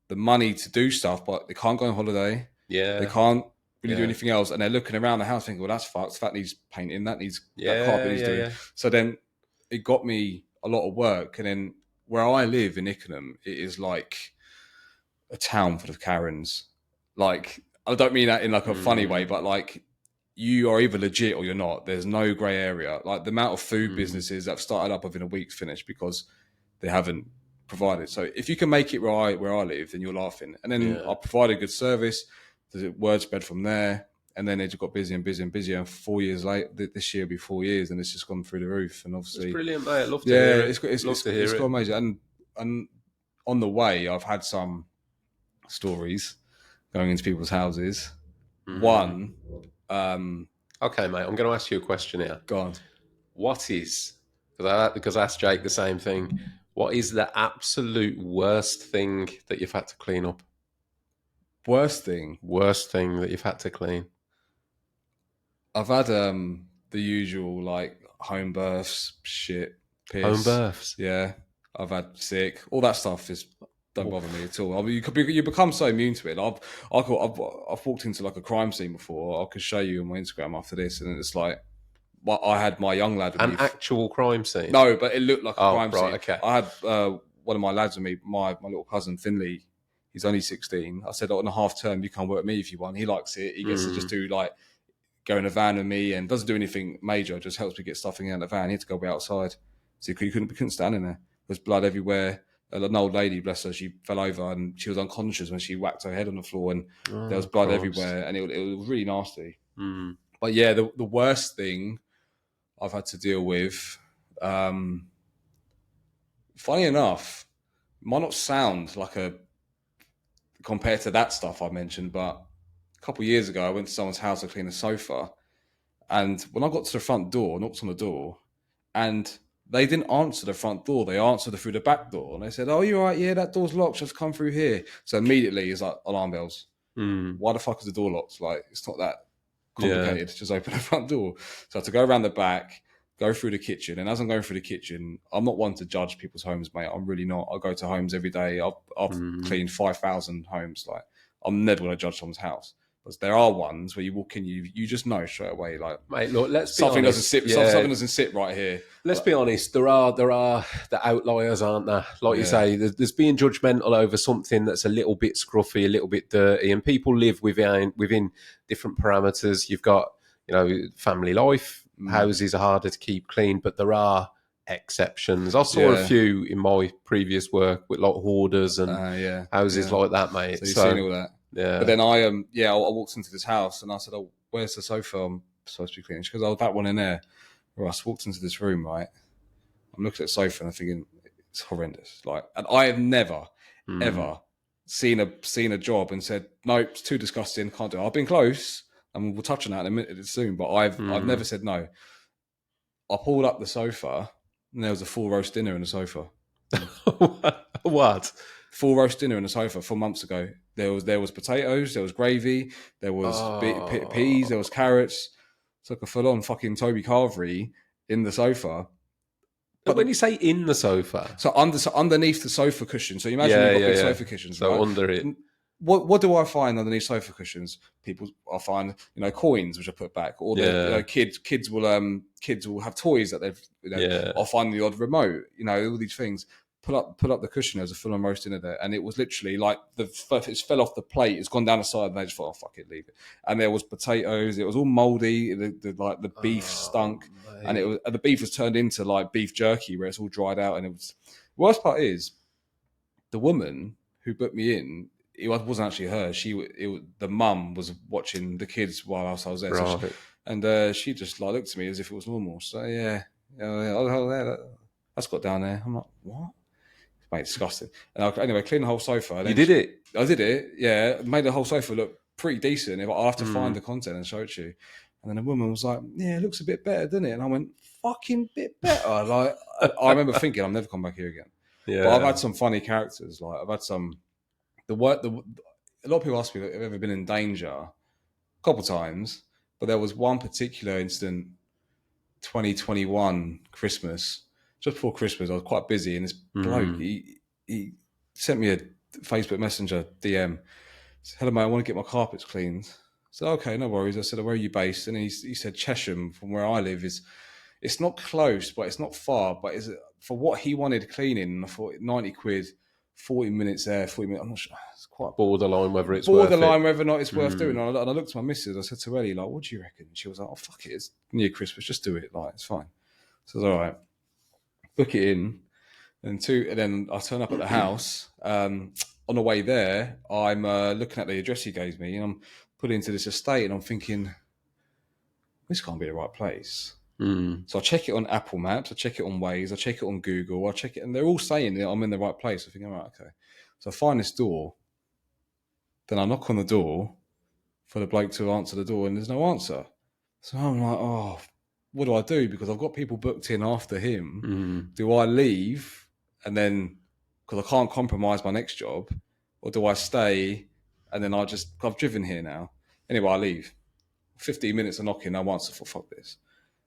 the money to do stuff, but they can't go on holiday. Yeah. They can't really do anything else. And they're looking around the house thinking, well, that's fucked. That needs painting. That needs that carpet needs doing. So then it got me a lot of work. And then where I live in Ickenham, it is like a town full of Karens. Like, I don't mean that in like a funny way, but like, you are either legit or you're not. There's no grey area. Like the amount of food businesses that have started up within a week's finished because they haven't provided. So if you can make it where I live, then you're laughing. And then I provide a good service. The word spread from there. And then it just got busier and busier and busier. And 4 years later, this year will be 4 years, and it's just gone through the roof. And obviously, it's brilliant, mate. I love to hear it. It's got amazing. And on the way, I've had some stories going into people's houses. One. Okay, mate, I'm going to ask you a question here. Go on. What is, because I asked Jake the same thing, what is the absolute worst thing that you've had to clean up? Worst thing? Worst thing that you've had to clean? I've had the usual, like, home births, shit, piss. Home births? Yeah. I've had sick. All that stuff is don't bother me at all. I mean, you become so immune to it. I've walked into like a crime scene before. I could show you on my Instagram after this, and it's like I had my young lad with An me. actual crime scene? No, but it looked like a crime right, scene. okay. I had one of my lads with me, my little cousin Finley. He's only 16. I said, on a half term, you can work with me if you want. He likes it. He gets to just do like go in a van with me and doesn't do anything major. Just helps me get stuff in the van. He had to go outside, so we couldn't stand in there. There's blood everywhere. An old lady, bless her, she fell over and she was unconscious when she whacked her head on the floor, and there was blood everywhere, and it was really nasty. But yeah, the worst thing I've had to deal with, funny enough, might not sound like a compared to that stuff I mentioned, but a couple of years ago I went to someone's house to clean a sofa, and when I got to the front door, knocked on the door, and they didn't answer the front door. They answered through the back door, and they said, "Oh, you're right. Yeah, that door's locked. Just come through here." So immediately, it's like alarm bells. Why the fuck is the door locked? Like, it's not that complicated. Just open the front door. So I had to go around the back, go through the kitchen, and as I'm going through the kitchen, I'm not one to judge people's homes, mate. I'm really not. I go to homes every day. I've cleaned 5,000 homes. Like, I'm never going to judge someone's house. But there are ones where you walk in, you just know straight away, like, mate, look, let's be something honest. something doesn't sit right here. Let's be honest. There are the outliers, aren't there? Like you say, there's being judgmental over something that's a little bit scruffy, a little bit dirty, and people live within different parameters. You've got, family life. Houses are harder to keep clean, but there are exceptions. I saw a few in my previous work with like hoarders and houses like that, mate. So you've seen all that. Yeah. But then I walked into this house and I said, "Oh, where's the sofa I'm supposed to be cleaning?" She goes, "Oh, that one in there." Russ walked into this room, right? I'm looking at the sofa and I'm thinking, it's horrendous. Like, and I have never, ever seen a job and said, "No, it's too disgusting, can't do it." I've been close, and we'll touch on that in a minute soon, but I've never said no. I pulled up the sofa and there was a full roast dinner in the sofa. What? Full roast dinner in the sofa 4 months ago. There was potatoes, there was gravy, there was peas, there was carrots. It's like a full-on fucking Toby Carvery in the sofa. But when you say in the sofa, so underneath the sofa cushion. So you imagine you've got big sofa cushions. So right? under it. What do I find underneath sofa cushions? I find coins which I put back, or kids will have toys that they've. I'll find the odd remote. All these things. Put up the cushion. There was a full-on roast dinner there, and it was literally like it fell off the plate. It's gone down the side, and they just thought, "Oh, fuck it, leave it." And there was potatoes. It was all mouldy. The beef stunk, mate. And the beef was turned into like beef jerky, where it's all dried out. And it was worst part is the woman who booked me in. It wasn't actually her. The mum was watching the kids while I was there, right. She just like looked at me as if it was normal. So that's got down there. I'm like, what? Mate, disgusting. And anyway, clean the whole sofa. You did it? I did it, yeah. Made the whole sofa look pretty decent. I'll have to find the content and show it to you. And then the woman was like, "Yeah, it looks a bit better, doesn't it?" And I went, "Fucking bit better." Like, I remember thinking, "I'll never come back here again." Yeah. But I've had some funny characters. Like, I've had some... A lot of people ask me if I've ever been in danger. A couple of times. But there was one particular incident, 2021 Christmas... Just before Christmas, I was quite busy, and this bloke, he sent me a Facebook Messenger DM. He said, "Hello, mate, I want to get my carpets cleaned." I said, "Okay, no worries." I said, "Where are you based?" And he said, "Chesham, from where I live, it's not close, but it's not far. But is it for what he wanted cleaning?" And I thought, 90 quid, 40 minutes there, 40 minutes. I'm not sure. It's quite borderline whether it's worth it. Whether or not it's worth doing. And I looked at my missus. I said to Ellie, like, "What do you reckon?" She was like, "Oh, fuck it. It's near Christmas. Just do it. Like, it's fine." So I was all right. Book it in, and then I turn up at the house. On the way there, I'm looking at the address he gave me, and I'm put into this estate, and I'm thinking, this can't be the right place. So I check it on Apple Maps, I check it on Waze, I check it on Google, I check it, and they're all saying that I'm in the right place. I think, all right, okay. So I find this door, then I knock on the door for the bloke to answer the door, and there's no answer. So I'm like, oh, what do I do? Because I've got people booked in after him. Do I leave and then, because I can't compromise my next job, or do I stay and then I've driven here now? Anyway, I leave. 15 minutes of knocking, no answer. For fuck this.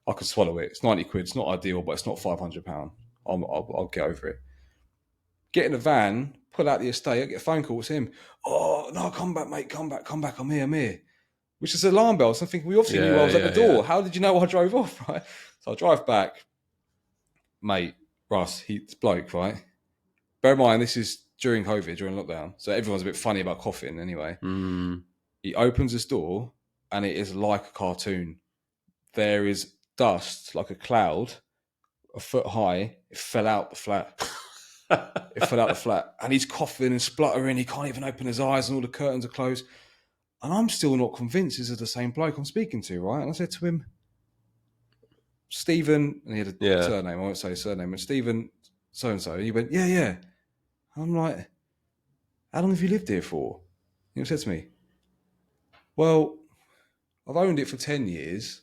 I could swallow it. It's 90 quid. It's not ideal, but it's not £500. I'll get over it. Get in the van, pull out the estate, I get a phone call, it's him. Oh, no, come back, mate, come back, I'm here. Which is alarm bells. So I'm thinking, we obviously knew I was at the door. Yeah. How did you know I drove off, right? So I drive back. Mate, Russ, he's bloke, right? Bear in mind, this is during COVID, during lockdown. So everyone's a bit funny about coughing anyway. He opens his door and it is like a cartoon. There is dust, like a cloud, a foot high. It fell out the flat. And he's coughing and spluttering. He can't even open his eyes and all the curtains are closed. And I'm still not convinced this is the same bloke I'm speaking to, right? And I said to him, Stephen, and he had a surname, I won't say his surname, and Stephen so-and-so. And he went, yeah. And I'm like, how long have you lived here for? He said to me, well, I've owned it for 10 years.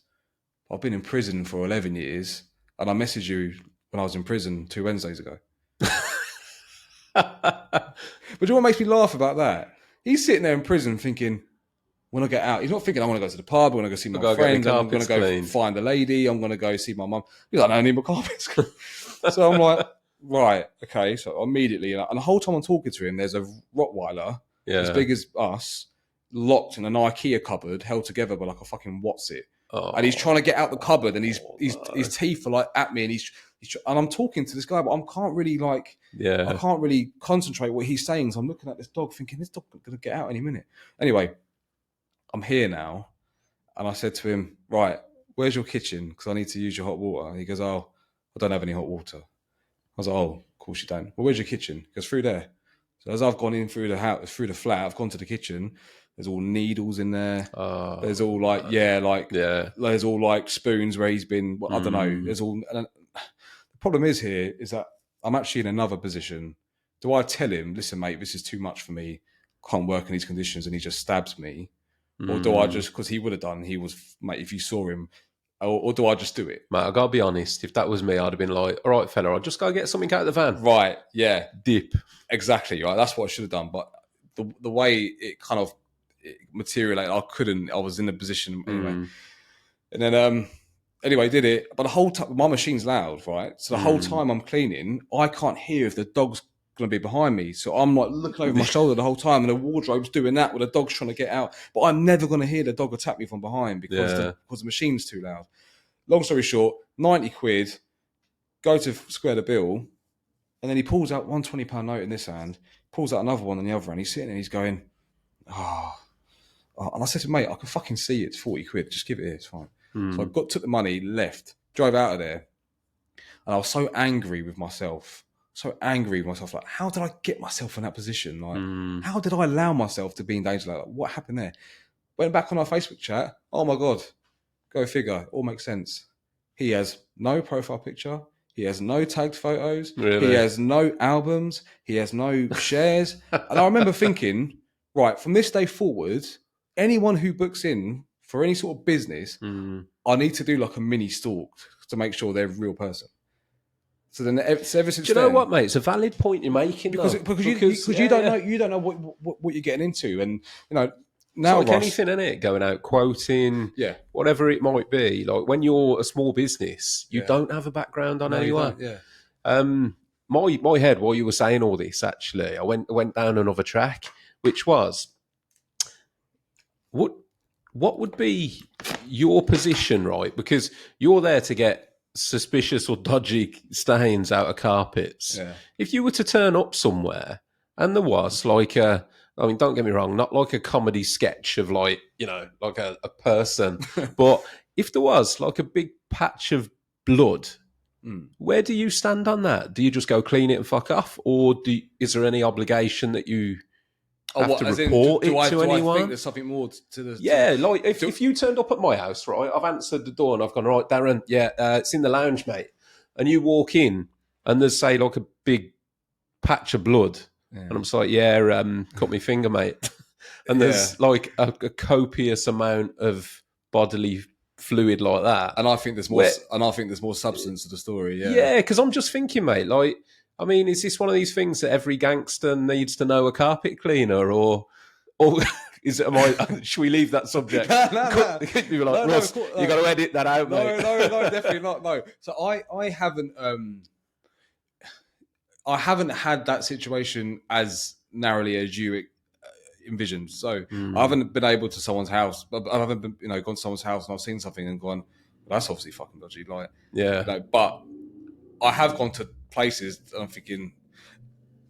I've been in prison for 11 years. And I messaged you when I was in prison 2 Wednesdays ago. But you know what makes me laugh about that? He's sitting there in prison thinking, when I get out, he's not thinking I want to go to the pub, I want to go see my friends, I'm going to go find a lady, I'm going to go see my mum. He's like, no, I need my carpets. So I'm like, right, okay. So immediately, and the whole time I'm talking to him, there's a Rottweiler as big as us, locked in an IKEA cupboard, held together by like a fucking What's-It. And he's trying to get out the cupboard, and his teeth are like at me, and and I'm talking to this guy, but I can't really concentrate what he's saying. So I'm looking at this dog, thinking this dog is going to get out any minute. Anyway, I'm here now, and I said to him, right, where's your kitchen? Because I need to use your hot water. And he goes, oh, I don't have any hot water. I was like, oh, of course you don't. Well, where's your kitchen? He goes, through there. So as I've gone in through the house, through the flat, I've gone to the kitchen. There's all needles in there. There's all there's all like spoons where he's been. I don't know. There's all. And the problem is here is that I'm actually in another position. Do I tell him, listen, mate, this is too much for me. Can't work in these conditions, and he just stabs me, or do I just, because he would have done? He was, mate. If you saw him, or do I just do it? Mate, I gotta be honest. If that was me, I'd have been like, all right, fella, I'll just go get something out of the van. Right? Yeah. Dip. Exactly. Right. That's what I should have done. But the way it kind of materialized, I couldn't. I was in the position anyway. And then anyway, did it. But the whole time, my machine's loud, right? So the whole time I'm cleaning, I can't hear if the dog's going to be behind me. So I'm like looking over my shoulder the whole time, and the wardrobe's doing that with the dog's trying to get out. But I'm never going to hear the dog attack me from behind because the machine's too loud. Long story short, 90 quid, go to square the bill, and then he pulls out one £20 note in this hand, pulls out another one in the other hand. He's sitting there, he's going, and I said to him, mate, I can fucking see it's 40 quid. Just give it here, it's fine. So I took the money, left, drove out of there. And I was so angry with myself. Like, how did I get myself in that position? Like, how did I allow myself to be in danger like that? What happened there? Went back on our Facebook chat. Oh my God. Go figure. All makes sense. He has no profile picture. He has no tagged photos. Really? He has no albums. He has no shares. And I remember thinking, right, from this day forward, anyone who books in for any sort of business, I need to do like a mini stalk to make sure they're a real person. So then, ever since do you know what, mate? It's a valid point you're making, because you don't know what you're getting into, and you know now it's like anything, innit? Going out quoting, whatever it might be. Like when you're a small business, you don't have a background on anyone. My head, while you were saying all this, actually, I went down another track, which was what would be your position, right? Because you're there to get suspicious or dodgy stains out of carpets. If you were to turn up somewhere and there was like I mean, don't get me wrong, not like a comedy sketch of like, you know, like a person, but if there was like a big patch of blood, where do you stand on that? Do you just go clean it and fuck off, or is there any obligation that you have to report it to anyone? I think there's something more to the... Yeah, like if you turned up at my house, right, I've answered the door and I've gone, right, Darren, it's in the lounge, mate. And you walk in and there's, say, like a big patch of blood. And I'm just like, cut my finger, mate. And there's like a copious amount of bodily fluid like that. And I think there's more substance to the story, Yeah, because I'm just thinking, mate, like, I mean, is this one of these things that every gangster needs to know a carpet cleaner, or is it? Should we leave that subject? No. People are like, Russ, you got to edit that out, mate. No, definitely not. No. So I haven't. I haven't had that situation as narrowly as you envisioned. So I haven't been able to someone's house, but I haven't been, gone to someone's house and I've seen something and gone, well, that's obviously fucking dodgy. Like, Yeah. but I have gone to places and I'm thinking,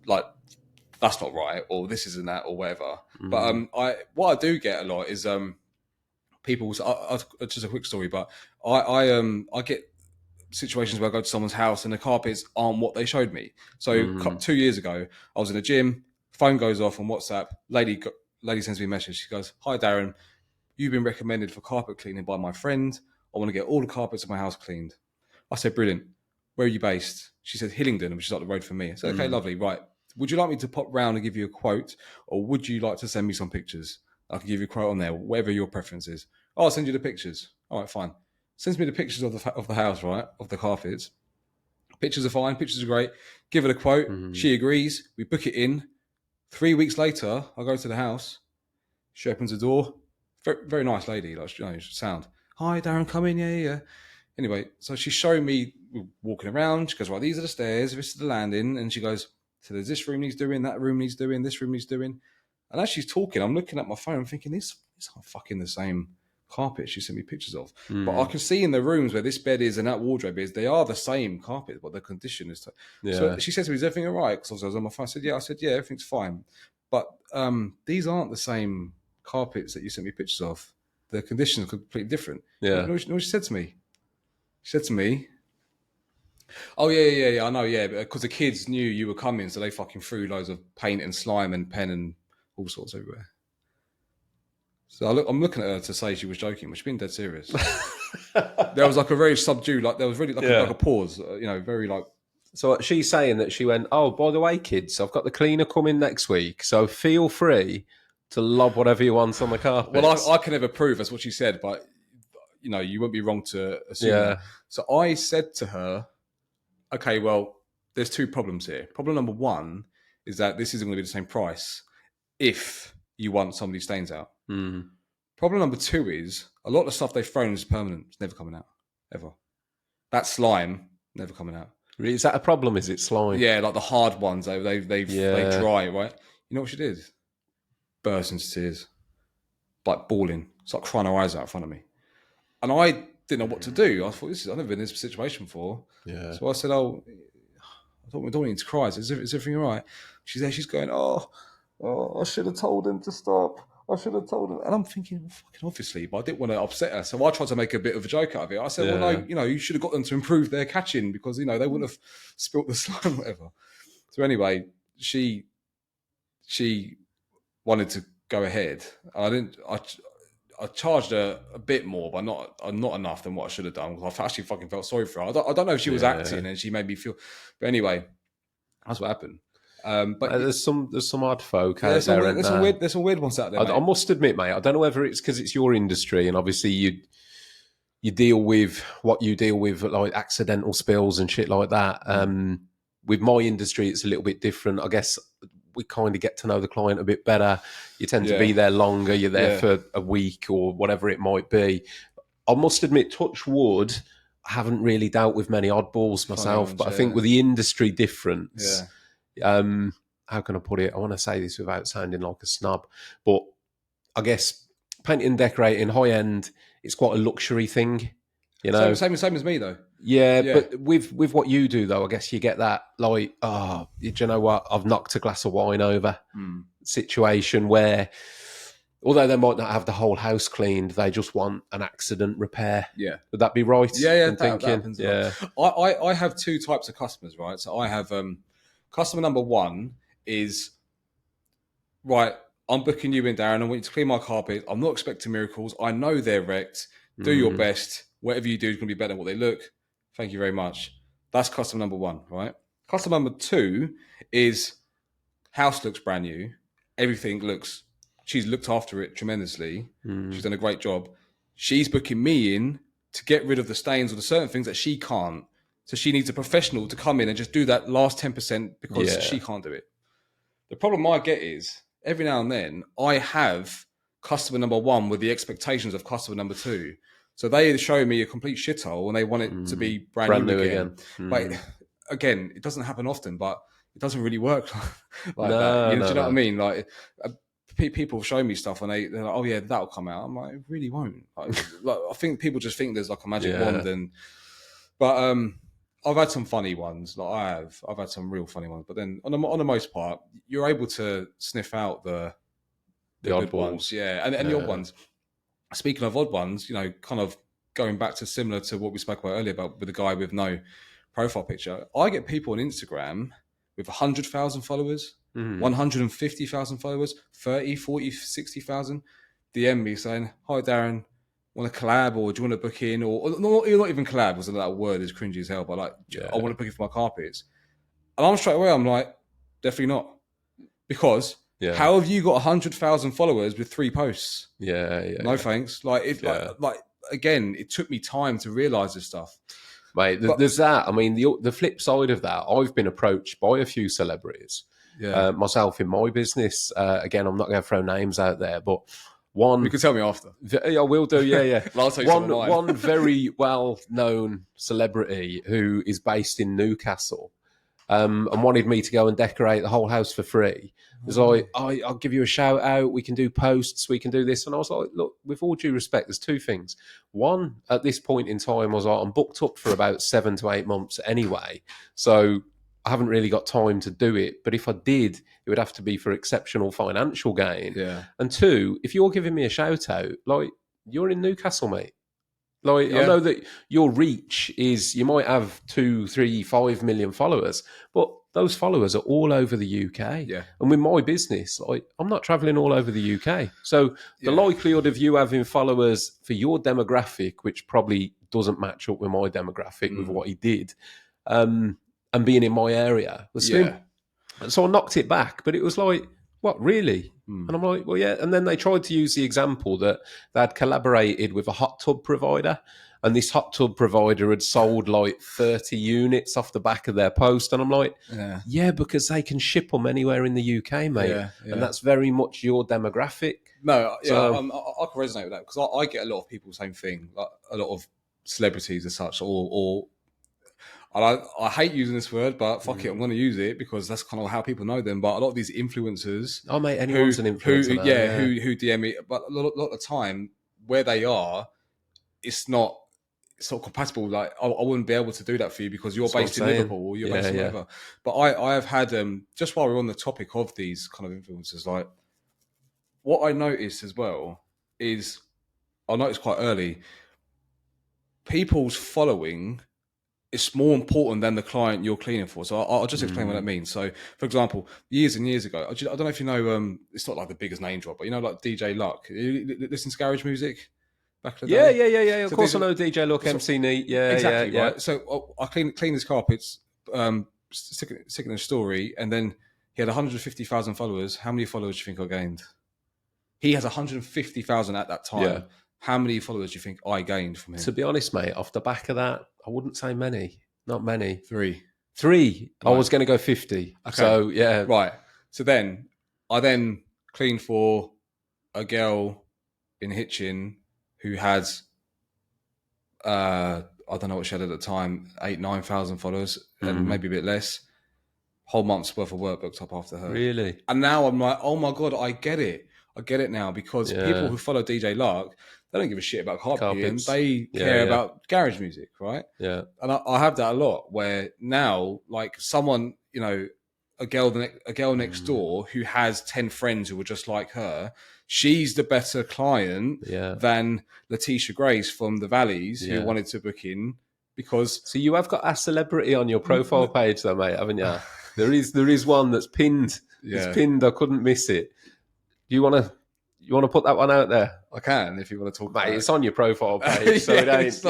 like, that's not right, or this isn't that, or whatever. But what I do get a lot is people. Just a quick story, but I get situations where I go to someone's house and the carpets aren't what they showed me. So 2 years ago, I was in a gym, phone goes off on WhatsApp. Lady sends me a message. She goes, "Hi Darren, you've been recommended for carpet cleaning by my friend. I want to get all the carpets in my house cleaned." I said, "Brilliant. Where are you based?" She said, "Hillingdon," which is up the road from me. I said, "Okay, lovely. Right. Would you like me to pop round and give you a quote, or would you like to send me some pictures? I can give you a quote on there, whatever your preference is." "Oh, I'll send you the pictures." "All right, fine." Sends me the pictures of the house, right, of the carpets. Pictures are fine. Pictures are great. Give her a quote. She agrees. We book it in. 3 weeks later, I go to the house. She opens the door. Very, very nice lady, like, sound. "Hi, Darren, come in. Yeah. Anyway, so she's showing me walking around. She goes, "Right, these are the stairs. This is the landing." And she goes, "So there's this room needs doing, that room needs doing, this room needs doing." And as she's talking, I'm looking at my phone, thinking, these aren't fucking the same carpet she sent me pictures of. But I can see in the rooms where this bed is and that wardrobe is, they are the same carpet, but the condition is. So she said to me, "Is everything all right?" Because I was on my phone. I said, "Yeah, everything's fine." But these aren't the same carpets that you sent me pictures of. The conditions are completely different. Yeah. You know what she said to me? She said to me, "Oh yeah, I know, yeah, because the kids knew you were coming, so they fucking threw loads of paint and slime and pen and all sorts everywhere." So I'm looking at her to say she was joking, but she's been dead serious. There was like a very subdued, like there was really like a pause, very like. So she's saying that she went, "Oh, by the way, kids, I've got the cleaner coming next week, so feel free to lob whatever you want on the carpet." Well, I can never prove that's what she said, but you won't be wrong to assume that. So I said to her, "Okay, well, there's two problems here. Problem number one is that this isn't going to be the same price if you want some of these stains out. Problem number two is a lot of the stuff they've thrown is permanent. It's never coming out, ever. That slime, never coming out." Is that a problem? Is it slime? Yeah, like the hard ones, they dry it, right? You know what she did? Burst into tears, like bawling. It's like crying her eyes out in front of me. And I didn't know what to do. I thought, I've never been in this situation before. Yeah. So I said, "Oh, I don't want you to cry. Is everything all right?" She's there. She's going, "Oh, I should have told him to stop. I should have told him." And I'm thinking, well, fucking obviously, but I didn't want to upset her. So I tried to make a bit of a joke out of it. I said, "Well, no, you should have got them to improve their catching because, they wouldn't have spilt the slime or whatever." So anyway, she wanted to go ahead. I charged her a bit more, but not enough than what I should have done. I actually fucking felt sorry for her. I don't know if she was acting and she made me feel. But anyway, that's what happened. But there's some odd folk out there. There's some weird ones out there. I must admit, mate, I don't know whether it's because it's your industry and obviously you deal with what you deal with, like accidental spills and shit like that. With my industry, it's a little bit different. I guess we kind of get to know the client a bit better. You tend to be there longer. You're there for a week or whatever it might be. I must admit, touch wood, I haven't really dealt with many oddballs myself, but I think with the industry difference, how can I put it? I want to say this without sounding like a snob, but I guess painting and decorating, high end, it's quite a luxury thing. Same as me though. Yeah, but with what you do though, I guess you get that like, oh, do you know what? I've knocked a glass of wine over situation where, although they might not have the whole house cleaned, they just want an accident repair. Yeah, would that be right? Yeah. That happens a lot. I have two types of customers, right? So I have customer number one is right. I'm booking you in, Darren. I want you to clean my carpet. I'm not expecting miracles. I know they're wrecked. Do your best. Whatever you do is going to be better than what they look. Thank you very much. That's customer number one, right? Customer number two is house looks brand new. Everything looks, she's looked after it tremendously. She's done a great job. She's booking me in to get rid of the stains or the certain things that she can't. So she needs a professional to come in and just do that last 10% because she can't do it. The problem I get is every now and then I have customer number one with the expectations of customer number two. So they show me a complete shithole and they want it to be brand new again. But again, it doesn't happen often. But it doesn't really work like No, that. You know, no, do you know what I no. mean? Like people show me stuff and they're like, oh yeah, that'll come out. I'm like, it really won't. Like I think people just think there's like a magic Yeah. wand, but I've had some funny ones. Like I've had some real funny ones. But then on the most part, you're able to sniff out the good ones, oddballs. yeah, and the odd ones. Speaking of odd ones, you know, kind of going back to similar to what we spoke about earlier about with the guy with no profile picture. I get people on Instagram with 100,000 followers, 150,000 followers, 30, 40, 60,000 DM me saying, hi Darren, want to collab or do you want to book in? Or not even collab, because that word is cringy as hell, but like, I want to book in for my carpets. And I'm straight away, I'm like, definitely not. Because how have you got 100,000 followers with 3 posts? No thanks. Like again, it took me time to realize this stuff. Mate, there's that. I mean, the flip side of that, I've been approached by a few celebrities, myself in my business. Again, I'm not going to throw names out there, but one... You can tell me after. I will do, yeah. I'll tell you one very well-known celebrity who is based in Newcastle and wanted me to go and decorate the whole house for free. It was like, I'll give you a shout out. We can do posts. We can do this. And I was like, look, with all due respect, there's 2 things. One, at this point in time, I was like, I'm booked up for about 7 to 8 months anyway. So I haven't really got time to do it. But if I did, it would have to be for exceptional financial gain. Yeah. And 2, if you're giving me a shout out, like, you're in Newcastle, mate. Like, I know that your reach is, you might have 2, 3, 5 million followers, but those followers are all over the UK. Yeah. And with my business, like, I'm not traveling all over the UK. So the likelihood of you having followers for your demographic, which probably doesn't match up with my demographic with what he did, and being in my area was slim. So I knocked it back, but it was like, what, really? And I'm like, well, yeah. And then they tried to use the example that they'd collaborated with a hot tub provider, and this hot tub provider had sold like 30 units off the back of their post. And I'm like, yeah, because they can ship them anywhere in the UK, mate. And that's very much your demographic. No, I can resonate with that, because I get a lot of people, same thing, like a lot of celebrities as such, or I hate using this word, but fuck it, I'm going to use it because that's kind of how people know them. But a lot of these influencers, oh mate, anyone's an influencer, who DM me, but a lot of the time where they are, it's not compatible. Like I wouldn't be able to do that for you because you're based in Liverpool or you're based in whatever. But I have had just while we're on the topic of these kind of influencers, like what I noticed as well is I noticed quite early people's following. It's more important than the client you're cleaning for. So I'll just explain what that means. So, for example, years and years ago, I don't know if you know, it's not like the biggest name drop, but you know, like DJ Luck. You listen to garage music back in the day? Yeah. Of course, I know DJ Luck, MC Neat. Yeah, exactly, yeah. Right. So I clean his carpets, sticking a story, and then he had 150,000 followers. How many followers do you think I gained? He has 150,000 at that time. Yeah. How many followers do you think I gained from him? To be honest, mate, off the back of that, I wouldn't say many. Not many. 3. Right. I was going to go 50. Okay. So, yeah. Right. So I cleaned for a girl in Hitchin who had, I don't know what she had at the time, 8,000-9,000 followers, and maybe a bit less. Whole month's worth of work booked up after her. Really? And now I'm like, oh my God, I get it. I get it now, because people who follow DJ Lark, they don't give a shit about carpets. They care about garage music, right? Yeah. And I have that a lot, where now, like someone, you know, a girl next door who has 10 friends who are just like her, she's the better client than Letitia Grace from the Valleys who wanted to book in, because... So you have got a celebrity on your profile page though, mate, haven't you? There is one that's pinned. Yeah. It's pinned. I couldn't miss it. Do you want to put that one out there? I can, if you want to talk about it. It's on your profile page, so it ain't,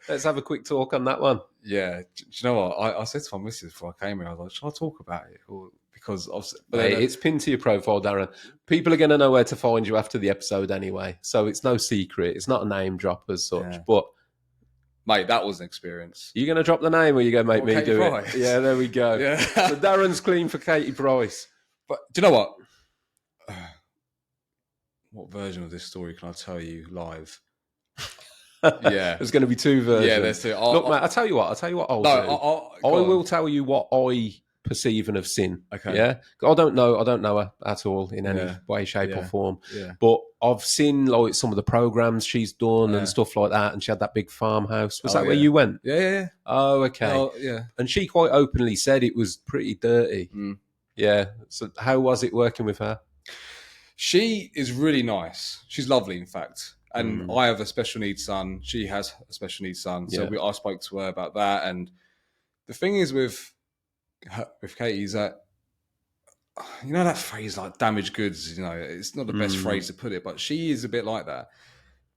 let's have a quick talk on that one. Yeah. Do you know what? I said to my missus before I came here, I was like, should I talk about it? Because it's pinned to your profile, Darren. People are going to know where to find you after the episode anyway, so it's no secret. It's not a name drop as such, but... Mate, that was an experience. You're going to drop the name, or you're going to make me Katie do Price. it? Yeah, there we go. Yeah. So Darren's clean for Katie Price. But do you know what? What version of this story can I tell you live? Yeah. There's going to be 2 versions. Yeah, there's 2. Look, mate, I'll tell you what I'll do. I will tell you what I perceiving of sin. Okay. Yeah, I don't know her at all in any Yeah. way, shape, or Yeah. form. Yeah. But I've seen like some of the programs she's done Yeah. and stuff like that, and she had that big farmhouse. Was Oh, that where yeah. you went? Yeah. Oh, okay. Oh, yeah. And she quite openly said it was pretty dirty. Mm. Yeah. So how was it working with her? She is really nice. She's lovely, in fact. And I have a special needs son. She has a special needs son. So Yeah. I spoke to her about that. And the thing is with Katie is that, you know, that phrase like damaged goods, you know, it's not the best phrase to put it, but she is a bit like that.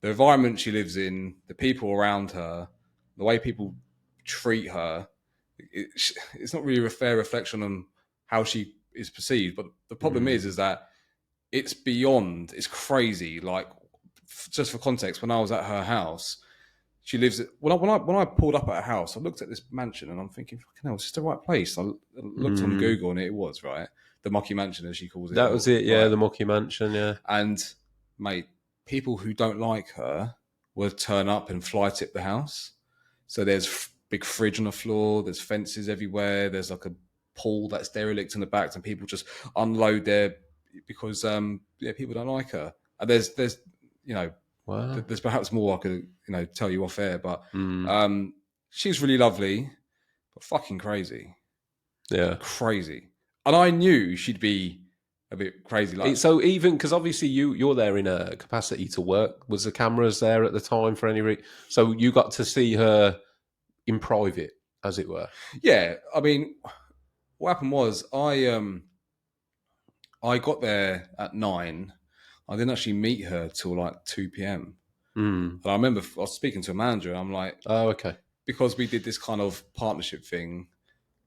The environment she lives in, the people around her, the way people treat her, it's not really a fair reflection on how she is perceived. But the problem is that it's beyond, it's crazy. Like, just for context, when I was at her house, she lives at, when I pulled up at her house, I looked at this mansion and I'm thinking, fucking hell, is this the right place? I looked on Google and it was, right? The Mucky Mansion, as she calls it. That was it, yeah, right? the Mucky Mansion, yeah. And, mate, people who don't like her will turn up and fly tip the house. So there's big fridge on the floor, there's fences everywhere, there's like a pool that's derelict in the back, and people just unload there because people don't like her. And there's you know, Wow. there's perhaps more I could tell you off air, but she's really lovely, but fucking crazy. Yeah. Crazy. And I knew she'd be a bit crazy. Like, so even because obviously you're there in a capacity to work. Was the cameras there at the time for any reason? So you got to see her in private, as it were. yeah, I mean, what happened was I got there at 9. I didn't actually meet her till like 2 p.m. And I remember I was speaking to a manager and I'm like, oh, okay. Because we did this kind of partnership thing.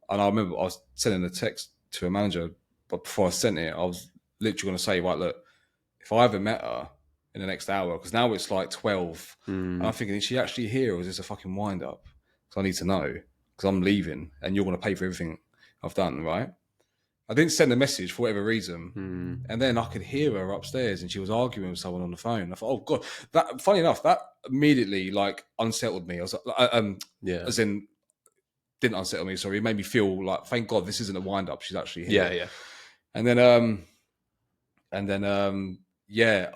And I remember I was sending a text to a manager, but before I sent it, I was literally going to say, right, look, if I ever met her in the next hour, because now it's like 12, and I'm thinking, is she actually here or is this a fucking wind up? Because I need to know, because I'm leaving and you're going to pay for everything I've done, right? I didn't send a message for whatever reason. And then I could hear her upstairs and she was arguing with someone on the phone. I thought, oh God, that, funny enough, that immediately like unsettled me. I was like, as in, didn't unsettle me, sorry. It made me feel like, thank God this isn't a wind up. She's actually here. Yeah. And then,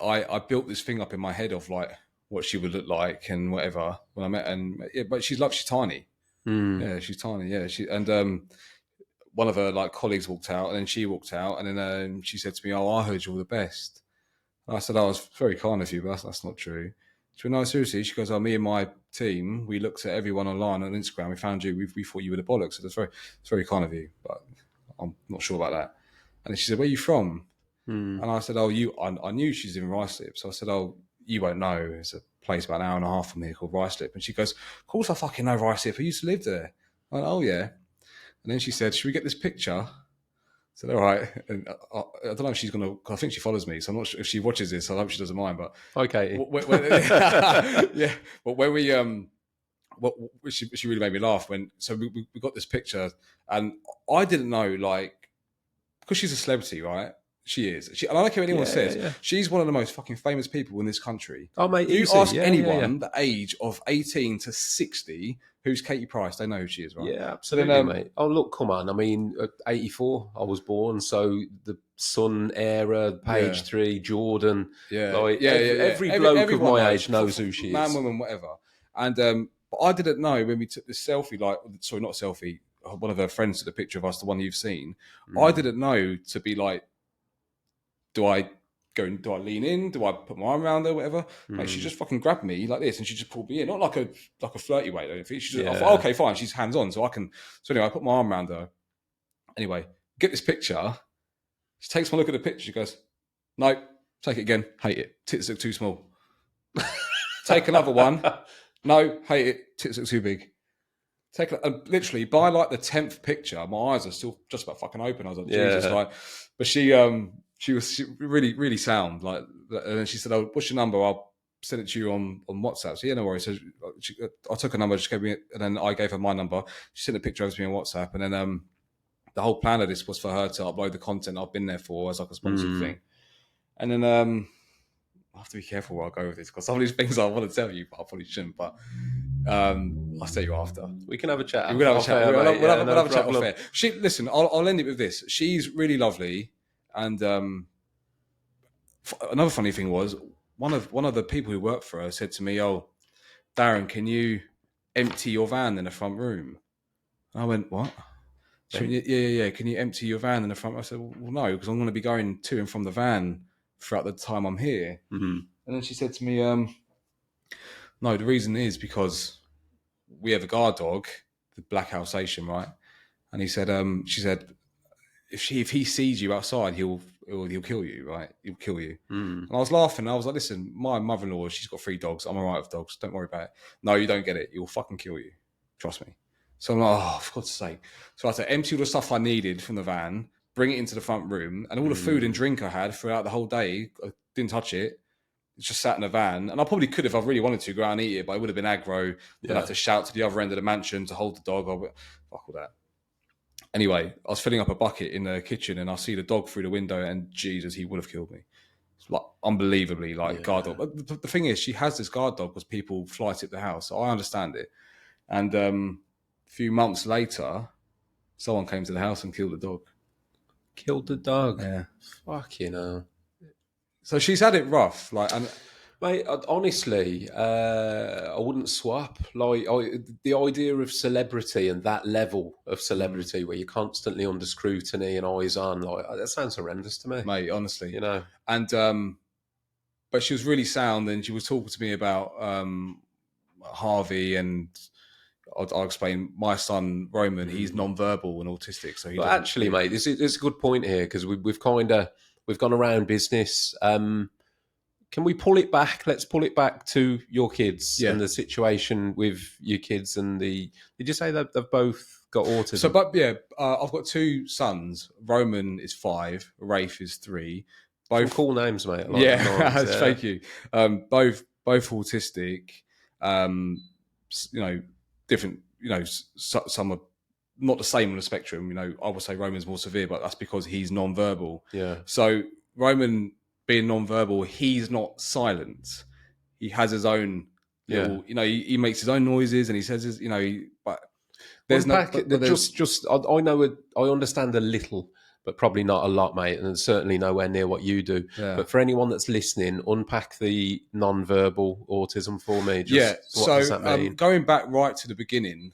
I built this thing up in my head of like what she would look like and whatever when I met. And yeah, but she's tiny. Yeah, she's tiny. Yeah, one of her like colleagues walked out, and then she walked out, and then she said to me, "Oh, I heard you're all the best." And I said, "Oh, it's very kind of you, but that's not true." She went, "No, seriously." She goes, "Oh, me and my team, we looked at everyone online on Instagram. We found you. We thought you were the bollocks. So it's very kind of you, but I'm not sure about that." And then she said, "Where are you from?" And I said, "Oh, I knew she's in Ruislip." So I said, "Oh, you won't know. It's a place about an hour and a half from here called Ruislip." And she goes, "Of course I fucking know Ruislip. I used to live there." I went, "Oh, yeah." And then she said, "Should we get this picture?" I said, "All right." And I don't know if she's going to, I think she follows me. So I'm not sure if she watches this. I hope she doesn't mind. But Okay. yeah. But when we, she really made me laugh we got this picture and I didn't know, like, because she's a celebrity, right? She is. And I don't care what anyone says. Yeah. She's one of the most fucking famous people in this country. Oh, mate, if you easy. ask Yeah, anyone the age of 18 to 60, who's Katie Price, they know who she is, right? Yeah, absolutely, mate. Oh, look, come on. I mean, at 84, I was born, so the Sun era, Page 3, Jordan. Every bloke of my age knows who she is. Man, woman, whatever. And but I didn't know when we took this selfie, not selfie, one of her friends took the picture of us, the one you've seen. I didn't know to be like, do I lean in? Do I put my arm around her? Whatever. Like, she just fucking grabbed me like this, and she just pulled me in, not like a flirty way or anything. She just, I thought, okay, fine. She's hands on, so I can. So anyway, I put my arm around her. Anyway, get this picture. She takes one look at the picture. She goes, "No, take it again. Hate it. Tits look too small." Take another one. "No, hate it. Tits look too big." And literally by like the 10th picture, my eyes are still just about fucking open. I was like, Jesus, like. But she was really, really sound. Like, and then she said, "Oh, what's your number? I'll send it to you on WhatsApp." So yeah, no worries. So I took a number, she gave me, and then I gave her my number. She sent a picture over to me on WhatsApp, and then the whole plan of this was for her to upload the content I've been there for as like a sponsored thing. And then I have to be careful where I go with this because some of these things I want to tell you, but I probably shouldn't. But I'll tell you after. We can have a chat. We'll have a chat. We'll have a chat off problem. air. Listen, I'll end it with this. She's really lovely, and another funny thing was one of the people who worked for her said to me, "Oh, Darren, can you empty your van in the front room?" And I went, "What?" She went, yeah. Can you empty your van in the front? I said, "Well, no, because I'm going to be going to and from the van throughout the time I'm here." Mm-hmm. And then she said to me, "No, the reason is because we have a guard dog, the black Alsatian, right?" And she said, if he sees you outside, he'll kill you, right? He'll kill you. And I was laughing. I was like, listen, my mother-in-law, she's got 3 dogs. I'm all right with dogs. Don't worry about it. No, you don't get it. He'll fucking kill you. Trust me. So I'm like, oh, for God's sake. So I had to empty all the stuff I needed from the van, bring it into the front room, and all the food and drink I had throughout the whole day, I didn't touch it. It's just sat in the van. And I probably could, if I really wanted to, go out and eat it, but it would have been aggro. Then I had to shout to the other end of the mansion to hold the dog. Fuck all that. Anyway, I was filling up a bucket in the kitchen and I see the dog through the window and Jesus, he would have killed me. It's like unbelievably guard dog. But the thing is, she has this guard dog because people fly tip the house. So I understand it. And a few months later, someone came to the house and killed the dog. Killed the dog? Yeah. Fuck, you know. So she's had it rough. Mate, honestly, I wouldn't swap. The idea of celebrity and that level of celebrity where you're constantly under scrutiny and eyes on, that sounds horrendous to me. Mate, honestly. You know. And but she was really sound and she was talking to me about Harvey, and I'll explain. My son Roman, he's nonverbal and autistic, so actually, mate, this is a good point here because we've gone around business. Can we pull it back? Let's pull it back to your kids and the situation with your kids and did you say that they've both got autism? So, I've got 2 sons. Roman is 5, Rafe is 3. Both cool names, mate. Thank you. Both autistic. Different. Some are not the same on the spectrum. I would say Roman's more severe, but that's because he's non-verbal. Yeah. So Roman, being non-verbal, he's not silent. He has his own little, he makes his own noises and he says his, but there's I understand a little, but probably not a lot, mate, and certainly nowhere near what you do. Yeah. But for anyone that's listening, unpack the non-verbal autism for me. What does that mean? Going back right to the beginning,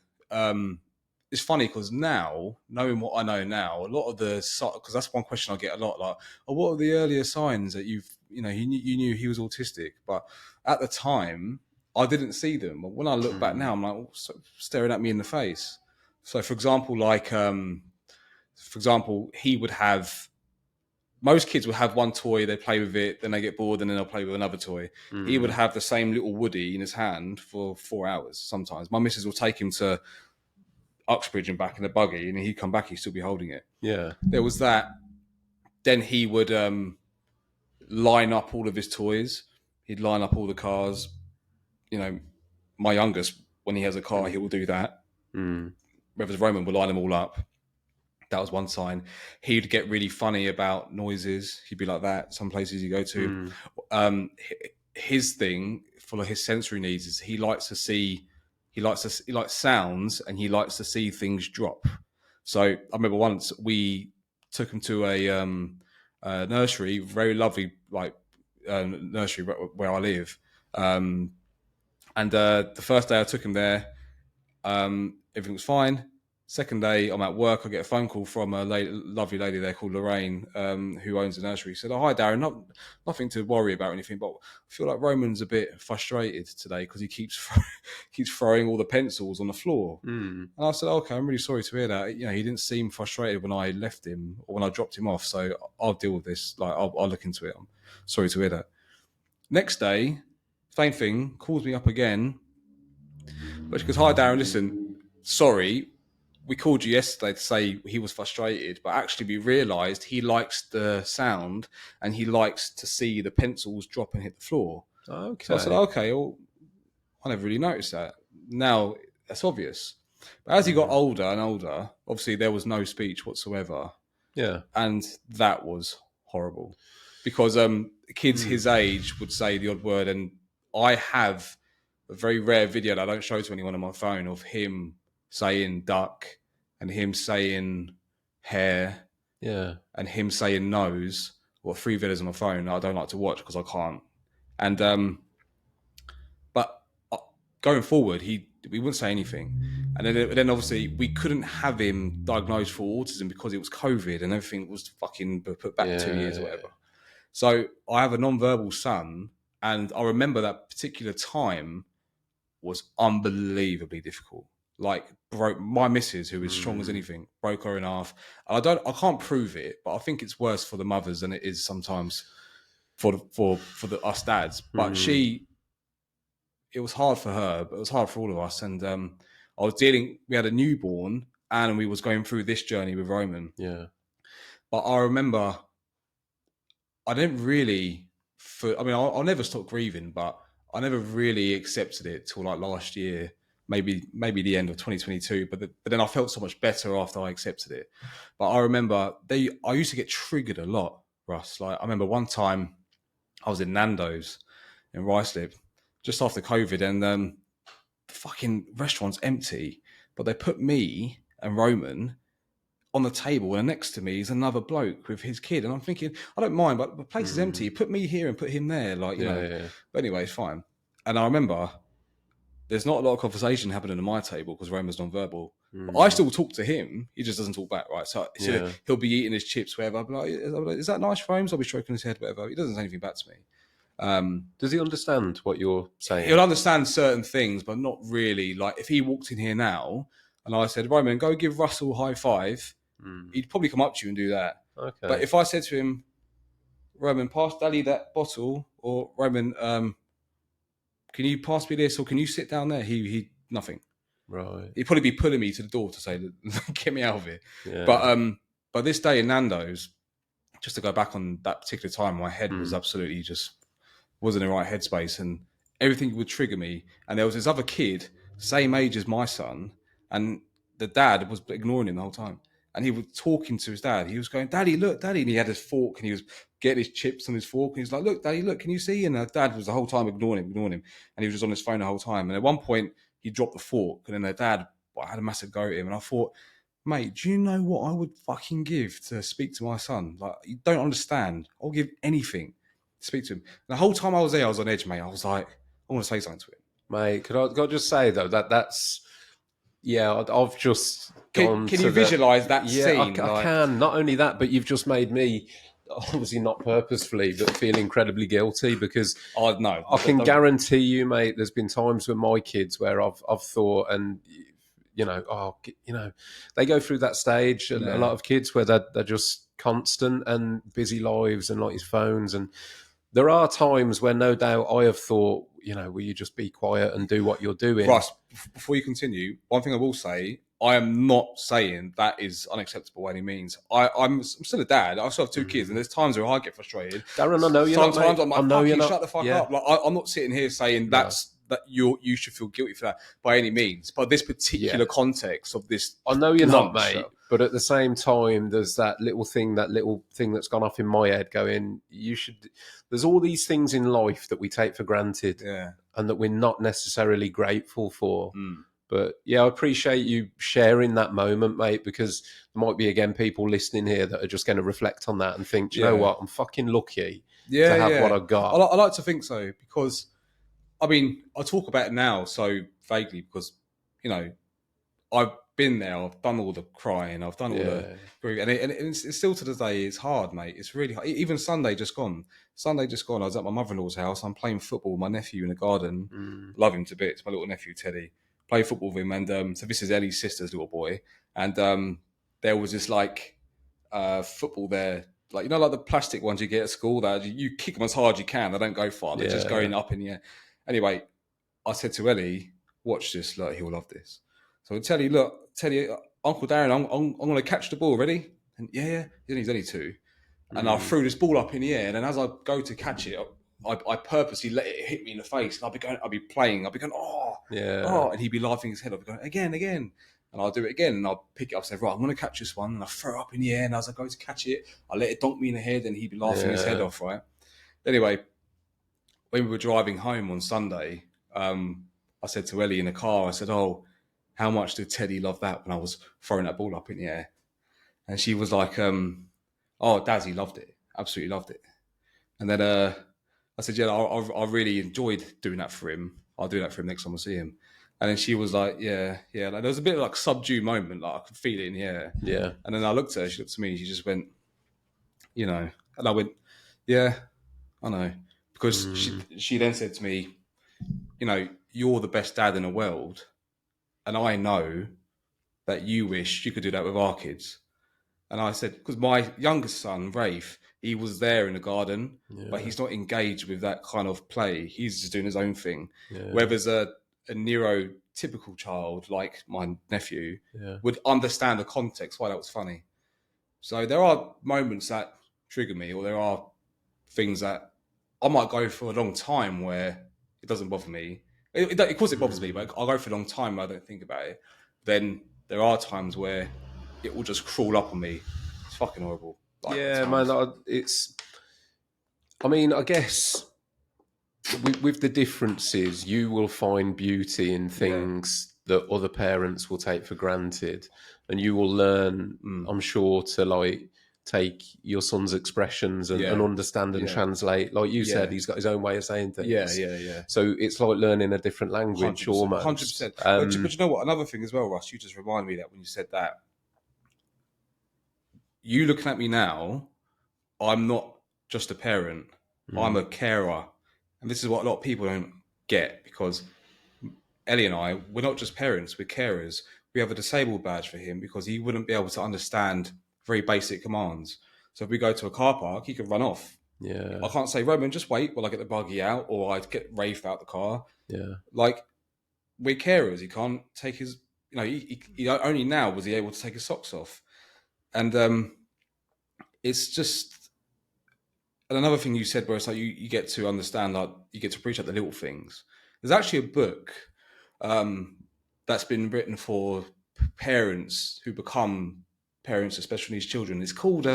it's funny because now, knowing what I know now, a lot of because that's one question I get a lot, like, oh, what are the earlier signs that you knew he was autistic? But at the time, I didn't see them. But when I look back now, I'm like, staring at me in the face. So, for example, he would have, most kids would have one toy, they play with it, then they get bored, and then they'll play with another toy. He would have the same little Woody in his hand for 4 hours sometimes. My missus will take him to Uxbridge and back in the buggy, and he'd come back, he'd still be holding it. Yeah. There was that. Then he would line up all of his toys. He'd line up all the cars. My youngest, when he has a car, he will do that. Whereas Roman will line them all up. That was one sign. He'd get really funny about noises. He'd be like that. Some places you go to. His thing for his sensory needs is he likes to see. He likes sounds, and he likes to see things drop. So I remember once we took him to a nursery, very lovely nursery where I live. And the first day I took him there, everything was fine. Second day, I'm at work. I get a phone call from a lovely lady there called Lorraine, who owns the nursery. She said, "Oh, hi, Darren. Nothing to worry about or anything, but I feel like Roman's a bit frustrated today because he keeps throwing all the pencils on the floor." And I said, "Okay, I'm really sorry to hear that. He didn't seem frustrated when I left him or when I dropped him off. So I'll deal with this. I'll look into it. I'm sorry to hear that." Next day, same thing. Calls me up again, but she goes, "Hi, Darren. Listen, sorry. We called you yesterday to say he was frustrated, but actually we realised he likes the sound and he likes to see the pencils drop and hit the floor." Okay. So I said, "Okay, well, I never really noticed that. Now that's obvious." But as he got older and older, obviously there was no speech whatsoever. Yeah. And that was horrible because kids his age would say the odd word, and I have a very rare video that I don't show to anyone on my phone of him saying duck and him saying hair and him saying nose, or 3 videos on my phone that I don't like to watch because I can't. And but going forward, we wouldn't say anything. And then obviously we couldn't have him diagnosed for autism because it was COVID and everything was fucking put back 2 years or whatever. So I have a nonverbal son, and I remember that particular time was unbelievably difficult. Like, broke my missus, who is strong as anything, broke her in half. And I can't prove it, but I think it's worse for the mothers than it is sometimes for us dads. But it was hard for her, but it was hard for all of us. And we had a newborn, and we was going through this journey with Roman. Yeah. But I remember I didn't really, I'll never stop grieving, but I never really accepted it till like last year, maybe the end of 2022. But then I felt so much better after I accepted it. But I remember I used to get triggered a lot, Russ. Like, I remember one time I was in Nando's in Ruislip just after COVID, and the fucking restaurant's empty, but they put me and Roman on the table, and next to me is another bloke with his kid, and I'm thinking, I don't mind, but the place is empty. Put me here and put him there, like, you know. Yeah. But anyway, it's fine. And I remember there's not a lot of conversation happening at my table because Roman's non-verbal. But I still talk to him. He just doesn't talk back, right? So he'll be eating his chips, whatever. I'll be like, is that nice, Rome's? I'll be stroking his head, whatever. He doesn't say anything back to me. Does he understand what you're saying? He'll understand certain things, but not really. Like, if he walked in here now and I said, Roman, go give Russell a high five, he'd probably come up to you and do that. Okay. But if I said to him, Roman, pass Daddy that bottle, or Roman, can you pass me this, or can you sit down there? He nothing. Right. He'd probably be pulling me to the door to say, get me out of here. Yeah. But this day in Nando's, just to go back on that particular time, my head was absolutely just wasn't in the right headspace, and everything would trigger me. And there was this other kid, same age as my son, and the dad was ignoring him the whole time. And he was talking to his dad. He was going, Daddy, look, Daddy. And he had his fork, and he was getting his chips on his fork. And he was like, look, Daddy, look, can you see? And the dad was the whole time ignoring him. And he was just on his phone the whole time. And at one point, he dropped the fork. And then the dad had a massive go at him. And I thought, mate, do you know what I would fucking give to speak to my son? Like, you don't understand. I'll give anything to speak to him. And the whole time I was there, I was on edge, mate. I was like, I want to say something to him. Mate, could I just say, though, that's... Yeah, I've just gone Can you visualise that scene? I can. Not only that, but you've just made me, obviously not purposefully, but feel incredibly guilty, because I can guarantee you, mate, there's been times with my kids where I've thought, and they go through that stage. A lot of kids where they're just constant and busy lives and like his phones, and there are times where no doubt I have thought, will you just be quiet and do what you're doing? Russ, before you continue, one thing I will say, I am not saying that is unacceptable by any means. I'm still a dad. I still have 2 kids, and there's times where I get frustrated. Darren, I know you're not. Sometimes I'm like, shut the fuck up. Like, I'm not sitting here saying that you should feel guilty for that by any means. But this particular context of this, I know you're not, mate. But at the same time, there's that little thing that's gone off in my head going, there's all these things in life that we take for granted and that we're not necessarily grateful for. But I appreciate you sharing that moment, mate, because there might be, again, people listening here that are just going to reflect on that and think, do you know what? I'm fucking lucky to have what I've got. I like to think so, because, I talk about it now so vaguely because, I've been there. I've done all the crying. I've done all the grieving, and it's still to this day. It's hard, mate. It's really hard. Even Sunday just gone. I was at my mother-in-law's house. I'm playing football with my nephew in the garden. Love him to bits. My little nephew Teddy. Play football with him, and so this is Ellie's sister's little boy. And there was this football there, like the plastic ones you get at school that you kick them as hard as you can. They don't go far. They're just going up in the air. Anyway, I said to Ellie, "Watch this. Look, he'll love this." So I tell you, Uncle Darren, I'm going to catch the ball. Ready? And he's only 2. And I threw this ball up in the air. And then as I go to catch it, I purposely let it hit me in the face. And I'll be playing. I'll be going, oh. And he'd be laughing his head off, going, again. And I'll do it again. And I'll pick it up and say, right, I'm going to catch this one. And I throw it up in the air. And as I go to catch it, I let it donk me in the head. And he'd be laughing his head off, right? Anyway, when we were driving home on Sunday, I said to Ellie in the car, I said, "Oh, how much did Teddy love that when I was throwing that ball up in the air?" And she was like, "Oh, Daz, he loved it. Absolutely loved it." And then I said, "Yeah, I really enjoyed doing that for him. I'll do that for him next time I see him." And then she was like, "Yeah, yeah." Like, there was a bit of like subdued moment, like I could feel it in the air. Yeah. And then I looked at her. She looked at me. She just went, and I went, "Yeah, I know," because she then said to me, "You're the best dad in the world, and I know that you wish you could do that with our kids." And I said, because my youngest son, Rafe, he was there in the garden, but he's not engaged with that kind of play. He's just doing his own thing. Yeah. Whereas a neurotypical child like my nephew Yeah. would understand the context why that was funny. So there are moments that trigger me, or there are things that I might go for a long time where it doesn't bother me. Of course, it bothers me, but I'll go for a long time and I don't think about it. Then there are times where it will just crawl up on me. It's fucking horrible. Like, Yeah, man. I mean, I guess with the differences, you will find beauty in things that other parents will take for granted, and you will learn, I'm sure, to like take your son's expressions and understand and translate. Like you said, he's got his own way of saying things. Yeah. So it's like learning a different language, 100%. almost. 100%. But you know what? Another thing as well, Russ, you just reminded me that when you said that, you looking at me now, I'm not just a parent. I'm a carer. And this is what a lot of people don't get, because Ellie and I, we're not just parents, we're carers. We have a disabled badge for him because he wouldn't be able to understand very basic commands. So if we go to a car park, he could run off. Yeah. I can't say, "Roman, just wait while I get the buggy out," or I'd get Rafe out the car. Yeah. Like, we're carers. He can't take his, he only now was he able to take his socks off. And it's just, and another thing you said where it's like you get to understand, like you get to appreciate the little things. There's actually a book that's been written for parents who become parents of special needs children. It's called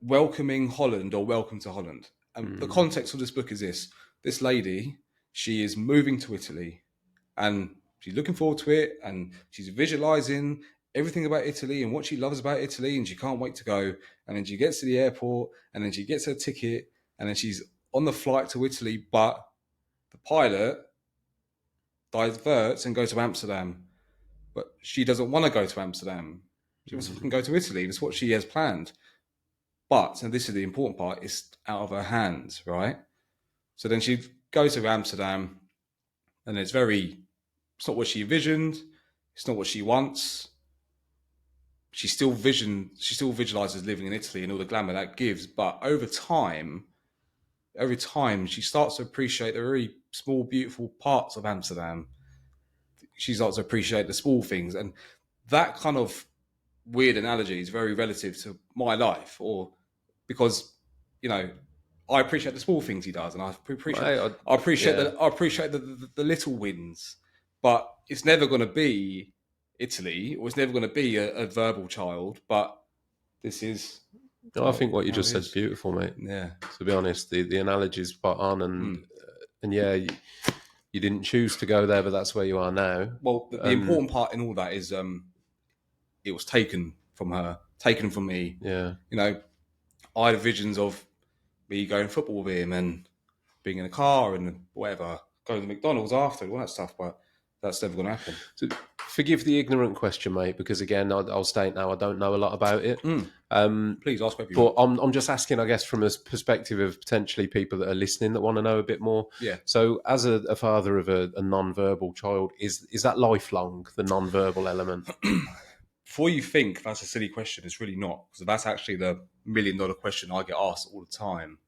Welcoming Holland, or Welcome to Holland. And the context of this book is this: this lady, she is moving to Italy, and she's looking forward to it, and she's visualizing everything about Italy and what she loves about Italy, and she can't wait to go. And then she gets to the airport, and then she gets her ticket, and then she's on the flight to Italy, but the pilot diverts and goes to Amsterdam. But she doesn't want to go to Amsterdam. She wants to fucking go to Italy. That's what she has planned. But, and this is the important part, it's out of her hands, right? So then she goes to Amsterdam, and it's not what she envisioned. It's not what she wants. She still visualizes living in Italy and all the glamour that gives. But over time, she starts to appreciate the very small, beautiful parts of Amsterdam. She starts to appreciate the small things. And that kind of weird analogy is very relative to my life, or because, I appreciate the small things he does, and I appreciate the little wins, but it's never going to be Italy, or it's never going to be a verbal child. But this is. I think what you just said is beautiful, mate. Yeah. To be honest, the analogy is spot on, and yeah, you didn't choose to go there, but that's where you are now. Well, the important part in all that is it was taken from her, taken from me. Yeah. I had visions of me going football with him and being in a car and whatever, going to McDonald's after, all that stuff, but that's never going to happen. So, forgive the ignorant question, mate, because again, I'll state now I don't know a lot about it. Please ask everyone. But I'm just asking, I guess, from a perspective of potentially people that are listening that want to know a bit more. Yeah. So, as a father of a non-verbal child, is that lifelong, the non-verbal element? Before you think that's a silly question, it's really not, because that's actually the $1 million question I get asked all the time.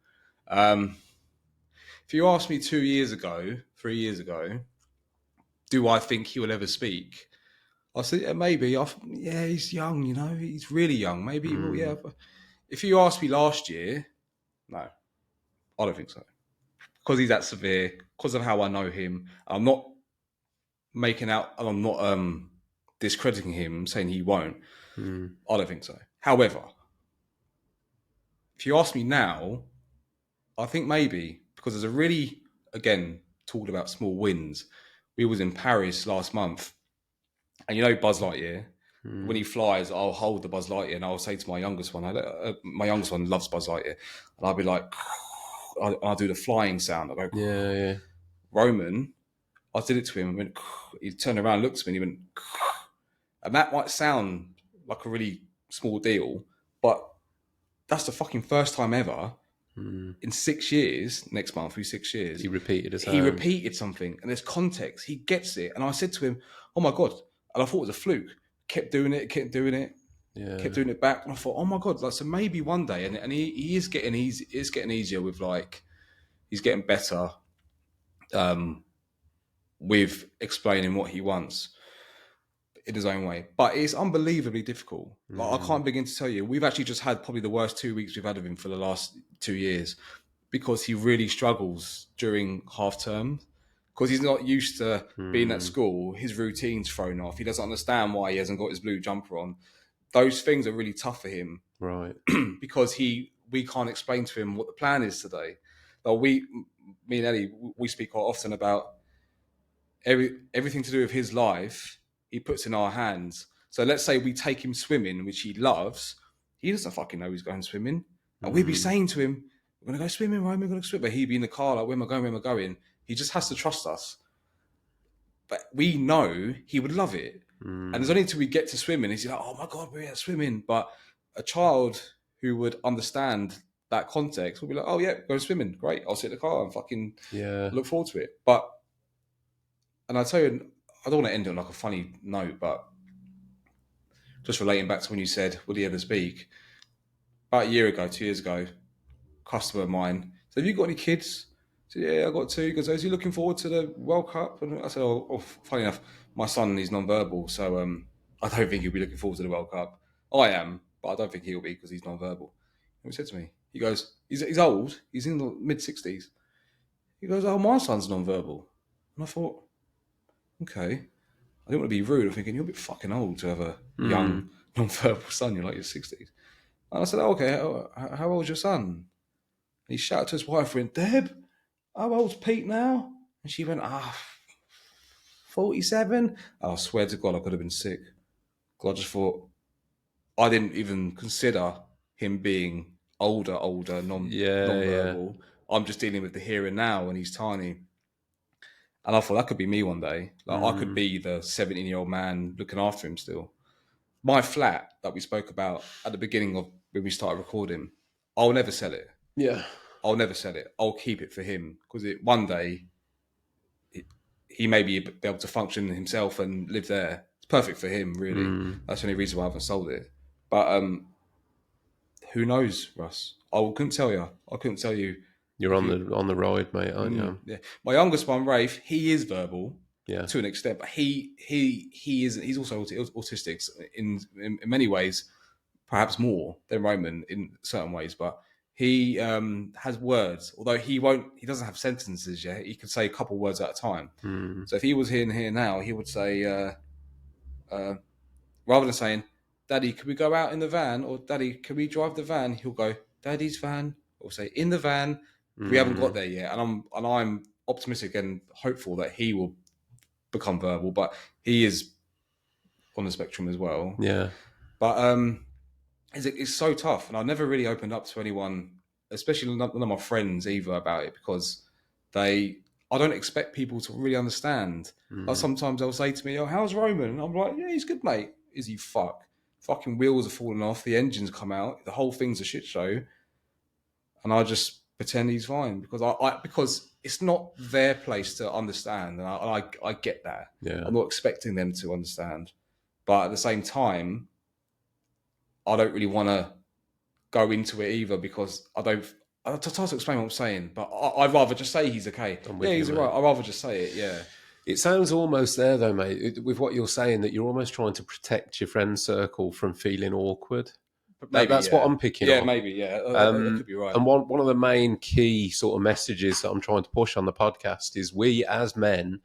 If you asked me 2 years ago, 3 years ago, do I think he will ever speak? I said, yeah, maybe. Yeah, he's young, he's really young. Maybe he will, yeah. But if you asked me last year, no, I don't think so. Because he's that severe, because of how I know him. I'm not discrediting him, saying he won't. I don't think so. However, if you ask me now, I think maybe, because there's a really, again, talking about small wins. We was in Paris last month, and you know Buzz Lightyear. When he flies, I'll hold the Buzz Lightyear and I'll say to my youngest one, my youngest one loves Buzz Lightyear, and I'll be like, I'll do the flying sound. I go, Yeah. Roman, I did it to him. I went, he turned around, looked at me, and he went, and that might sound like a really small deal, but that's the fucking first time ever in 6 years. Next month, will be 6 years. He repeated his He repeated something, and there's context. He gets it, and I said to him, "Oh my god!" And I thought it was a fluke. Kept doing it, kept doing it back, and I thought, "Oh my god!" Like, so maybe one day, and he is getting easy. It's getting easier with like, he's getting better with explaining what he wants in his own way, but it's unbelievably difficult. Like, I can't begin to tell you. We've actually just had probably the worst 2 weeks we've had of him for the last 2 years, because he really struggles during half term, because he's not used to being at school. His routine's thrown off. He doesn't understand why he hasn't got his blue jumper on. Those things are really tough for him, right? because we can't explain to him what the plan is today. Like, me and Ellie, we speak quite often about everything to do with his life. He puts in our hands. So let's say we take him swimming, which he loves. He doesn't fucking know he's going swimming. And we'd be saying to him, "We're going to go swimming, right? We're going to swim." But he'd be in the car like, "Where am I going? Where am I going?" He just has to trust us. But we know he would love it. And it's only until we get to swimming, he's like, "Oh my God, we're at swimming." But a child who would understand that context would be like, "Oh yeah, go swimming. Great. I'll sit in the car and fucking look forward to it." And I tell you, I don't want to end it on like a funny note, but just relating back to when you said, "Would he ever speak?" About a year ago, 2 years ago, customer of mine said, "Have you got any kids?" I said, "Yeah, I got two." He goes, "Is he looking forward to the World Cup?" And I said, "Oh, funny enough, my son is nonverbal, so I don't think he'll be looking forward to the World Cup. I am, but I don't think he'll be, because he's nonverbal." And he said to me, he goes, he's old, he's in the mid-60s. He goes, "Oh, my son's nonverbal." And I thought, okay. I didn't want to be rude. I'm thinking, you're a bit fucking old to have a young, non-verbal son. You're like your 60s. And I said, "Oh, okay, how old's your son?" And he shouted to his wife, went, "Deb, how old's Pete now?" And she went, 47. I swear to God, I could have been sick. I just thought, I didn't even consider him being older, non-verbal. I'm just dealing with the here and now, and he's tiny. And I thought that could be me one day. Like, I could be the 17-year-old man looking after him still. My flat that we spoke about at the beginning of when we started recording, I'll never sell it. Yeah. I'll never sell it. I'll keep it for him, because one day he may be able to function himself and live there. It's perfect for him, really. That's the only reason why I haven't sold it. But who knows, Russ? I couldn't tell you. I couldn't tell you. You're on the ride, mate, aren't you? Yeah. My youngest one, Rafe, he is verbal, to an extent, but he is. He's also autistic in many ways, perhaps more than Roman in certain ways. But he has words, although he doesn't have sentences yet. He could say a couple words at a time. So if he was here now, he would say, rather than saying, "Daddy, can we go out in the van?" or "Daddy, can we drive the van?" he'll go, "Daddy's van," or say, "In the van." We haven't got there yet, and I'm optimistic and hopeful that he will become verbal, but he is on the spectrum as well. Yeah. But it's so tough, and I've never really opened up to anyone, especially none of my friends either, about it, because I don't expect people to really understand. Like, sometimes they'll say to me, "Oh, how's Roman?" And I'm like, "Yeah, he's good, mate." Is he fucking wheels are falling off, the engines come out, the whole thing's a shit show, and I just pretend he's fine, because it's not their place to understand, and I get that. Yeah. I'm not expecting them to understand, but at the same time, I don't really want to go into it either, because I try to explain what I'm saying, but I'd rather just say he's okay. Yeah, he's all right. I'd rather just say it. Yeah. It sounds almost there, though, mate, with what you're saying, that you're almost trying to protect your friend circle from feeling awkward. That's what I'm picking up. Yeah, maybe, yeah. That could be right. And one of the main key sort of messages that I'm trying to push on the podcast is we as men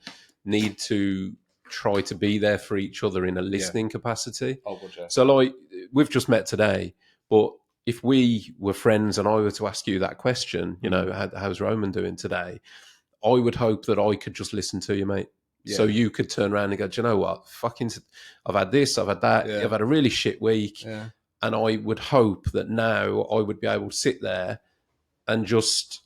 need to try to be there for each other in a listening capacity. Oh, God, yeah. So, like, we've just met today, but if we were friends and I were to ask you that question, you know, how's Roman doing today? I would hope that I could just listen to you, mate. Yeah. So you could turn around and go, do you know what? I've had this, I've had that, Yeah. I've had a really shit week. Yeah. And I would hope that now I would be able to sit there and just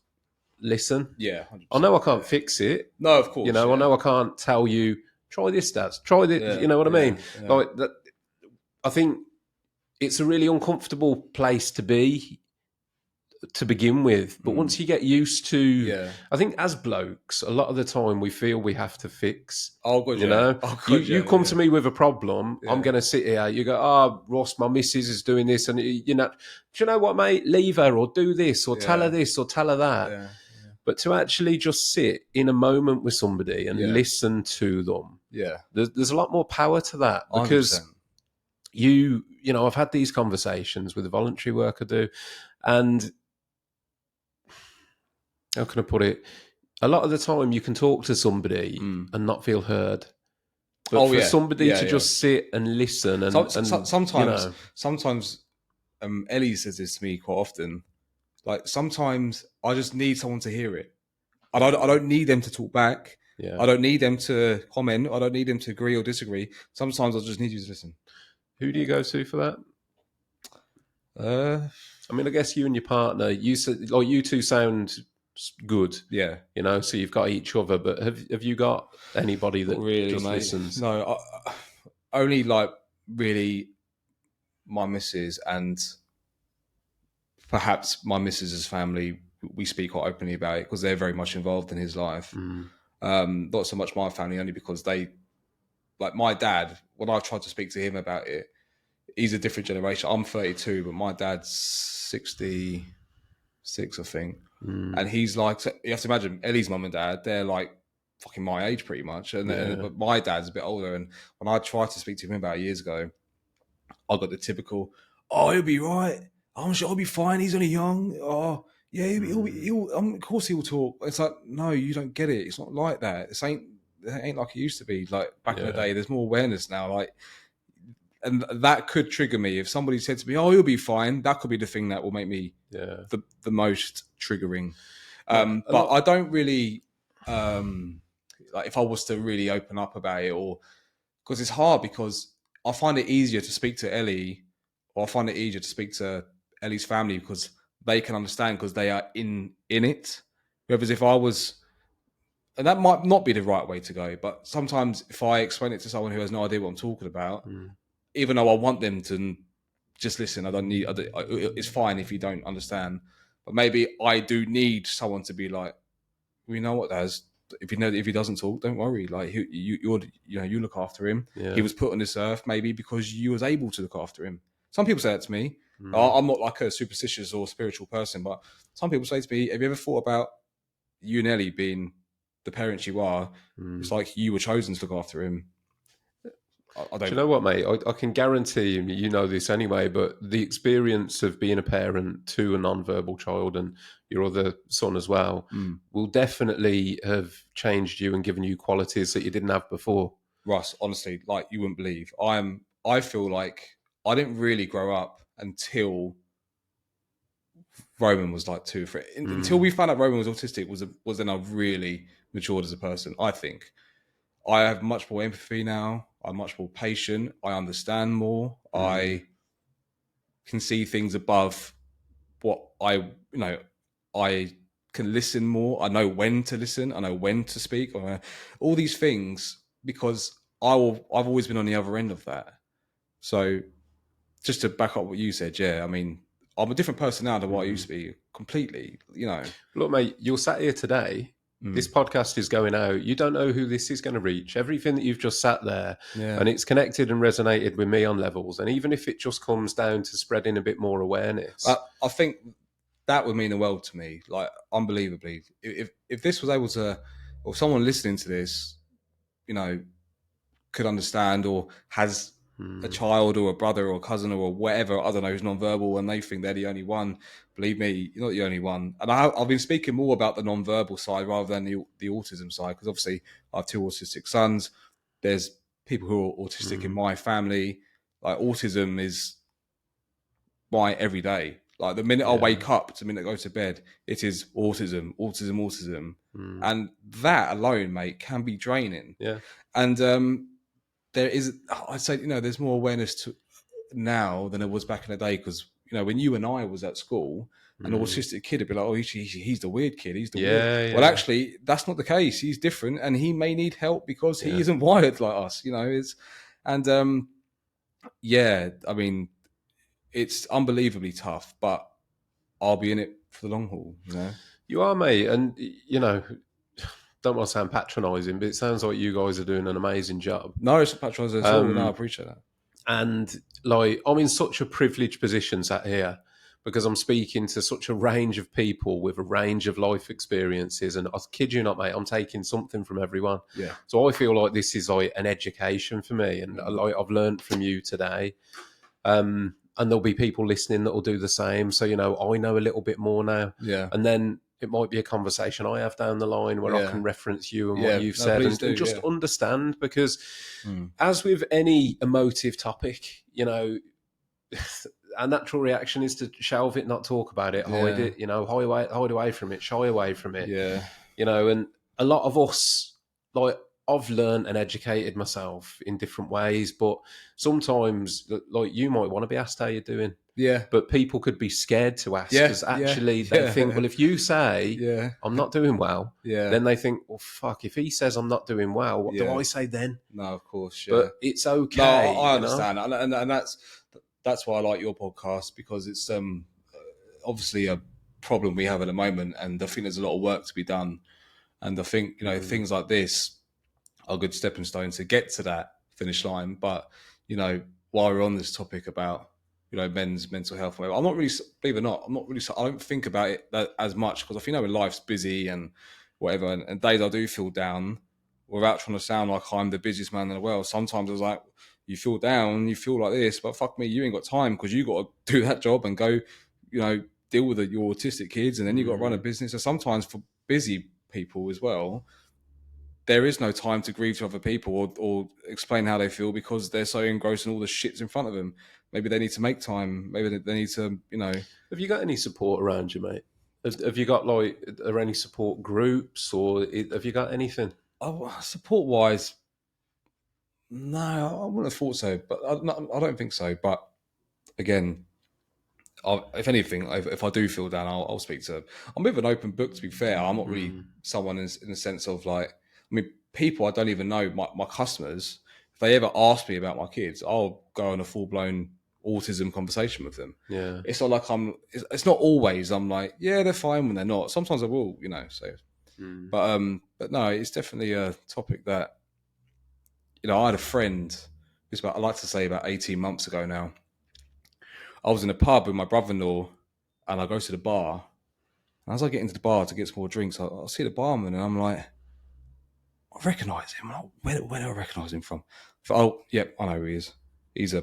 listen. Yeah. I 100%. know I can't fix it. No, of course. I know I can't tell you, try this, Dad, try this. Yeah. You know what I mean? Yeah. Like that. I think it's a really uncomfortable place to be to begin with. But once you get used to, I think as blokes, a lot of the time we feel we have to fix. Oh, God, you know, you come to me with a problem, I'm going to sit here. You go, oh, Ross, my missus is doing this, and do you know what, mate? Leave her, or do this, or tell her this, or tell her that. Yeah. But to actually just sit in a moment with somebody and listen to them, there's a lot more power to that, because 100%. I've had these conversations with the voluntary work I do, and how can I put it? A lot of the time you can talk to somebody and not feel heard. But for somebody to just sit and listen and sometimes Ellie says this to me quite often. Like, sometimes I just need someone to hear it. I don't need them to talk back. I don't need them to comment. I don't need them to agree or disagree. Sometimes I just need you to listen. Who do you go to for that? I mean, I guess you and your partner, you two sound good. Yeah. So you've got each other, but have you got anybody that really, just listens? No, only like really my missus and perhaps my missus's family. We speak quite openly about it because they're very much involved in his life. Not so much my family, only because they, like my dad, when I've tried to speak to him about it, he's a different generation. I'm 32, but my dad's 66, I think. And he's like, you have to imagine Ellie's mum and dad, they're like fucking my age pretty much. But my dad's a bit older. And when I tried to speak to him about years ago, I got the typical, oh, he'll be right. I'm sure he'll be fine. He's only young. Oh, yeah, of course he'll talk. It's like, no, you don't get it. It's not like that. It ain't like it used to be. Like back in the day, there's more awareness now. Like, and that could trigger me if somebody said to me, "Oh, he'll be fine." That could be the thing that will make me the most triggering. But I don't really like if I was to really open up about it, or because it's hard, because I find it easier to speak to Ellie, or I find it easier to speak to Ellie's family because they can understand because they are in it. Whereas if I was, and that might not be the right way to go, but sometimes if I explain it to someone who has no idea what I'm talking about, even though I want them to just listen, it's fine if you don't understand. But maybe I do need someone to be like, we know what that's. If he doesn't talk, don't worry. Like you look after him. Yeah. He was put on this earth maybe because you was able to look after him. Some people say that to me. I'm not like a superstitious or spiritual person, but some people say to me, "Have you ever thought about you and Ellie being the parents you are? It's like you were chosen to look after him." I don't. Do you know what, mate? I can guarantee you know this anyway, but the experience of being a parent to a non-verbal child and your other son as well will definitely have changed you and given you qualities that you didn't have before. Russ, honestly, like you wouldn't believe. I feel like I didn't really grow up until Roman was like 2 or 3. Until we found out Roman was autistic was then I really matured as a person, I think. I have much more empathy now. I'm much more patient. I understand more. I can see things above what I can listen more. I know when to listen. I know when to speak. All these things, because I've always been on the other end of that. So just to back up what you said, I mean, I'm a different person now than what I used to be completely, Look, mate, you're sat here today. This podcast is going out. You don't know who this is going to reach. Everything that you've just sat there, and it's connected and resonated with me on levels. And even if it just comes down to spreading a bit more awareness, I think that would mean the world to me. Like, unbelievably, if this was able to, or someone listening to this, could understand or has a child or a brother or a cousin or whatever, I don't know, who's nonverbal, and they think they're the only one. Believe me, you're not the only one. And I've been speaking more about the nonverbal side rather than the autism side, because obviously I have 2 autistic sons. There's people who are autistic in my family. Like, autism is my everyday. Like, the minute I wake up to the minute I go to bed, it is autism, autism, autism. And that alone, mate, can be draining. Yeah. And there is, I'd say, there's more awareness to now than there was back in the day. Because, when you and I was at school, an autistic kid would be like, oh, he's the weird kid. He's the weird. Yeah. Well, actually, that's not the case. He's different and he may need help because he isn't wired like us, I mean, it's unbelievably tough, but I'll be in it for the long haul, You are, mate. And, don't want to sound patronising, but it sounds like you guys are doing an amazing job. No, it's not patronising at all. No, I appreciate that. And like, I'm in such a privileged position sat here because I'm speaking to such a range of people with a range of life experiences. And I kid you not, mate, I'm taking something from everyone. Yeah. So I feel like this is like an education for me. And like, I've learned from you today. And there'll be people listening that will do the same. So, I know a little bit more now. Yeah. And then it might be a conversation I have down the line where I can reference you and what you've said and just understand, because as with any emotive topic, our natural reaction is to shelve it, not talk about it, hide it, hide away from it, shy away from it. Yeah. And a lot of us, like, I've learned and educated myself in different ways, but sometimes, like, you might want to be asked how you're doing. Yeah. But people could be scared to ask because actually they think, well, if you say I'm not doing well, then they think, well, fuck, if he says I'm not doing well, what do I say then? No, of course, But it's okay. No, I understand. And that's why I like your podcast, because it's obviously a problem we have at the moment, and I think there's a lot of work to be done. And I think, things like this are good stepping stones to get to that finish line. But, while we're on this topic about, men's mental health, I'm not really, believe it or not, I don't think about it as much, because I think, when life's busy and whatever, and days I do feel down, without trying to sound like I'm the busiest man in the world, sometimes I was like, you feel down, you feel like this, but fuck me, you ain't got time, because you got to do that job and go, deal with your autistic kids, and then you got to run a business. So sometimes for busy people as well, there is no time to grieve to other people or explain how they feel, because they're so engrossed in all the shits in front of them. Maybe they need to make time. Maybe they need to, Have you got any support around you, mate? Have you got, like, are there any support groups, or have you got anything? Oh, support-wise, no, I wouldn't have thought so. But I don't think so. But again, if anything, if I do feel down, I'll speak to. I'm a bit of an open book, to be fair. I'm not really someone in the sense of, like, people I don't even know, my customers, if they ever ask me about my kids, I'll go on a full-blown autism conversation with them. Yeah. It's not like it's not always I'm like, yeah, they're fine when they're not. Sometimes I will, so. But no, it's definitely a topic that, I had a friend, I like to say about 18 months ago now. I was in a pub with my brother-in-law, and I go to the bar. And as I get into the bar to get some more drinks, I see the barman, and I'm like, I recognise him. Where do I recognise him from? I know who he is. He's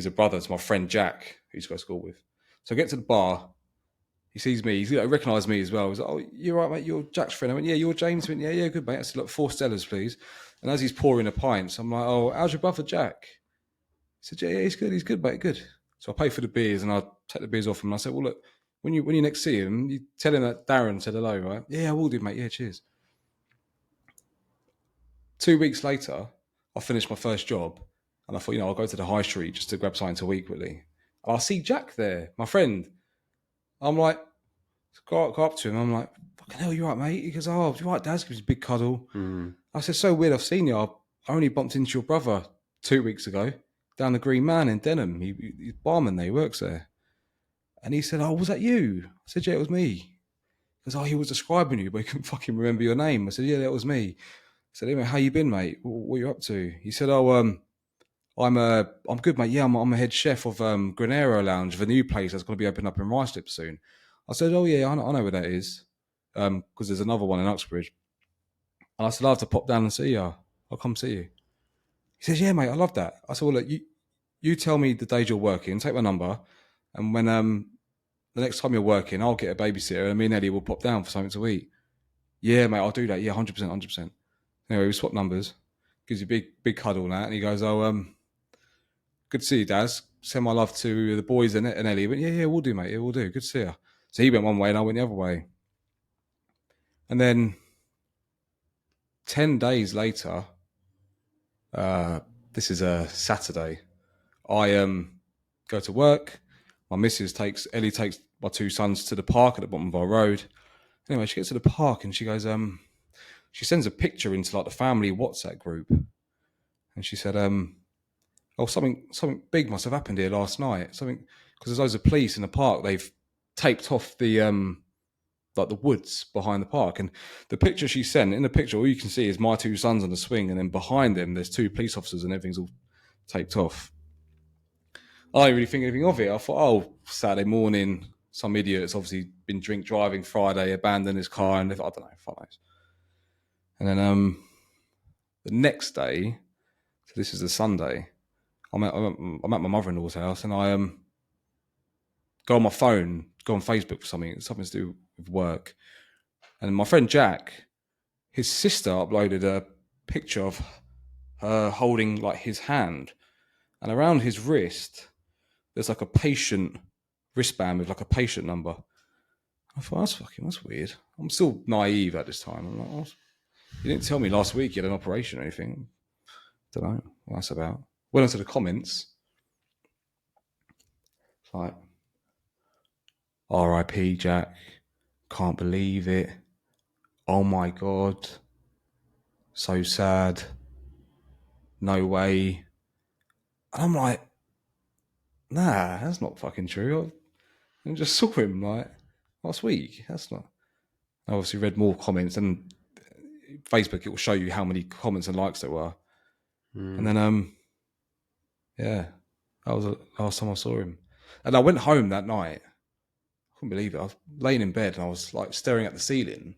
a brother to my friend Jack, who he used to go to school with. So I get to the bar. He sees me. He recognised me as well. He's like, "Oh, you're right, mate. You're Jack's friend." I went, "Yeah, you're James." He went, "Yeah, good, mate." I said, "Look, 4 Stellas, please." And as he's pouring the pints, I'm like, "Oh, how's your brother Jack?" He said, "Yeah, he's good, mate, good." So I pay for the beers, and I take the beers off him. And I said, "Well, look, when you next see him, you tell him that Darren said hello, right?" "Yeah, I will do, mate. Yeah, cheers." 2 weeks later, I finished my first job, and I thought, I'll go to the high street just to grab something to eat quickly. And I see Jack there, my friend. I'm like, go up to him. I'm like, "Fucking hell, you right, mate?" He goes, "Oh, you right, Dad?" Gives me a big cuddle. I said, "So weird. I've seen you. I only bumped into your brother 2 weeks ago down the Green Man in Denham. He's barman there. He works there." And he said, "Oh, was that you?" I said, "Yeah, it was me." He goes, "Oh, he was describing you, but he couldn't fucking remember your name." I said, "Yeah, that was me." I said, "Hey, mate, how you been, mate? What are you up to?" He said, "Oh, I'm good, mate. Yeah, I'm a head chef of Granero Lounge, the new place that's going to be opening up in Ruislip soon." I said, "Oh yeah, I know where that is, because there's another one in Uxbridge." And I said, "I'll have to pop down and see you. I'll come see you." He says, "Yeah, mate, I love that." I said, "Well, look, you tell me the days you're working, take my number, and when the next time you're working, I'll get a babysitter, and me and Eddie will pop down for something to eat." "Yeah, mate, I'll do that. Yeah, 100%, 100%. Anyway, we swap numbers. Gives you a big cuddle and that, and he goes, "Oh, good to see you, Daz. Send my love to the boys and Ellie." He went, "Yeah, we'll do, mate. Yeah, we'll do. Good to see you." So he went one way and I went the other way. And then 10 days later, this is a Saturday, I go to work. My missus Ellie takes my two sons to the park at the bottom of our road. Anyway, she gets to the park and she goes, she sends a picture into like the family WhatsApp group. And she said, oh, something big must have happened here last night. Something, because there's loads of police in the park. They've taped off the like the woods behind the park. And the picture she sent, in the picture, all you can see is my two sons on the swing, and then behind them there's two police officers, and everything's all taped off. I didn't really think anything of it. I thought, oh, Saturday morning, some idiot's obviously been drink driving Friday, abandoned his car, and I don't know, fuck knows. And then the next day, so this is the Sunday, I'm at my mother-in-law's house, and I go on my phone, go on Facebook for something to do with work. And my friend Jack, his sister uploaded a picture of her holding like his hand, and around his wrist, there's like a patient wristband with like a patient number. I thought, that's weird. I'm still naive at this time. I'm like, oh, you didn't tell me last week you had an operation or anything. Don't know what that's about. Went onto the comments. It's like, R.I.P. Jack. Can't believe it. Oh my God. So sad. No way. And I'm like, nah, that's not fucking true. I just saw him like last week. That's not. I obviously read more comments, and Facebook, it will show you how many comments and likes there were. And then, yeah, that was the last time I saw him. And I went home that night. I couldn't believe it. I was laying in bed and I was like staring at the ceiling.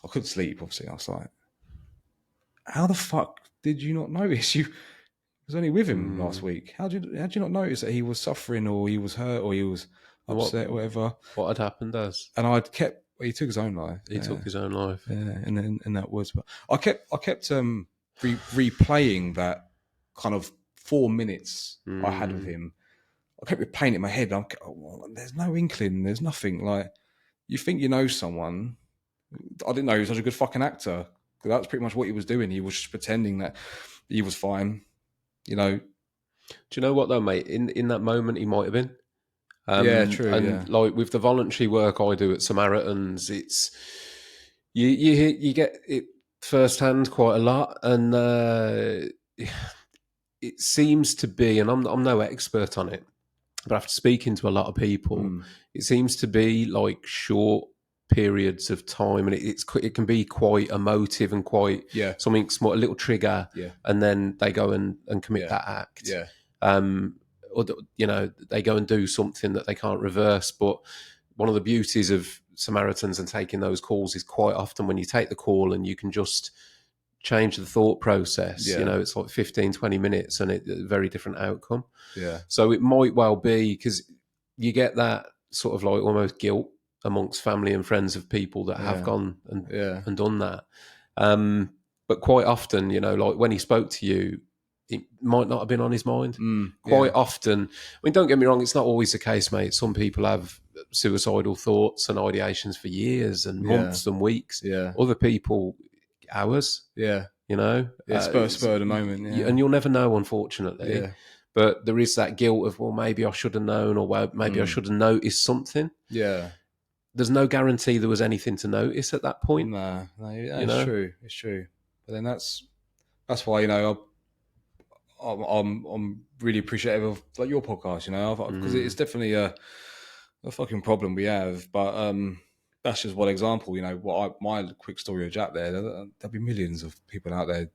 I couldn't sleep, obviously. I was like, how the fuck did you not notice? You was only with him last week. How did you not notice that he was suffering, or he was hurt, or he was upset, or whatever? What had happened as? And he took his own life. He took his own life. Yeah, and then in that was, but I kept replaying that kind of 4 minutes I had with him. I kept replaying it in my head. There's no inkling. There's nothing. Like, you think you know someone. I didn't know he was such a good fucking actor. That's pretty much what he was doing. He was just pretending that he was fine. You know. Do you know what though, mate? In that moment, he might have been. Yeah, true. And like with the voluntary work I do at Samaritans, it's you get it firsthand quite a lot, and it seems to be, and I'm no expert on it, but after speaking to a lot of people, it seems to be like short periods of time, and it can be quite emotive and quite something small, a little trigger, and then they go and commit that act. Or they go and do something that they can't reverse. But one of the beauties of Samaritans and taking those calls is quite often when you take the call and you can just change the thought process. It's like 15, 20 minutes and a very different outcome. So it might well be, because you get that sort of like almost guilt amongst family and friends of people that have gone and done that. But quite often, like when he spoke to you, it might not have been on his mind. Quite often, I mean, don't get me wrong, it's not always the case, mate. Some people have suicidal thoughts and ideations for years and months and weeks. Other people, hours. Spur of the moment. And you'll never know, unfortunately. But there is that guilt of, well, maybe I should have known, or maybe I should have noticed something. There's no guarantee there was anything to notice at that point. No, it's true. It's true. But then that's why, I'm really appreciative of like your podcast, because it's definitely a fucking problem we have. But that's just one example. My quick story of Jack there. There'll be millions of people out there,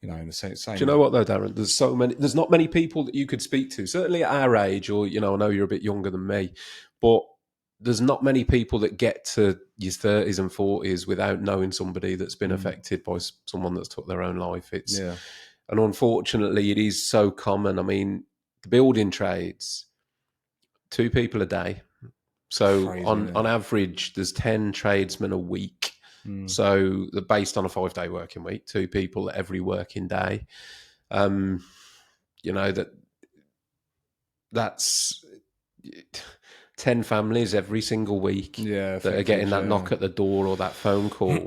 in the same. Do you know what though, Darren? There's not many people that you could speak to. Certainly at our age, or I know you're a bit younger than me, but there's not many people that get to your 30s and 40s without knowing somebody that's been affected by someone that's took their own life. And unfortunately, it is so common. I mean, the building trades, 2 people a day. So crazy, on average, there's 10 tradesmen a week. So they're based on a 5-day working week, 2 people every working day. That's 10 families every single week that are getting that knock at the door or that phone call.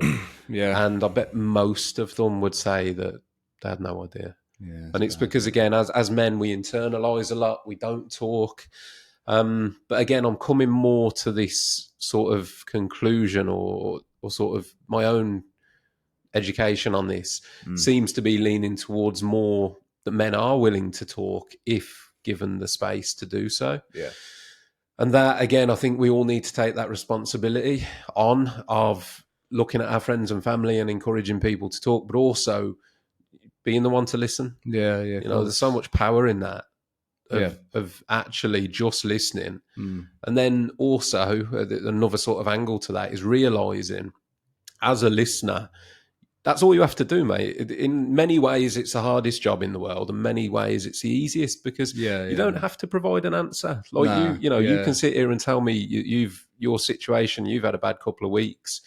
And I bet most of them would say that they had no idea. And it's because, again, as men, we internalize a lot. We don't talk. But again, I'm coming more to this sort of conclusion or sort of my own education on this seems to be leaning towards more that men are willing to talk if given the space to do so. Yeah. And that, again, I think we all need to take that responsibility on of looking at our friends and family and encouraging people to talk, but also being the one to listen. Yeah. You know, there's so much power in that of actually just listening. And then also another sort of angle to that is realizing as a listener, that's all you have to do, mate. In many ways, it's the hardest job in the world. In many ways, it's the easiest because you don't have to provide an answer. Like you can sit here and tell me your situation. You've had a bad couple of weeks.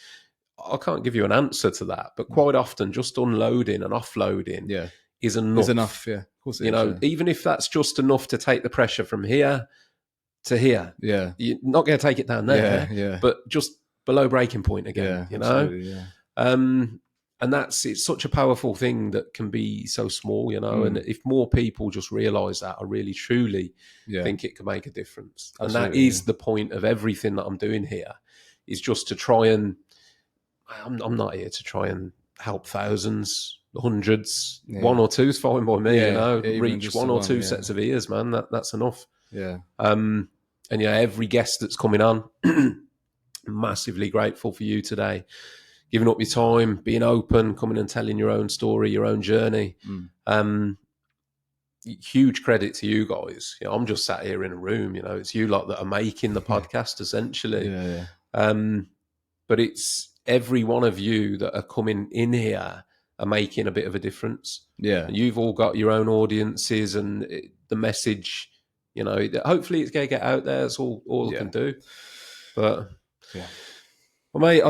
I can't give you an answer to that, but quite often, just unloading and offloading is enough. Is enough, yeah. Of course, Even if that's just enough to take the pressure from here to here. Yeah, you're not going to take it down there. But just below breaking point again. And it's such a powerful thing that can be so small, and if more people just realise that, I really, truly think it can make a difference. Absolutely, and that is the point of everything that I'm doing here, is just to try and, I'm not here to try and help thousands, hundreds, one or two is fine by me, reach one or two sets of ears, man, that's enough. Yeah. And every guest that's coming on, massively grateful for you today. Giving up your time, being open, coming and telling your own story, your own journey. Huge credit to you guys. I'm just sat here in a room. It's you lot that are making the podcast, essentially. But it's every one of you that are coming in here are making a bit of a difference. Yeah, and you've all got your own audiences, and the message. Hopefully it's going to get out there. That's all I can do. But well, mate,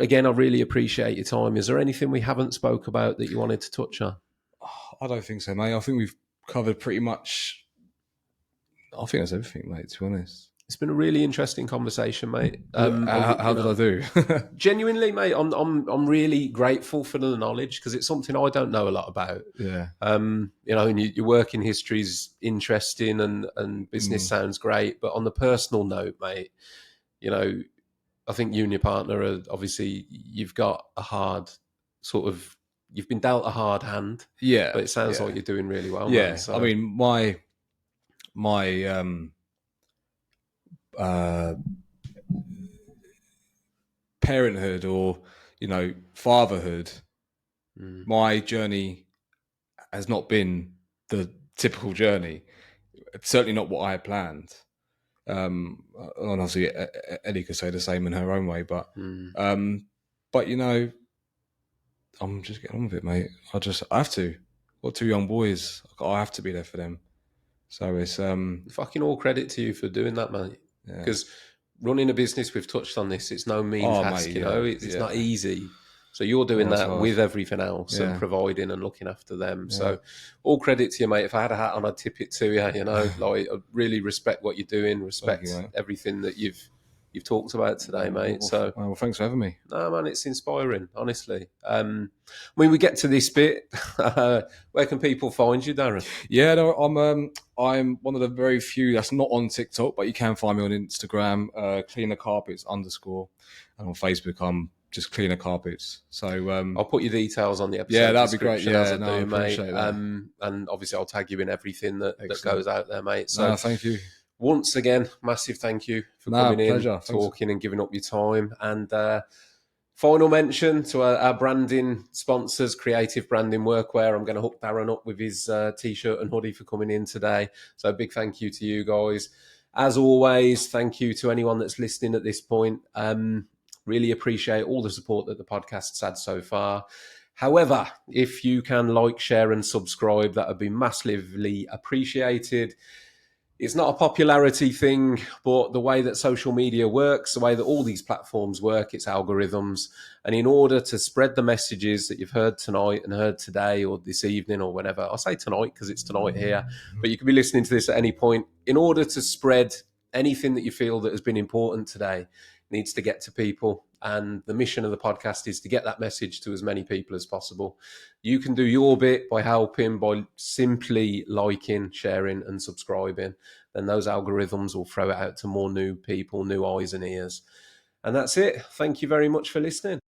again, I really appreciate your time. Is there anything we haven't spoke about that you wanted to touch on? I don't think so, mate. I think we've covered pretty much. I think that's everything, mate, to be honest. It's been a really interesting conversation, mate. How did I do? Genuinely, mate, I'm really grateful for the knowledge, because it's something I don't know a lot about. Yeah. And your working history is interesting, and business sounds great, but on the personal note, mate, I think you and your partner are obviously, you've got a hard you've been dealt a hard hand. Yeah. But it sounds like you're doing really well. Yeah. Man, so. I mean, my parenthood or, fatherhood, my journey has not been the typical journey. Certainly not what I had planned. And obviously Ellie could say the same in her own way, but I'm just getting on with it, mate. I have to. I've got two young boys. I have to be there for them. So it's fucking all credit to you for doing that, mate. Because running a business, we've touched on this, it's no mean task, mate, it's not easy. So you're doing that with everything else and providing and looking after them. Yeah. So all credit to you, mate. If I had a hat on, I'd tip it to you. I really respect what you're doing, respect everything that you've talked about today, mate. Well, thanks for having me. No, man, it's inspiring, honestly. When we get to this bit, where can people find you, Darren? Yeah, no, I'm one of the very few that's not on TikTok, but you can find me on Instagram, cleanercarpets_, and on Facebook, I'm just Cleaner Carpets. So I'll put your details on the episode. Yeah, that'd be great. Yeah, I appreciate that. And obviously, I'll tag you in everything that goes out there, mate. So thank you. Once again, massive thank you for coming pleasure. in, talking and giving up your time. And final mention to our branding sponsors, Creative Branding Workwear. I'm going to hook Darren up with his T-shirt and hoodie for coming in today. So big thank you to you guys. As always, thank you to anyone that's listening at this point. Really appreciate all the support that the podcast's had so far. However, if you can like, share and subscribe, that would be massively appreciated. It's not a popularity thing, but the way that social media works, the way that all these platforms work, it's algorithms. And in order to spread the messages that you've heard tonight and heard today or this evening or whenever, I'll say tonight because it's tonight here, but you could be listening to this at any point. In order to spread anything that you feel that has been important today needs to get to people. And the mission of the podcast is to get that message to as many people as possible. You can do your bit by helping, by simply liking, sharing, and subscribing. Then those algorithms will throw it out to more new people, new eyes and ears. And that's it. Thank you very much for listening.